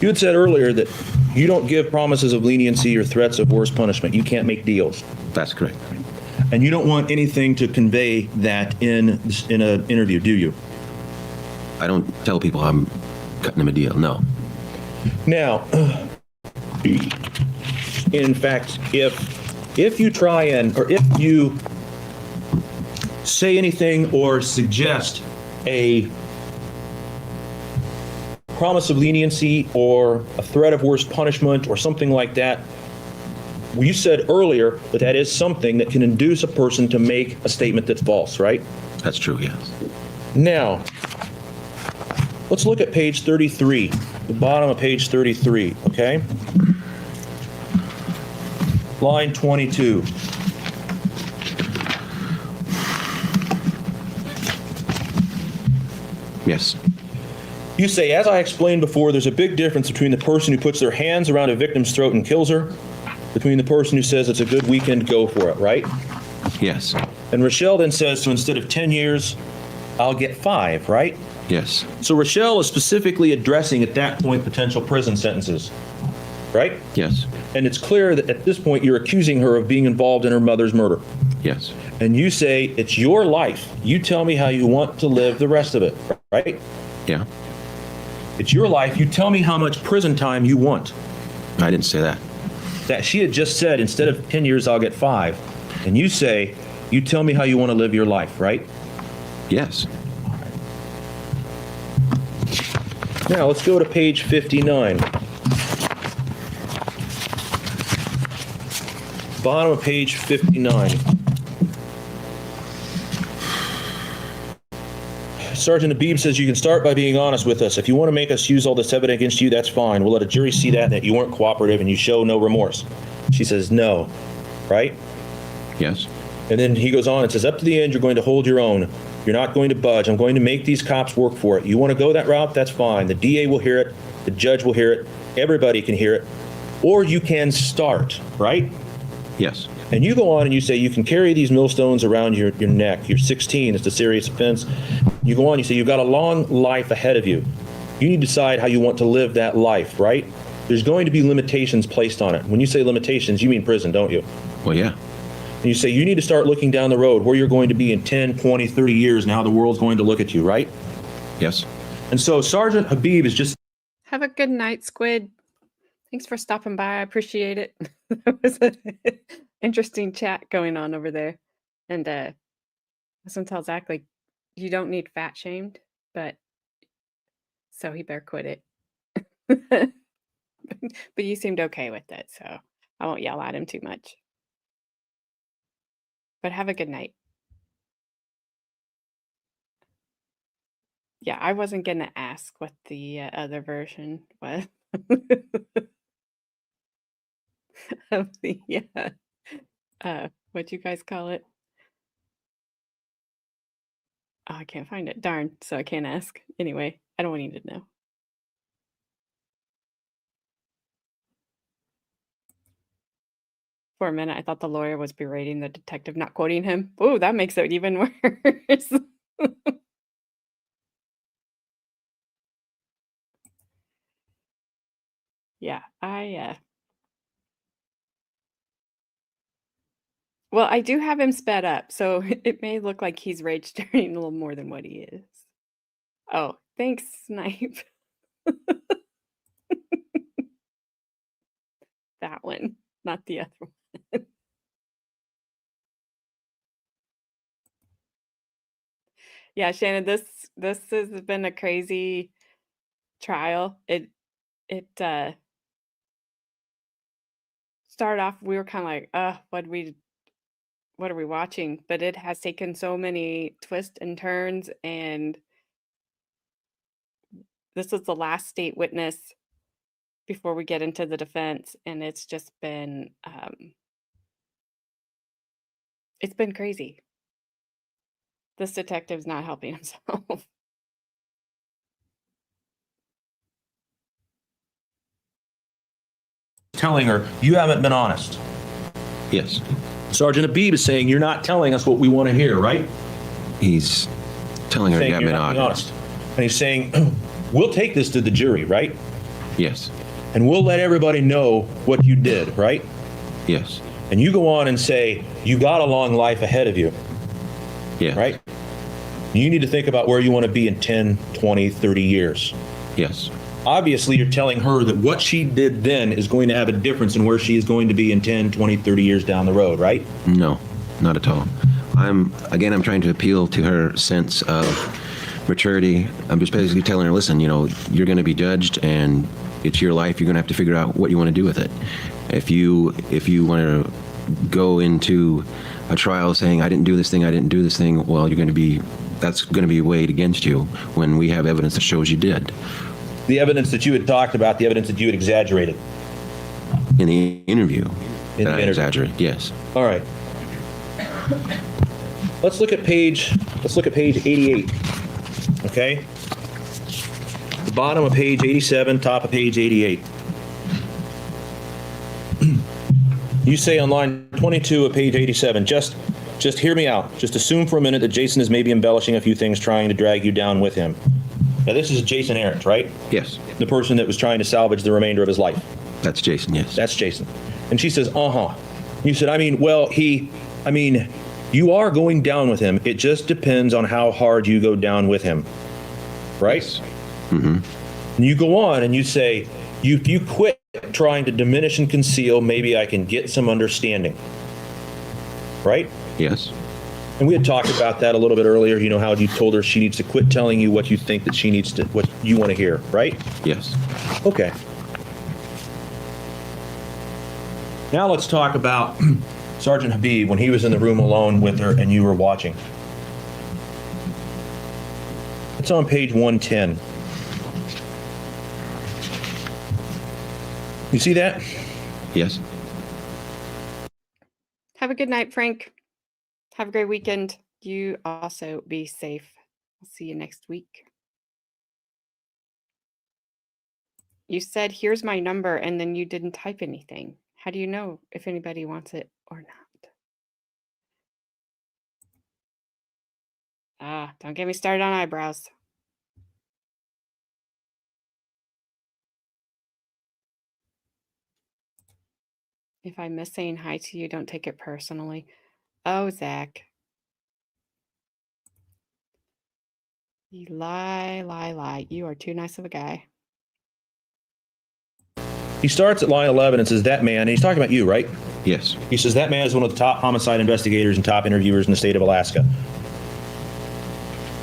You had said earlier that you don't give promises of leniency or threats of worse punishment. You can't make deals. That's correct. And you don't want anything to convey that in an interview, do you? I don't tell people I'm cutting them a deal, no. Now, in fact, if you try or if you say anything or suggest a promise of leniency or a threat of worse punishment or something like that, you said earlier that that is something that can induce a person to make a statement that's false, right? That's true, yes. Now, let's look at page 33, the bottom of page 33, okay? Line 22. Yes. You say, as I explained before, there's a big difference between the person who puts their hands around a victim's throat and kills her, between the person who says it's a good weekend, go for it, right? Yes. And Rachelle then says, so instead of 10 years, I'll get 5, right? Yes. So Rachelle is specifically addressing at that point potential prison sentences, right? Yes. And it's clear that at this point you're accusing her of being involved in her mother's murder. Yes. And you say, it's your life. You tell me how you want to live the rest of it, right? Yeah. It's your life. You tell me how much prison time you want. I didn't say that. That she had just said, instead of 10 years, I'll get 5. And you say, you tell me how you want to live your life, right? Yes. Now, let's go to page 59. Bottom of page 59. Sergeant Habib says you can start by being honest with us. If you want to make us use all this evidence against you, that's fine. We'll let a jury see that you weren't cooperative and you show no remorse. She says no, right? Yes. And then he goes on and says, up to the end, you're going to hold your own. You're not going to budge. I'm going to make these cops work for it. You want to go that route? That's fine. The DA will hear it. The judge will hear it. Everybody can hear it. Or you can start, right? Yes. And you go on and you say you can carry these millstones around your neck. You're 16. It's a serious offense. You go on, you say you've got a long life ahead of you. You need to decide how you want to live that life, right? There's going to be limitations placed on it. When you say limitations, you mean prison, don't you? Well, yeah. And you say you need to start looking down the road where you're going to be in 10, 20, 30 years and how the world's going to look at you, right? Yes. And so Sergeant Habib is just... Have a good night, Squid. Thanks for stopping by. I appreciate it. It was an interesting chat going on over there. And someone tells Zach, like, you don't need fat shamed, but so he better quit it. But you seemed okay with it, so I won't yell at him too much. But have a good night. Yeah, I wasn't going to ask what the other version was of the, what you guys call it? Oh, I can't find it. Darn, so I can't ask. Anyway, I don't need to know. For a minute, I thought the lawyer was berating the detective, not quoting him. Oh, that makes it even worse. Yeah, well, I do have him sped up, so it may look like he's rage stirring a little more than what he is. Oh, thanks, Snipe. That one, not the other one. Yeah, Shannon, this has been a crazy trial. It started off, we were kind of like, what are we watching? But it has taken so many twists and turns, and this is the last state witness before we get into the defense, and it's just been it's been crazy. This detective's not helping himself. telling her, you haven't been honest. Yes. Sergeant Habib is saying, you're not telling us what we want to hear, right? He's telling her you Saying haven't you're been not being honest. honest. And he's saying, we'll take this to the jury, right? Yes. And we'll let everybody know what you did, right? Yes. And you go on and say, you got a long life ahead of you, Yes. right? You need to think about where you want to be in 10, 20, 30 years. Yes. Obviously, you're telling her that what she did then is going to have a difference in where she is going to be in 10, 20, 30 years down the road, right? No, not at all. I'm trying to appeal to her sense of maturity. I'm just basically telling her, listen, you're going to be judged and it's your life. You're going to have to figure out what you want to do with it. If you want to go into a trial saying, I didn't do this thing, well, that's going to be weighed against you when we have evidence that shows you did. The evidence that you had talked about, the evidence that you had exaggerated. In the interview. In the I interview. exaggerated, yes. All right. Let's look at page 88. Okay? The bottom of page 87, top of page 88. You say on line 22 of page 87, just hear me out. Just assume for a minute that Jason is maybe embellishing a few things, trying to drag you down with him. Now, this is Jason Ahrens, right? Yes. The person that was trying to salvage the remainder of his life. That's Jason, yes. That's Jason. And she says, You said, you are going down with him. It just depends on how hard you go down with him. Right? Yes. Mm-hmm. And you go on and you say, if you quit trying to diminish and conceal, maybe I can get some understanding. Right? Yes. And we had talked about that a little bit earlier, how you told her she needs to quit telling you what you think that she needs to, what you want to hear, right? Yes. Okay. Now let's talk about Sergeant Habib when he was in the room alone with her and you were watching. It's on page 110. You see that? Yes. Have a good night, Frank. Have a great weekend. You also be safe. I'll see you next week. You said, here's my number, and then you didn't type anything. How do you know if anybody wants it or not? Don't get me started on eyebrows. If I miss saying hi to you, don't take it personally. Oh, Zach. You lie. You are too nice of a guy. He starts at line 11 and says, that man, and he's talking about you, right? Yes. He says, that man is one of the top homicide investigators and top interviewers in the state of Alaska.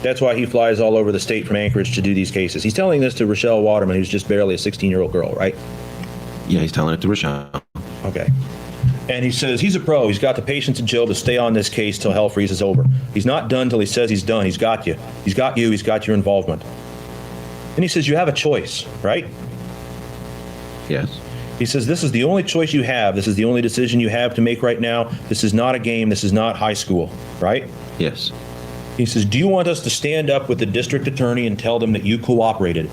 That's why he flies all over the state from Anchorage to do these cases. He's telling this to Rachelle Waterman, who's just barely a 16-year-old girl, right? Yeah, he's telling it to Rachelle. Okay. And he says he's a pro. He's got the patience and chill to stay on this case till hell freezes over. He's not done till he says he's done. He's got you. He's got you. He's got your involvement. And he says you have a choice, right? Yes. He says this is the only choice you have. This is the only decision you have to make right now. This is not a game. This is not high school, right? Yes. He says, do you want us to stand up with the district attorney and tell them that you cooperated,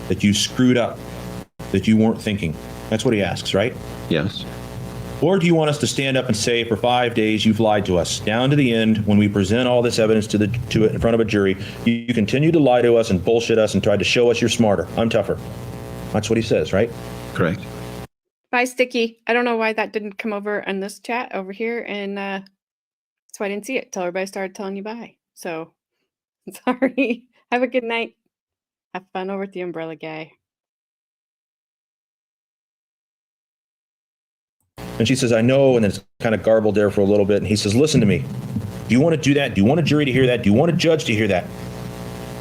that you screwed up, that you weren't thinking? That's what he asks, right? Yes. Or do you want us to stand up and say, for 5 days, you've lied to us, down to the end, when we present all this evidence to it in front of a jury, you continue to lie to us and bullshit us and try to show us you're smarter. I'm tougher. That's what he says, right? Correct. Bye, Sticky. I don't know why that didn't come over in this chat over here, and that's why I didn't see it till everybody started telling you bye. So, sorry. Have a good night. Have fun over at the umbrella guy. And she says, I know, and it's kind of garbled there for a little bit. And he says, listen to me. Do you want to do that? Do you want a jury to hear that? Do you want a judge to hear that?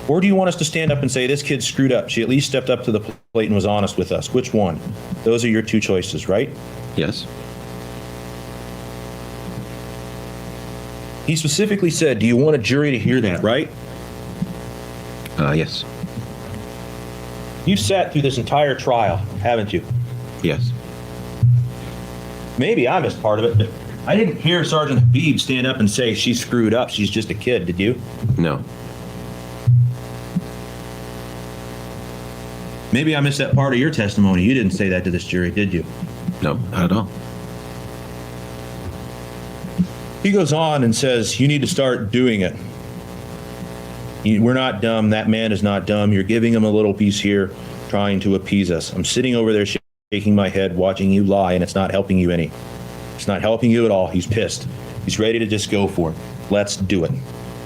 Or do you want us to stand up and say, this kid screwed up? She at least stepped up to the plate and was honest with us. Which one? Those are your two choices, right? Yes. He specifically said, do you want a jury to hear that, right? Yes. You've sat through this entire trial, haven't you? Yes. Maybe I missed part of it, but I didn't hear Sergeant Habib stand up and say she screwed up. She's just a kid. Did you? No. Maybe I missed that part of your testimony. You didn't say that to this jury, did you? No, not at all. He goes on and says, you need to start doing it. We're not dumb. That man is not dumb. You're giving him a little piece here, trying to appease us. I'm sitting over there shaking my head, watching you lie, and it's not helping you any. It's not helping you at all. He's pissed. He's ready to just go for it. Let's do it.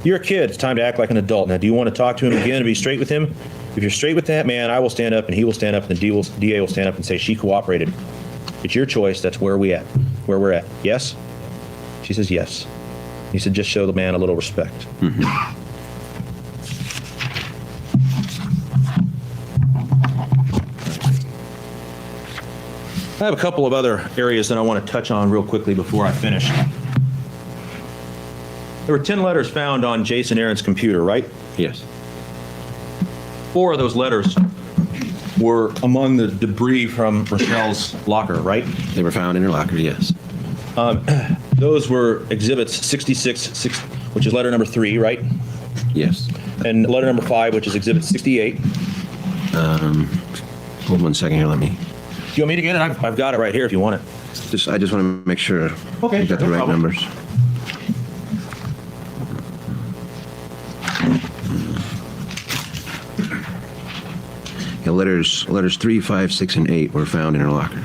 You're a kid. It's time to act like an adult. Now, do you want to talk to him again and be straight with him? If you're straight with that man, I will stand up and he will stand up and the DA will stand up and say she cooperated. It's your choice. That's where we're at. Yes? She says yes. He said, just show the man a little respect. Mm-hmm. I have a couple of other areas that I want to touch on real quickly before I finish. There were 10 letters found on Jason Aaron's computer, right? Yes. 4 of those letters were among the debris from Rochelle's locker, right? They were found in her locker, yes. Those were exhibits 66, which is letter number 3, right? Yes. And letter number 5, which is exhibit 68. Hold 1 second here, let me. Do you want me to get it? I've got it right here if you want it. I just want to make sure Okay, you got the no right problem. numbers. Yeah, letters 3, 5, 6, and 8 were found in her locker.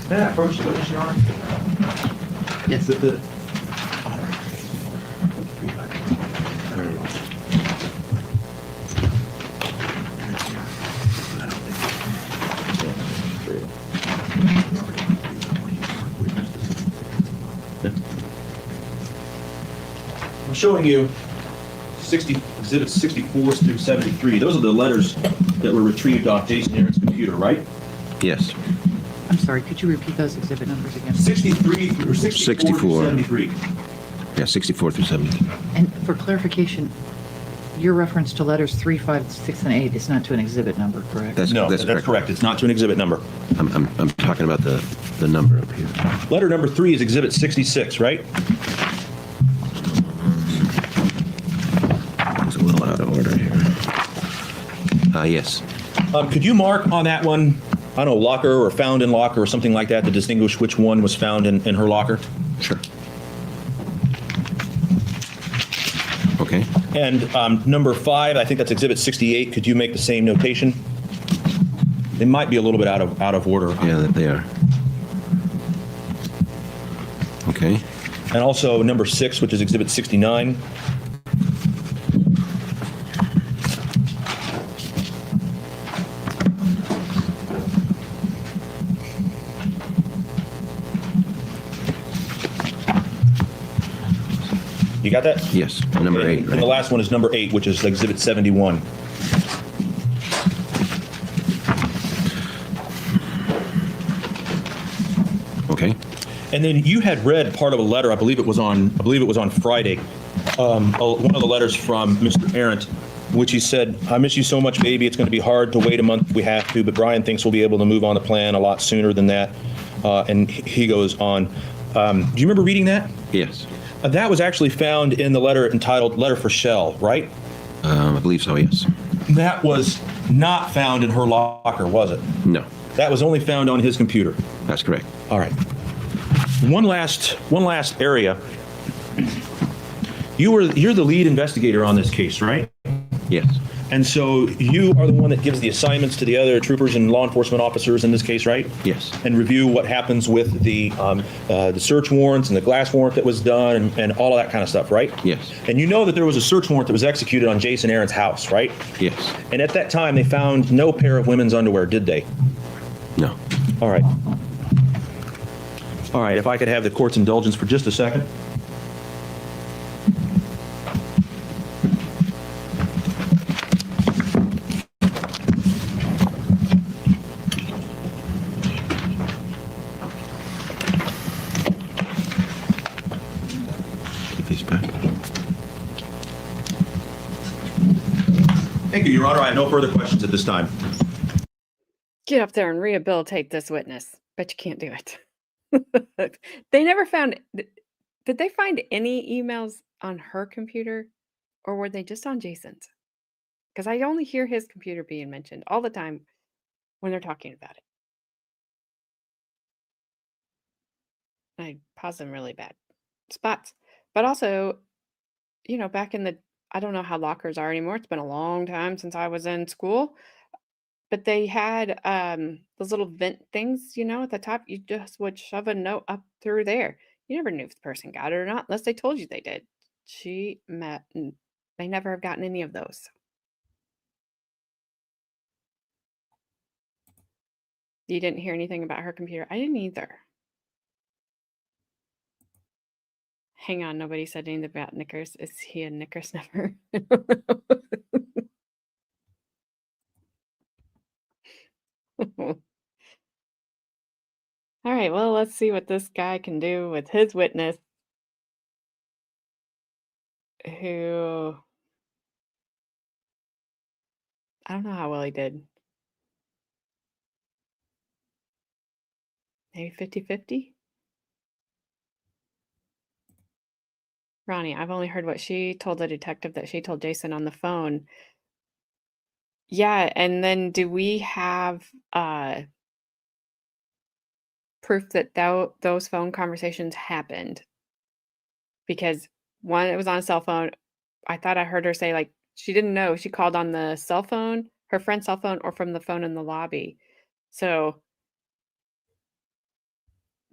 May I approach the witness, Your Honor? Yes. I'm showing you exhibits 64 through 73. Those are the letters that were retrieved off Jason Aaron's computer, right? Yes. I'm sorry, could you repeat those exhibit numbers again? 63 through 64 64. through 73. Yeah, 64 through 70. And for clarification, your reference to letters 3, 5, 6, and 8 is not to an exhibit number, correct? That's correct. It's not to an exhibit number. I'm talking about the number up here. Letter number 3 is exhibit 66, right? It's a little out of order here. Yes. Could you mark on that one, I don't know, locker or found in locker or something like that to distinguish which one was found in her locker? Sure. Okay. And number 5, I think that's exhibit 68. Could you make the same notation? They might be a little bit out of order. Yeah, that they are. Okay. And also number 6, which is exhibit 69. You got that? Yes. Number 8, And the right? last one is number 8, which is exhibit 71. Okay. And then you had read part of a letter, I believe it was on Friday, one of the letters from Mr. Arendt, which he said, "I miss you so much, baby. It's going to be hard to wait a month if we have to, but Brian thinks we'll be able to move on the plan a lot sooner than that." And he goes on. Do you remember reading that? Yes. That was actually found in the letter entitled Letter for Shell, right? I believe so, yes. That was not found in her locker, was it? No, That was only found on his computer. that's correct. All right. One last area. You're the lead investigator on this case, right? Yes. And so you are the one that gives the assignments to the other troopers and law enforcement officers in this case, right? Yes. And review what happens with the search warrants and the glass warrant that was done and all of that kind of stuff, right? Yes. And you know that there was a search warrant that was executed on Jason Aaron's house, right? Yes. And at that time, they found no pair of women's underwear, did they? No. All right. All right, if I could have the court's indulgence for just a second. Get these back. Thank you, Your Honor. I have no further questions at this time. Get up there and rehabilitate this witness. Bet you can't do it. They never found. Did they find any emails on her computer, or were they just on Jason's? Because I only hear his computer being mentioned all the time when they're talking about it. I pause them really bad spots. But also, back in the, I don't know how lockers are anymore. It's been a long time since I was in school. But they had those little vent things, at the top. You just would shove a note up through there. You never knew if the person got it or not, unless they told you they did. They never have gotten any of those. You didn't hear anything about her computer? I didn't either. Hang on, nobody said anything about knickers. Is he a knicker sniffer? All right, well, let's see what this guy can do with his witness, who I don't know how well he did. Maybe 50-50? Ronnie, I've only heard what she told the detective that she told Jason on the phone. Yeah, and then do we have proof that those phone conversations happened? Because one, it was on a cell phone. I thought I heard her say, like, she didn't know. She called on the cell phone, her friend's cell phone, or from the phone in the lobby. So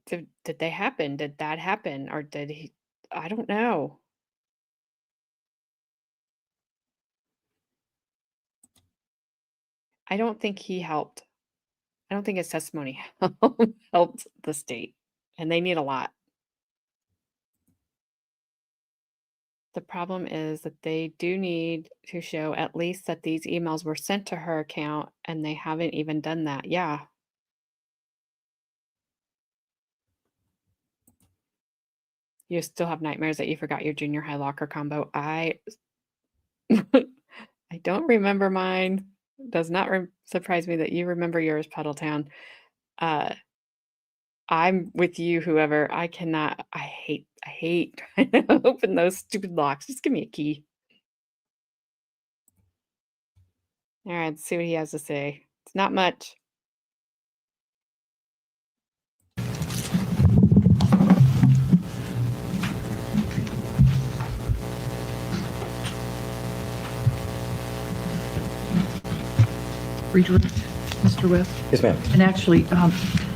did they happen? Did that happen? Or did he? I don't know. I don't think he helped. I don't think his testimony helped the state, and they need a lot. The problem is that they do need to show at least that these emails were sent to her account, and they haven't even done that. Yeah. You still have nightmares that you forgot your junior high locker combo. I I don't remember mine. Does not surprise me that you remember yours, Puddletown. I'm with you, whoever. I cannot. I hate trying to open those stupid locks. Just give me a key. All right, let's see what he has to say. It's not much. Redirect, Mr. West? Yes, ma'am. And actually,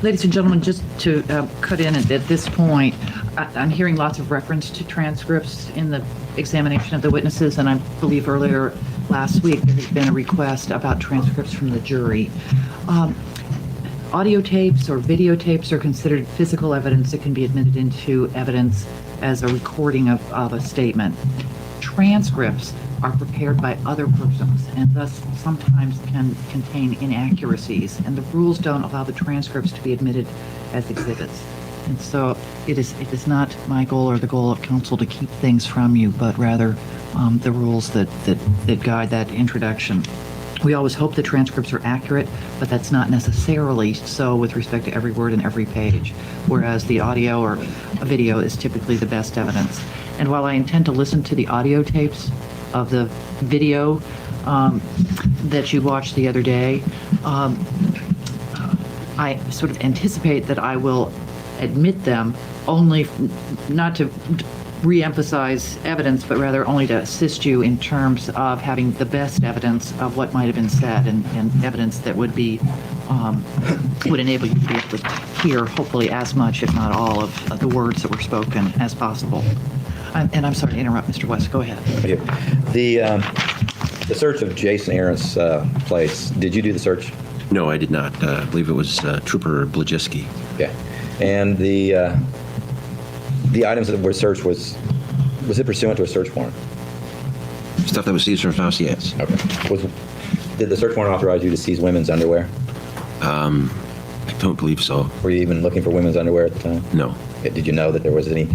ladies and gentlemen, just to cut in at this point, I'm hearing lots of reference to transcripts in the examination of the witnesses, and I believe earlier last week there had been a request about transcripts from the jury. Audio tapes or videotapes are considered physical evidence that can be admitted into evidence as a recording of a statement. Transcripts are prepared by other persons and thus sometimes can contain inaccuracies, and the rules don't allow the transcripts to be admitted as exhibits. And so it is not my goal or the goal of counsel to keep things from you, but rather the rules that guide that introduction. We always hope the transcripts are accurate, but that's not necessarily so with respect to every word and every page, whereas the audio or a video is typically the best evidence. And while I intend to listen to the audio tapes of the video that you watched the other day, I sort of anticipate that I will admit them only not to re-emphasize evidence, but rather only to assist you in terms of having the best evidence of what might have been said, and evidence that would be would enable you to be able to hear hopefully as much, if not all, of the words that were spoken as possible. And I'm sorry to interrupt, Mr. West. Go ahead. Thank you. The search of Jason Aaron's place, did you do the search? No, I did not. I believe it was Trooper Blajiski. Okay. And the items that were searched, was it pursuant to a search warrant? Stuff that was seized from his house, yes. Okay. Did the search warrant authorize you to seize women's underwear? I don't believe so. Were you even looking for women's underwear at the time? No. Did you know that there was any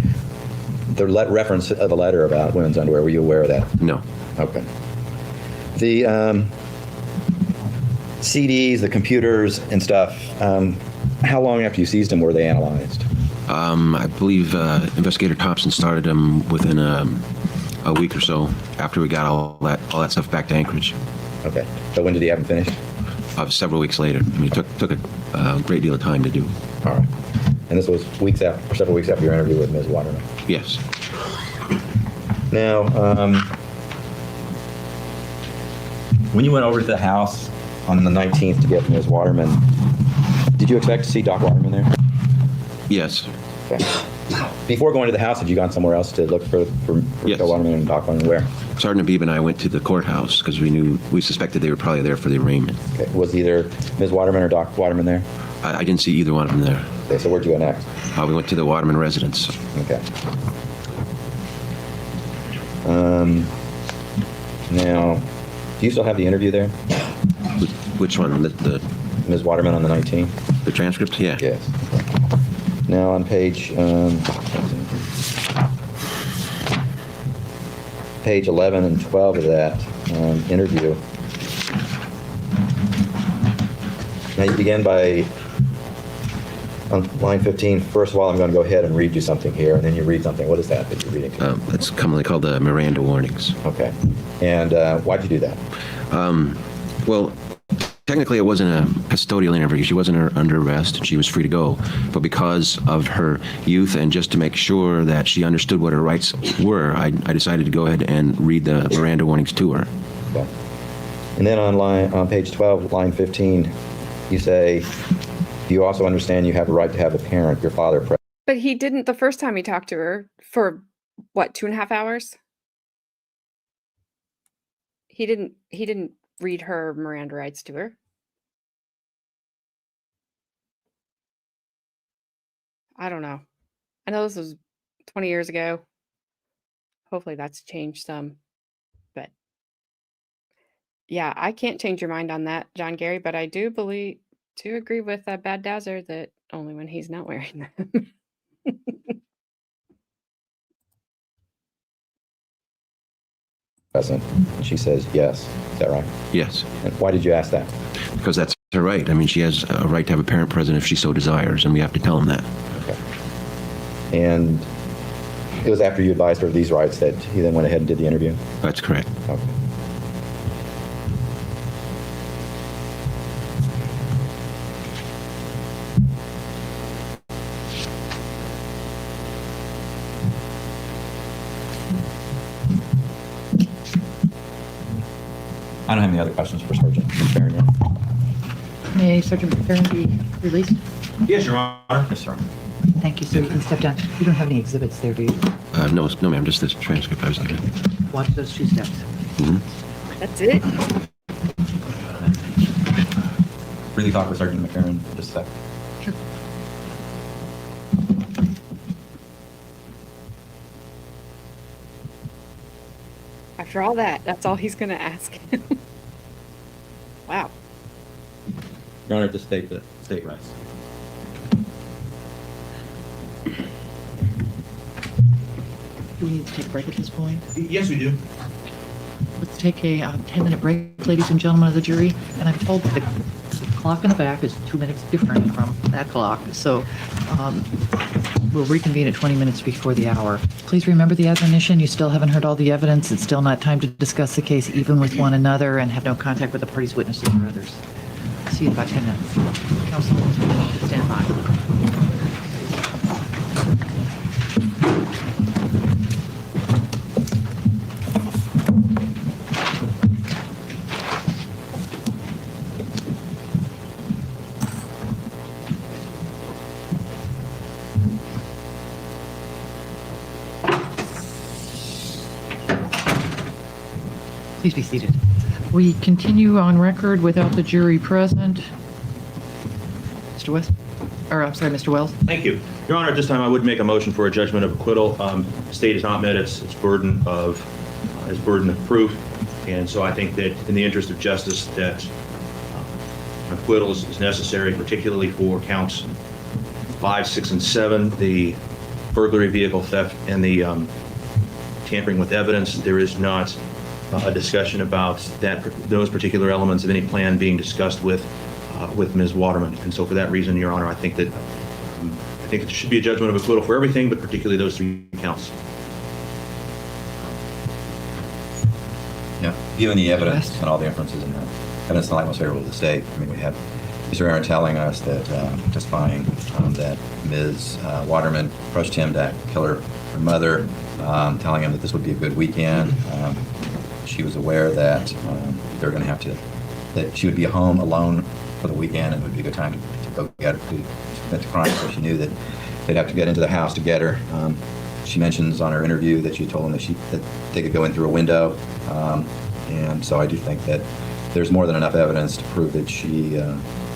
reference of a letter about women's underwear? Were you aware of that? No. Okay. The CDs, the computers and stuff, how long after you seized them were they analyzed? I believe Investigator Thompson started them within a week or so after we got all that stuff back to Anchorage. Okay. So when did he have them finished? Several weeks later. I mean, it took a great deal of time to do. All right. And this was several weeks after your interview with Ms. Waterman? Yes. Now, when you went over to the house on the 19th to get Ms. Waterman, did you expect to see Doc Waterman there? Yes. Okay. Before going to the house, had you gone somewhere else to look for Yes. Doc Waterman and Doc Waterman? Where? Sergeant Abib and I went to the courthouse because we suspected they were probably there for the arraignment. Okay. Was either Ms. Waterman or Doc Waterman there? I didn't see either one of them there. Okay, so where'd you go next? We went to the Waterman residence. Okay. Now, do you still have the interview there? Which one? The Ms. Waterman on the 19th? the transcript? Yeah. Yes. Now on page 11 and 12 of that interview. Now you begin by, on line 15, first of all, I'm going to go ahead and read you something here, and then you read something. What is that you're reading? That's commonly called the Miranda warnings. Okay. And why'd you do that? Well, technically it wasn't a custodial interview. She wasn't under arrest. She was free to go. But because of her youth and just to make sure that she understood what her rights were, I decided to go ahead and read the Miranda warnings to her. Okay. And then on page 12, line 15, you say, you also understand you have a right to have a parent, your father, present. But he didn't the first time he talked to her for, what, 2.5 hours? He didn't read her Miranda rights to her. I don't know. I know this was 20 years ago. Hopefully that's changed some. But yeah, I can't change your mind on that, John Gary, but I do agree with Bad Dazzer that only when he's not wearing them. present? And she says yes. Is that right? Yes, And why did you ask that? because that's her right. I mean, she has a right to have a parent present if she so desires, and we have to tell them that. Okay. And it was after you advised her of these rights that he then went ahead and did the interview? That's correct. Okay. I don't have any other questions for Sergeant McPhearon yet. May Sergeant McPhearon be released? Yes, Your Honor. Yes, sir. Thank you, sir. You can step down. You don't have any exhibits there, do you? No, ma'am, just this transcript I was looking at. Watch those 2 steps. That's it. Really talk with Sergeant McPhearon just a sec. Sure. After all that, that's all he's going to ask him. Wow. Your Honor, to state the state rights. Do we need to take a break at this point? Yes, we do. Let's take a 10-minute break, ladies and gentlemen of the jury. And I'm told that the clock in the back is 2 minutes different from that clock. So we'll reconvene at 20 minutes before the hour. Please remember the admonition. You still haven't heard all the evidence. It's still not time to discuss the case even with one another, and have no contact with the parties, witnesses, or others. See you in about 10 minutes. Counsel, stand by. Please be seated. We continue on record without the jury present. Mr. West? Or, I'm sorry, Mr. Wells? Thank you. Your Honor, at this time, I would make a motion for a judgment of acquittal. State has not met its burden of proof, and so I think that in the interest of justice, that acquittal is necessary, particularly for counts 5, 6, and 7, the burglary, vehicle theft, and the tampering with evidence. There is not a discussion about those particular elements of any plan being discussed with Ms. Waterman, and so for that reason, Your Honor, I think that it should be a judgment of acquittal for everything, but particularly those 3 counts. Yeah, given the evidence and all the inferences in that, evidence in the light most favorable to the state. I mean, we had Mr. Aaron telling us that, testifying that Ms. Waterman approached him to kill her mother, telling him that this would be a good weekend. She was aware that they were going to have to, that she would be home alone for the weekend, and it would be a good time to go get her to commit the crime. So she knew that they'd have to get into the house to get her. She mentions on her interview that she told him that they could go in through a window. And so I do think that there's more than enough evidence to prove that she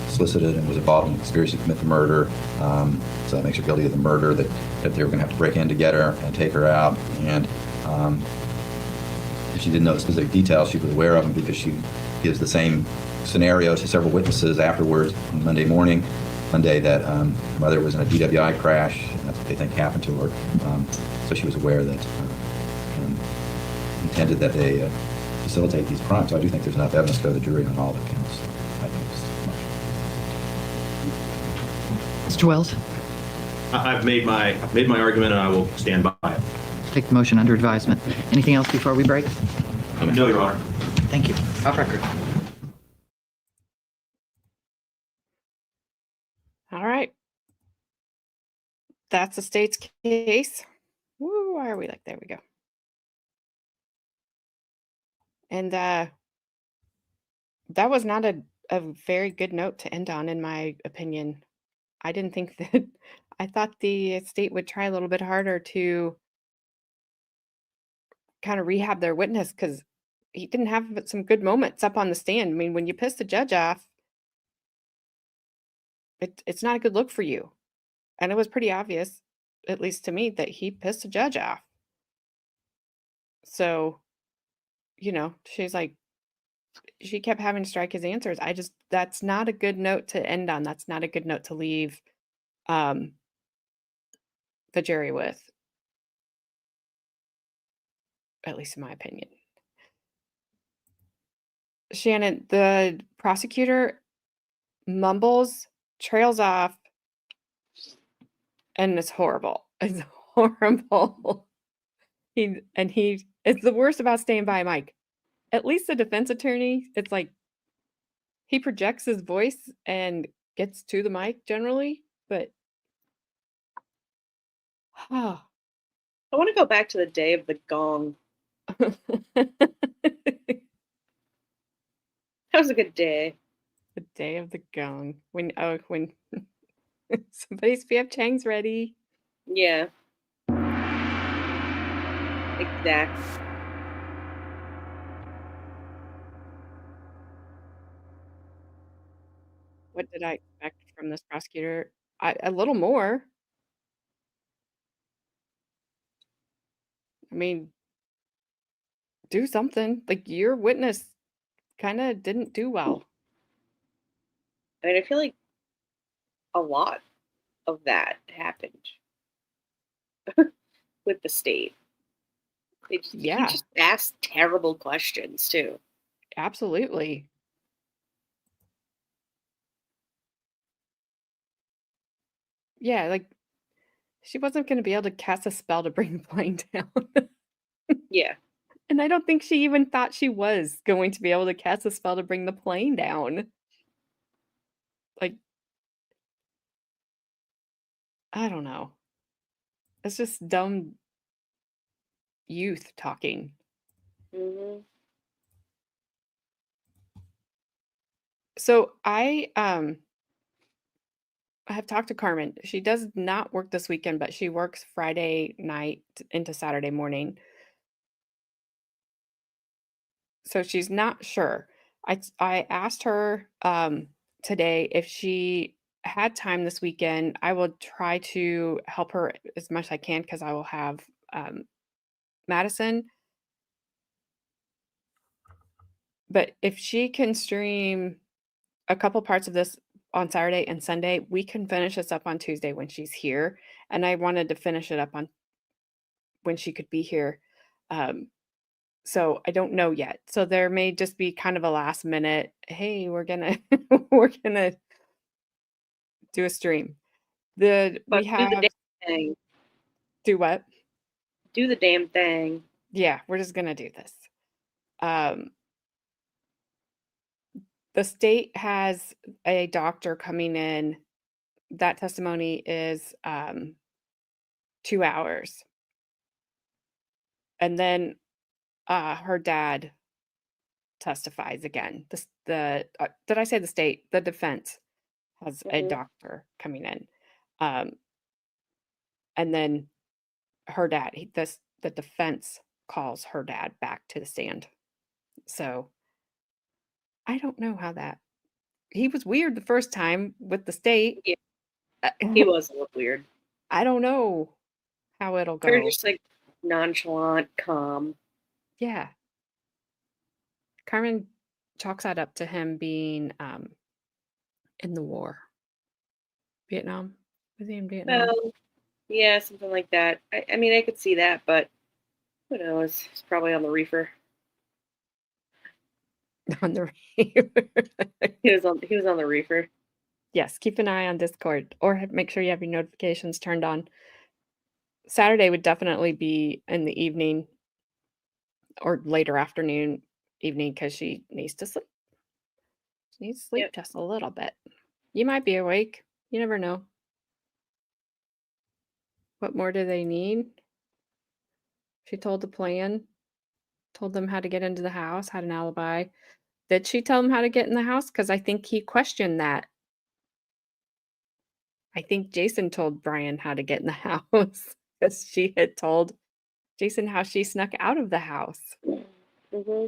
solicited and was involved in a conspiracy to commit the murder. So that makes her guilty of the murder, that they were going to have to break in to get her and take her out. And if she didn't know the specific details, she was aware of them because she gives the same scenario to several witnesses afterwards on Monday morning. Monday, that her mother was in a DWI crash, and that's what they think happened to her. So she was aware that intended that they facilitate these crimes. So I do think there's enough evidence to go to the jury on all the counts. I think it's Mr. Wells? I've made my argument, and I will stand by it. Take the motion under advisement. Anything else before we break? No, Your Honor. Thank you. Off record. All right. That's the state's case. Woo, why are we like, there we go. And that was not a very good note to end on, in my opinion. I didn't think that, I thought the state would try a little bit harder to kind of rehab their witness, because he didn't have some good moments up on the stand. I mean, when you piss the judge off, it's not a good look for you. And it was pretty obvious, at least to me, that he pissed the judge off. So, she's like, she kept having to strike his answers. That's not a good note to end on. That's not a good note to leave the jury with, at least in my opinion. Shannon, the prosecutor mumbles, trails off, and it's horrible. It's horrible. It's the worst about staying by Mike. At least the defense attorney, it's like he projects his voice and gets to the mic generally, but oh. I want to go back to the day of the gong. That was a good day. The day of the gong. When somebody's PF Chang's ready. Yeah. Exactly. What did I expect from this prosecutor? A little more. I mean, do something. Like your witness kind of didn't do well. I mean, I feel like a lot of that happened with the state. He Yeah, just asked terrible questions too. absolutely. Yeah, like she wasn't going to be able to cast a spell to bring the plane down. Yeah. And I don't think she even thought she was going to be able to cast a spell to bring the plane down. Like, I don't know. It's just dumb youth talking. Hmm. So I have talked to Carmen. She does not work this weekend, but she works Friday night into Saturday morning. So she's not sure. I asked her today if she had time this weekend. I will try to help her as much as I can because I will have Madison. But if she can stream a couple parts of this on Saturday and Sunday, we can finish this up on Tuesday when she's here. And I wanted to finish it up on when she could be here. So I don't know yet. So there may just be kind of a last minute, hey, we're gonna we're gonna do a stream. But We do have the damn thing. do what? Do the damn thing. Yeah, we're just gonna do this. The state has a doctor coming in. That testimony is 2 hours. And then her dad testifies again. Did I say the state? The defense has a Mhm. doctor coming in. And then her dad, the defense calls her dad back to the stand. So I don't know how he was weird the first time with the state. Yeah, Uh, he was a little weird. I don't know how it'll Very go. just like nonchalant, calm. Yeah. Carmen chalks that up to him being in the war. Vietnam. Was he in Vietnam? Well, yeah, something like that. I mean, I could see that, but who knows? He's probably on the reefer. On the He was on the reefer. Yes, keep an eye on Discord or make sure you have your notifications turned on. Saturday would definitely be in the evening or later afternoon, evening, because she needs to sleep. She needs to sleep Yep. just a little bit. You might be awake. You never know. What more do they need? She told the plan, told them how to get into the house, had an alibi. Did she tell him how to get in the house? Because I think he questioned that. I think Jason told Brian how to get in the house because she had told Jason how she snuck out of the house. Mm-hmm.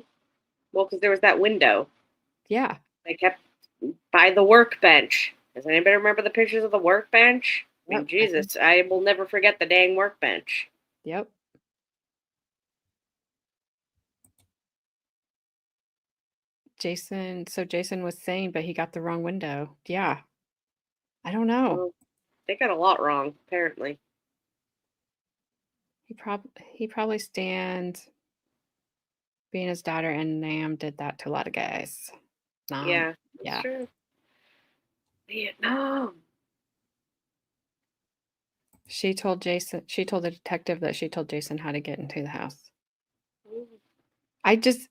Well, because there was that window. Yeah. They kept by the workbench. Does anybody remember the pictures of the workbench? I mean, Yep. Jesus, I will never forget the dang workbench. Yep. Jason was saying, but he got the wrong window. Yeah. I don't know. Well, they got a lot wrong, apparently. He probably stands Being his daughter, and Nam did that to a lot of guys. Yeah, that's yeah. true. Vietnam. She told the detective that she told Jason how to get into the house. I just,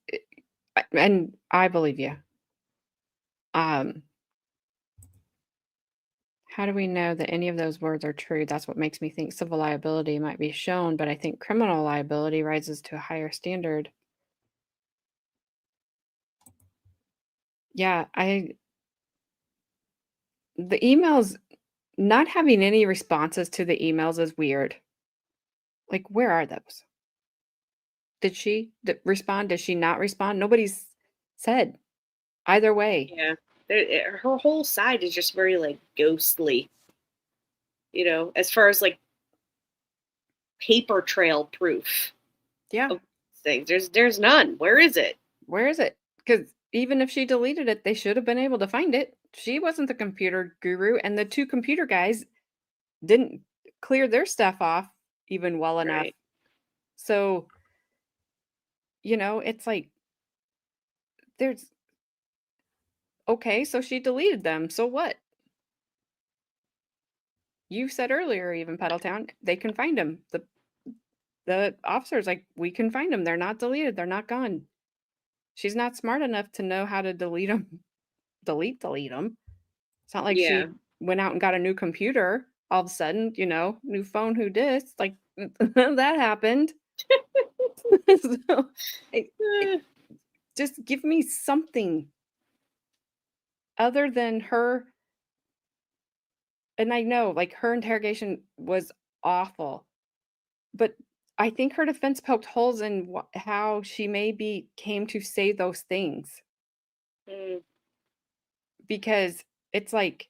and I believe you. How do we know that any of those words are true? That's what makes me think civil liability might be shown, but I think criminal liability rises to a higher standard. Yeah, the emails, not having any responses to the emails is weird. Like, where are those? Did she respond? Did she not respond? Nobody's said either way. Yeah. Her whole side is just very, like, ghostly. You know, as far as, like, paper trail proof Yeah. of things. There's none. Where is it? Where is it? Because even if she deleted it, they should have been able to find it. She wasn't the computer guru, and the two computer guys didn't clear their stuff off even well enough. Right. So, it's like there's okay, so she deleted them. So what? You said earlier, even Pedaltown, they can find them. The officer's like, we can find them. They're not deleted. They're not gone. She's not smart enough to know how to delete them. Delete them. It's not like Yeah. she went out and got a new computer all of a sudden, new phone, who dis? Like that happened. So just give me something other than her. And I know, like, her interrogation was awful, but I think her defense poked holes in how she maybe came to say those things, Mm, because it's like,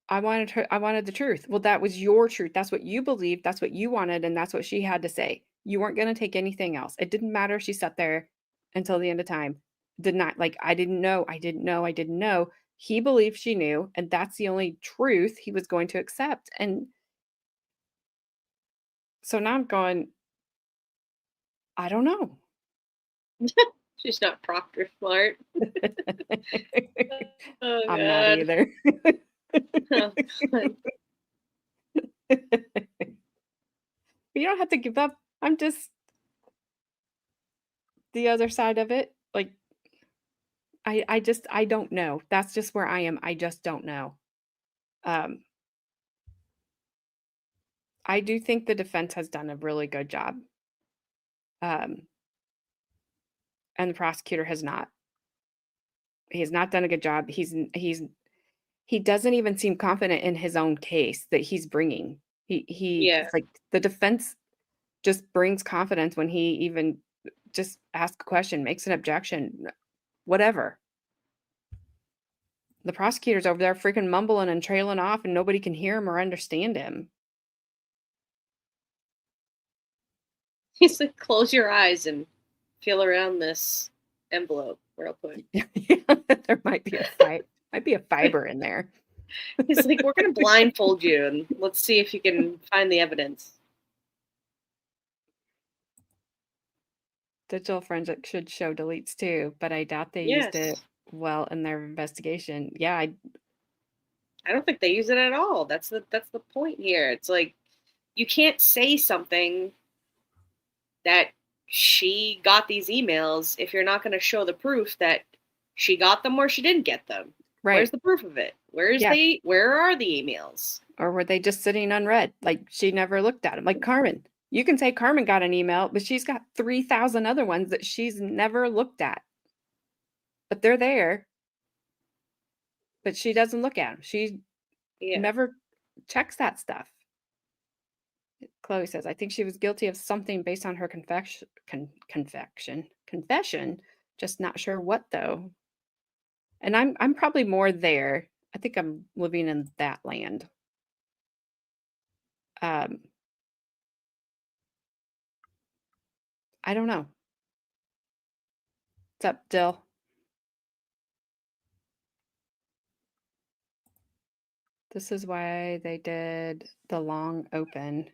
I wanted the truth. Well, that was your truth. That's what you believed. That's what you wanted. And that's what she had to say. You weren't going to take anything else. It didn't matter if she sat there until the end of time. Did not, like, I didn't know. I didn't know. I didn't know. He believed she knew. And that's the only truth he was going to accept. And so now I'm going, I don't know. she's not Proctor smart. Oh, I'm not God. either. Oh, God. You don't have to give up. I'm just the other side of it. Like, I don't know. That's just where I am. I just don't know. Um, I do think the defense has done a really good job. And the prosecutor has not. He has not done a good job. He doesn't even seem confident in his own case that he's bringing. Yeah. It's like the defense just brings confidence when he even just asks a question, makes an objection, whatever. The prosecutor's over there freaking mumbling and trailing off, and nobody can hear him or understand him. He's like, close your eyes and feel around this envelope where I'll put. There might be a fiber in there. He's like, we're gonna blindfold you and let's see if you can find the evidence. Digital forensic should show deletes too, but I doubt they used it Yes. well in their investigation. Yeah, I don't think they use it at all. That's the point here. It's like, you can't say something that she got these emails if you're not going to show the proof that she got them or she didn't get them. right. Where's the proof of it? Where are the emails? Or were they just sitting unread? Like, she never looked at them. Like Carmen. You can say Carmen got an email, but she's got 3,000 other ones that she's never looked at. But they're there. But she doesn't look at them. She never checks that stuff. Chloe says, I think she was guilty of something based on her confession, just not sure what though. And I'm probably more there. I think I'm living in that land. I don't know. What's up, Dill? This is why they did the long open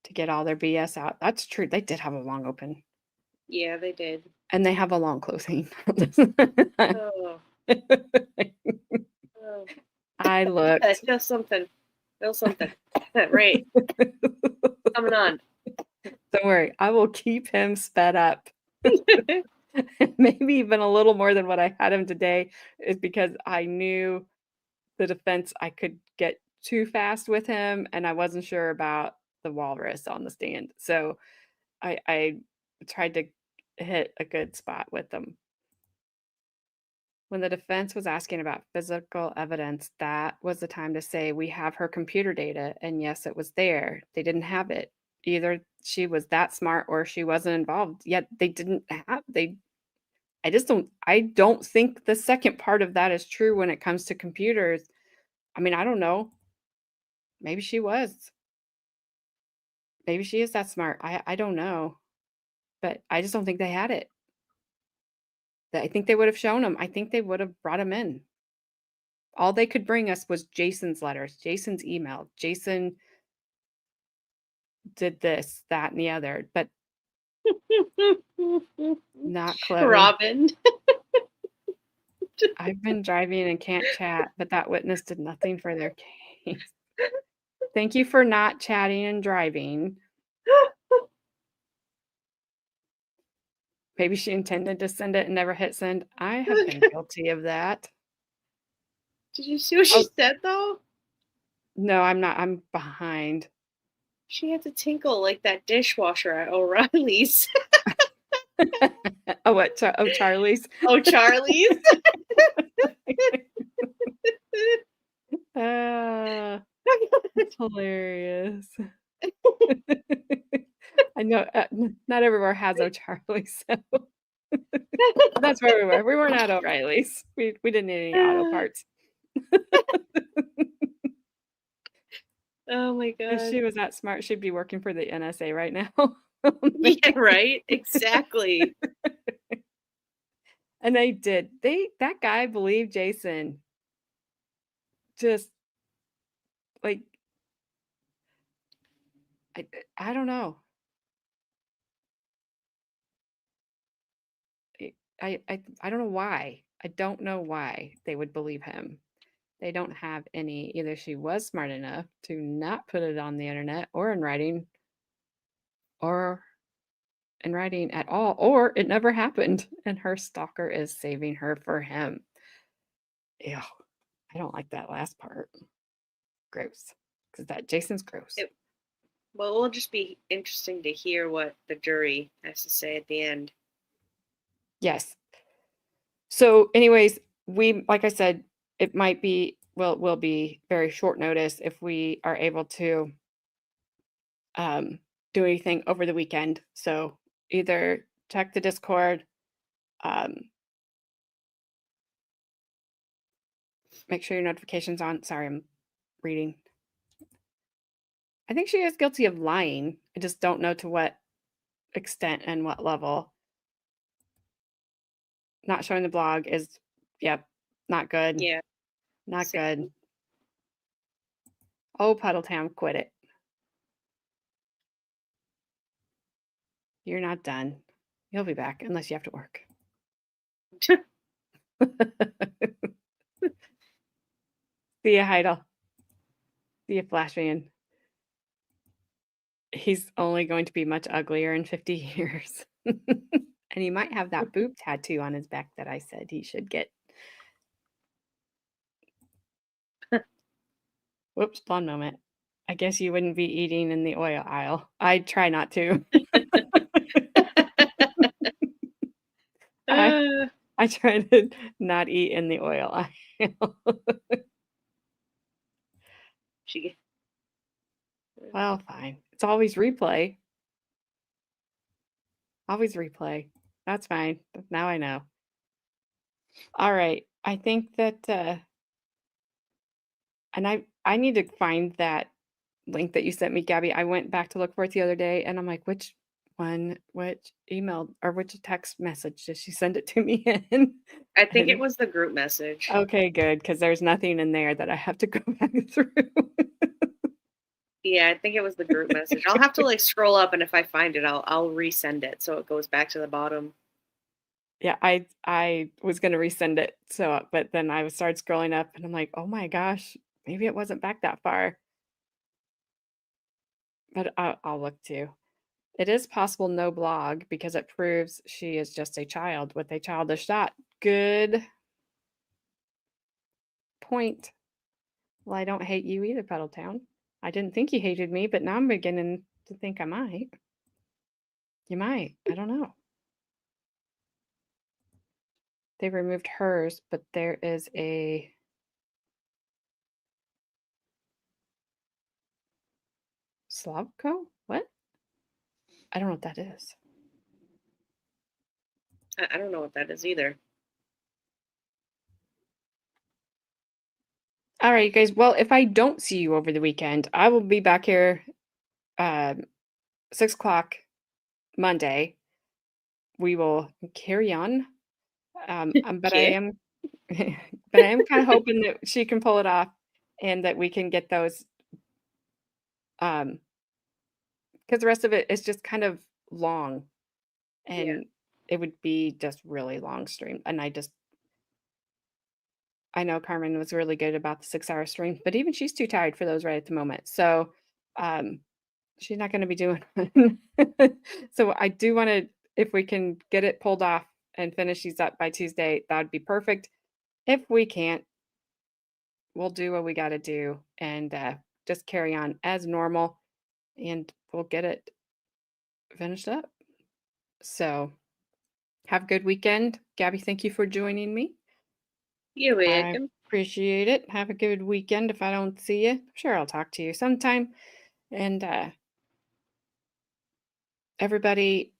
to get all their BS out. That's true. They did have a long open. Yeah, they did. And they have a long closing. Oh. Oh. I looked. Feel something. Feel something. Right. Coming on. Don't worry. I will keep him sped up. Maybe even a little more than what I had him today is because I knew the defense I could get too fast with him, and I wasn't sure about the walrus on the stand. So I tried to hit a good spot with them. When the defense was asking about physical evidence, that was the time to say, we have her computer data. And yes, it was there. They didn't have it. Either she was that smart or she wasn't involved. Yet they didn't have I don't think the second part of that is true when it comes to computers. I mean, I don't know. Maybe she was. Maybe she is that smart. I don't know. But I just don't think they had it. I think they would have shown him. I think they would have brought him in. All they could bring us was Jason's letters, Jason's email. Jason did this, that, and the other, but not Chloe. Robin. I've been driving and can't chat, but that witness did nothing for their case. Thank you for not chatting and driving. Maybe she intended to send it and never hit send. I have been guilty of that. Did you see what she said, though? No, I'm not. I'm behind. She had to tinkle like that dishwasher at O'Reilly's. Oh, what? Charlie's? Oh, Charlie's? It's hilarious. I know not everywhere has O'Charlie's, so that's where we were. We weren't at O'Reilly's. We didn't need any auto parts. Oh my god. If she was that smart, she'd be working for the NSA right now. Yeah, right? Exactly. And they did. That guy believed Jason. Just like I don't know. I don't know why. I don't know why they would believe him. They don't have any. Either she was smart enough to not put it on the internet or in writing at all, or it never happened and her stalker is saving her for him. Ew. I don't like that last part. Gross. Because that Jason's gross. Well, it'll just be interesting to hear what the jury has to say at the end. Yes. So anyways, like I said, it might be, will be very short notice if we are able to do anything over the weekend. So either check the Discord, make sure your notifications on. Sorry, I'm reading. I think she is guilty of lying. I just don't know to what extent and what level. Not showing the blog is, yep, not good. Yeah. Not Same. good. Oh, Puddletown, quit it. You're not done. You'll be back unless you have to work. See ya, Heidel. See ya, Flashman. He's only going to be much uglier in 50 years. And he might have that boob tattoo on his back that I said he should get. Whoops, blonde moment. I guess you wouldn't be eating in the oil aisle. I try not to. I try to not eat in the oil aisle. Well, fine. It's always replay. Always replay. That's fine. Now I know. All right. I think that, and I need to find that link that you sent me, Gabby. I went back to look for it the other day, and I'm like, which email or which text message did she send it to me in? I think it was the group message. Okay, good, because there's nothing in there that I have to go back through. Yeah, I think it was the group message. I'll have to like scroll up, and if I find it, I'll resend it so it goes back to the bottom. Yeah, I was gonna resend it, so but then I started scrolling up and I'm like, "Oh my gosh, maybe it wasn't back that far." But I'll look too. It is possible no blog because it proves she is just a child with a childish thought. Good point. Well, I don't hate you either, Puddletown. I didn't think you hated me, but now I'm beginning to think I might. You might. I don't know. They removed hers, but there is a Slavko? What? I don't know what that is. I don't know what that is either. All right, you guys. Well, if I don't see you over the weekend, I will be back here 6 o'clock Monday. We will carry on. But I Okay. am but I am kind of hoping that she can pull it off and that we can get those because the rest of it is just kind of long Yeah. and it would be just really long stream. And I know Carmen was really good about the 6-hour stream, but even she's too tired for those right at the moment. So she's not going to be doing so I do want to, if we can get it pulled off and finish these up by Tuesday, that would be perfect. If we can't, we'll do what we got to do and just carry on as normal and we'll get it finished up. So have a good weekend. Gabby, thank you for joining me. You're I welcome. appreciate it. Have a good weekend. If I don't see you, I'm sure I'll talk to you sometime. And everybody,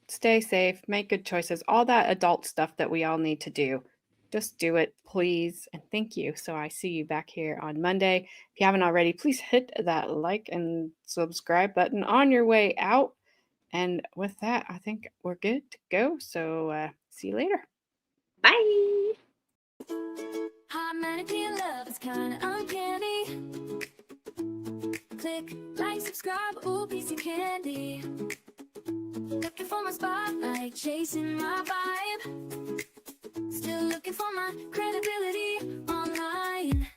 stay safe, make good choices, all that adult stuff that we all need to do. Just do it, please. And thank you. So I see you back here on Monday. If you haven't already, please hit that like and subscribe button on your way out. And with that, I think we're good to go. So see you later. Bye. Hot mannequin love is kinda uncanny. Click, like, subscribe, ooh, piece of candy. Looking for my spotlight, chasing my vibe. Still looking for my credibility online.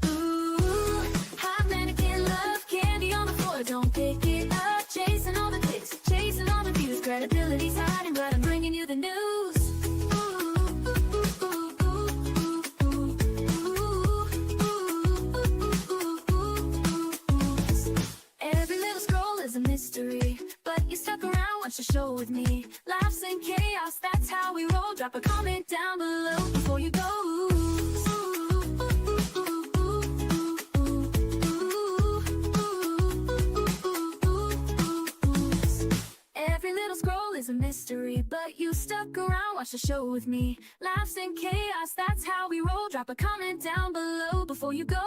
Ooh, hot mannequin love, candy on the floor, don't pick it up. Chasing all the clicks, chasing all the views. Credibility's hiding, but I'm bringing you the news. Every little scroll is a mystery, but you stuck around, watch the show with me. Laughs and chaos, that's how we roll. Drop a comment down below before you go. Every little scroll is a mystery, but you stuck around, watch the show with me. Laughs and chaos, that's how we roll. Drop a comment down below before you go.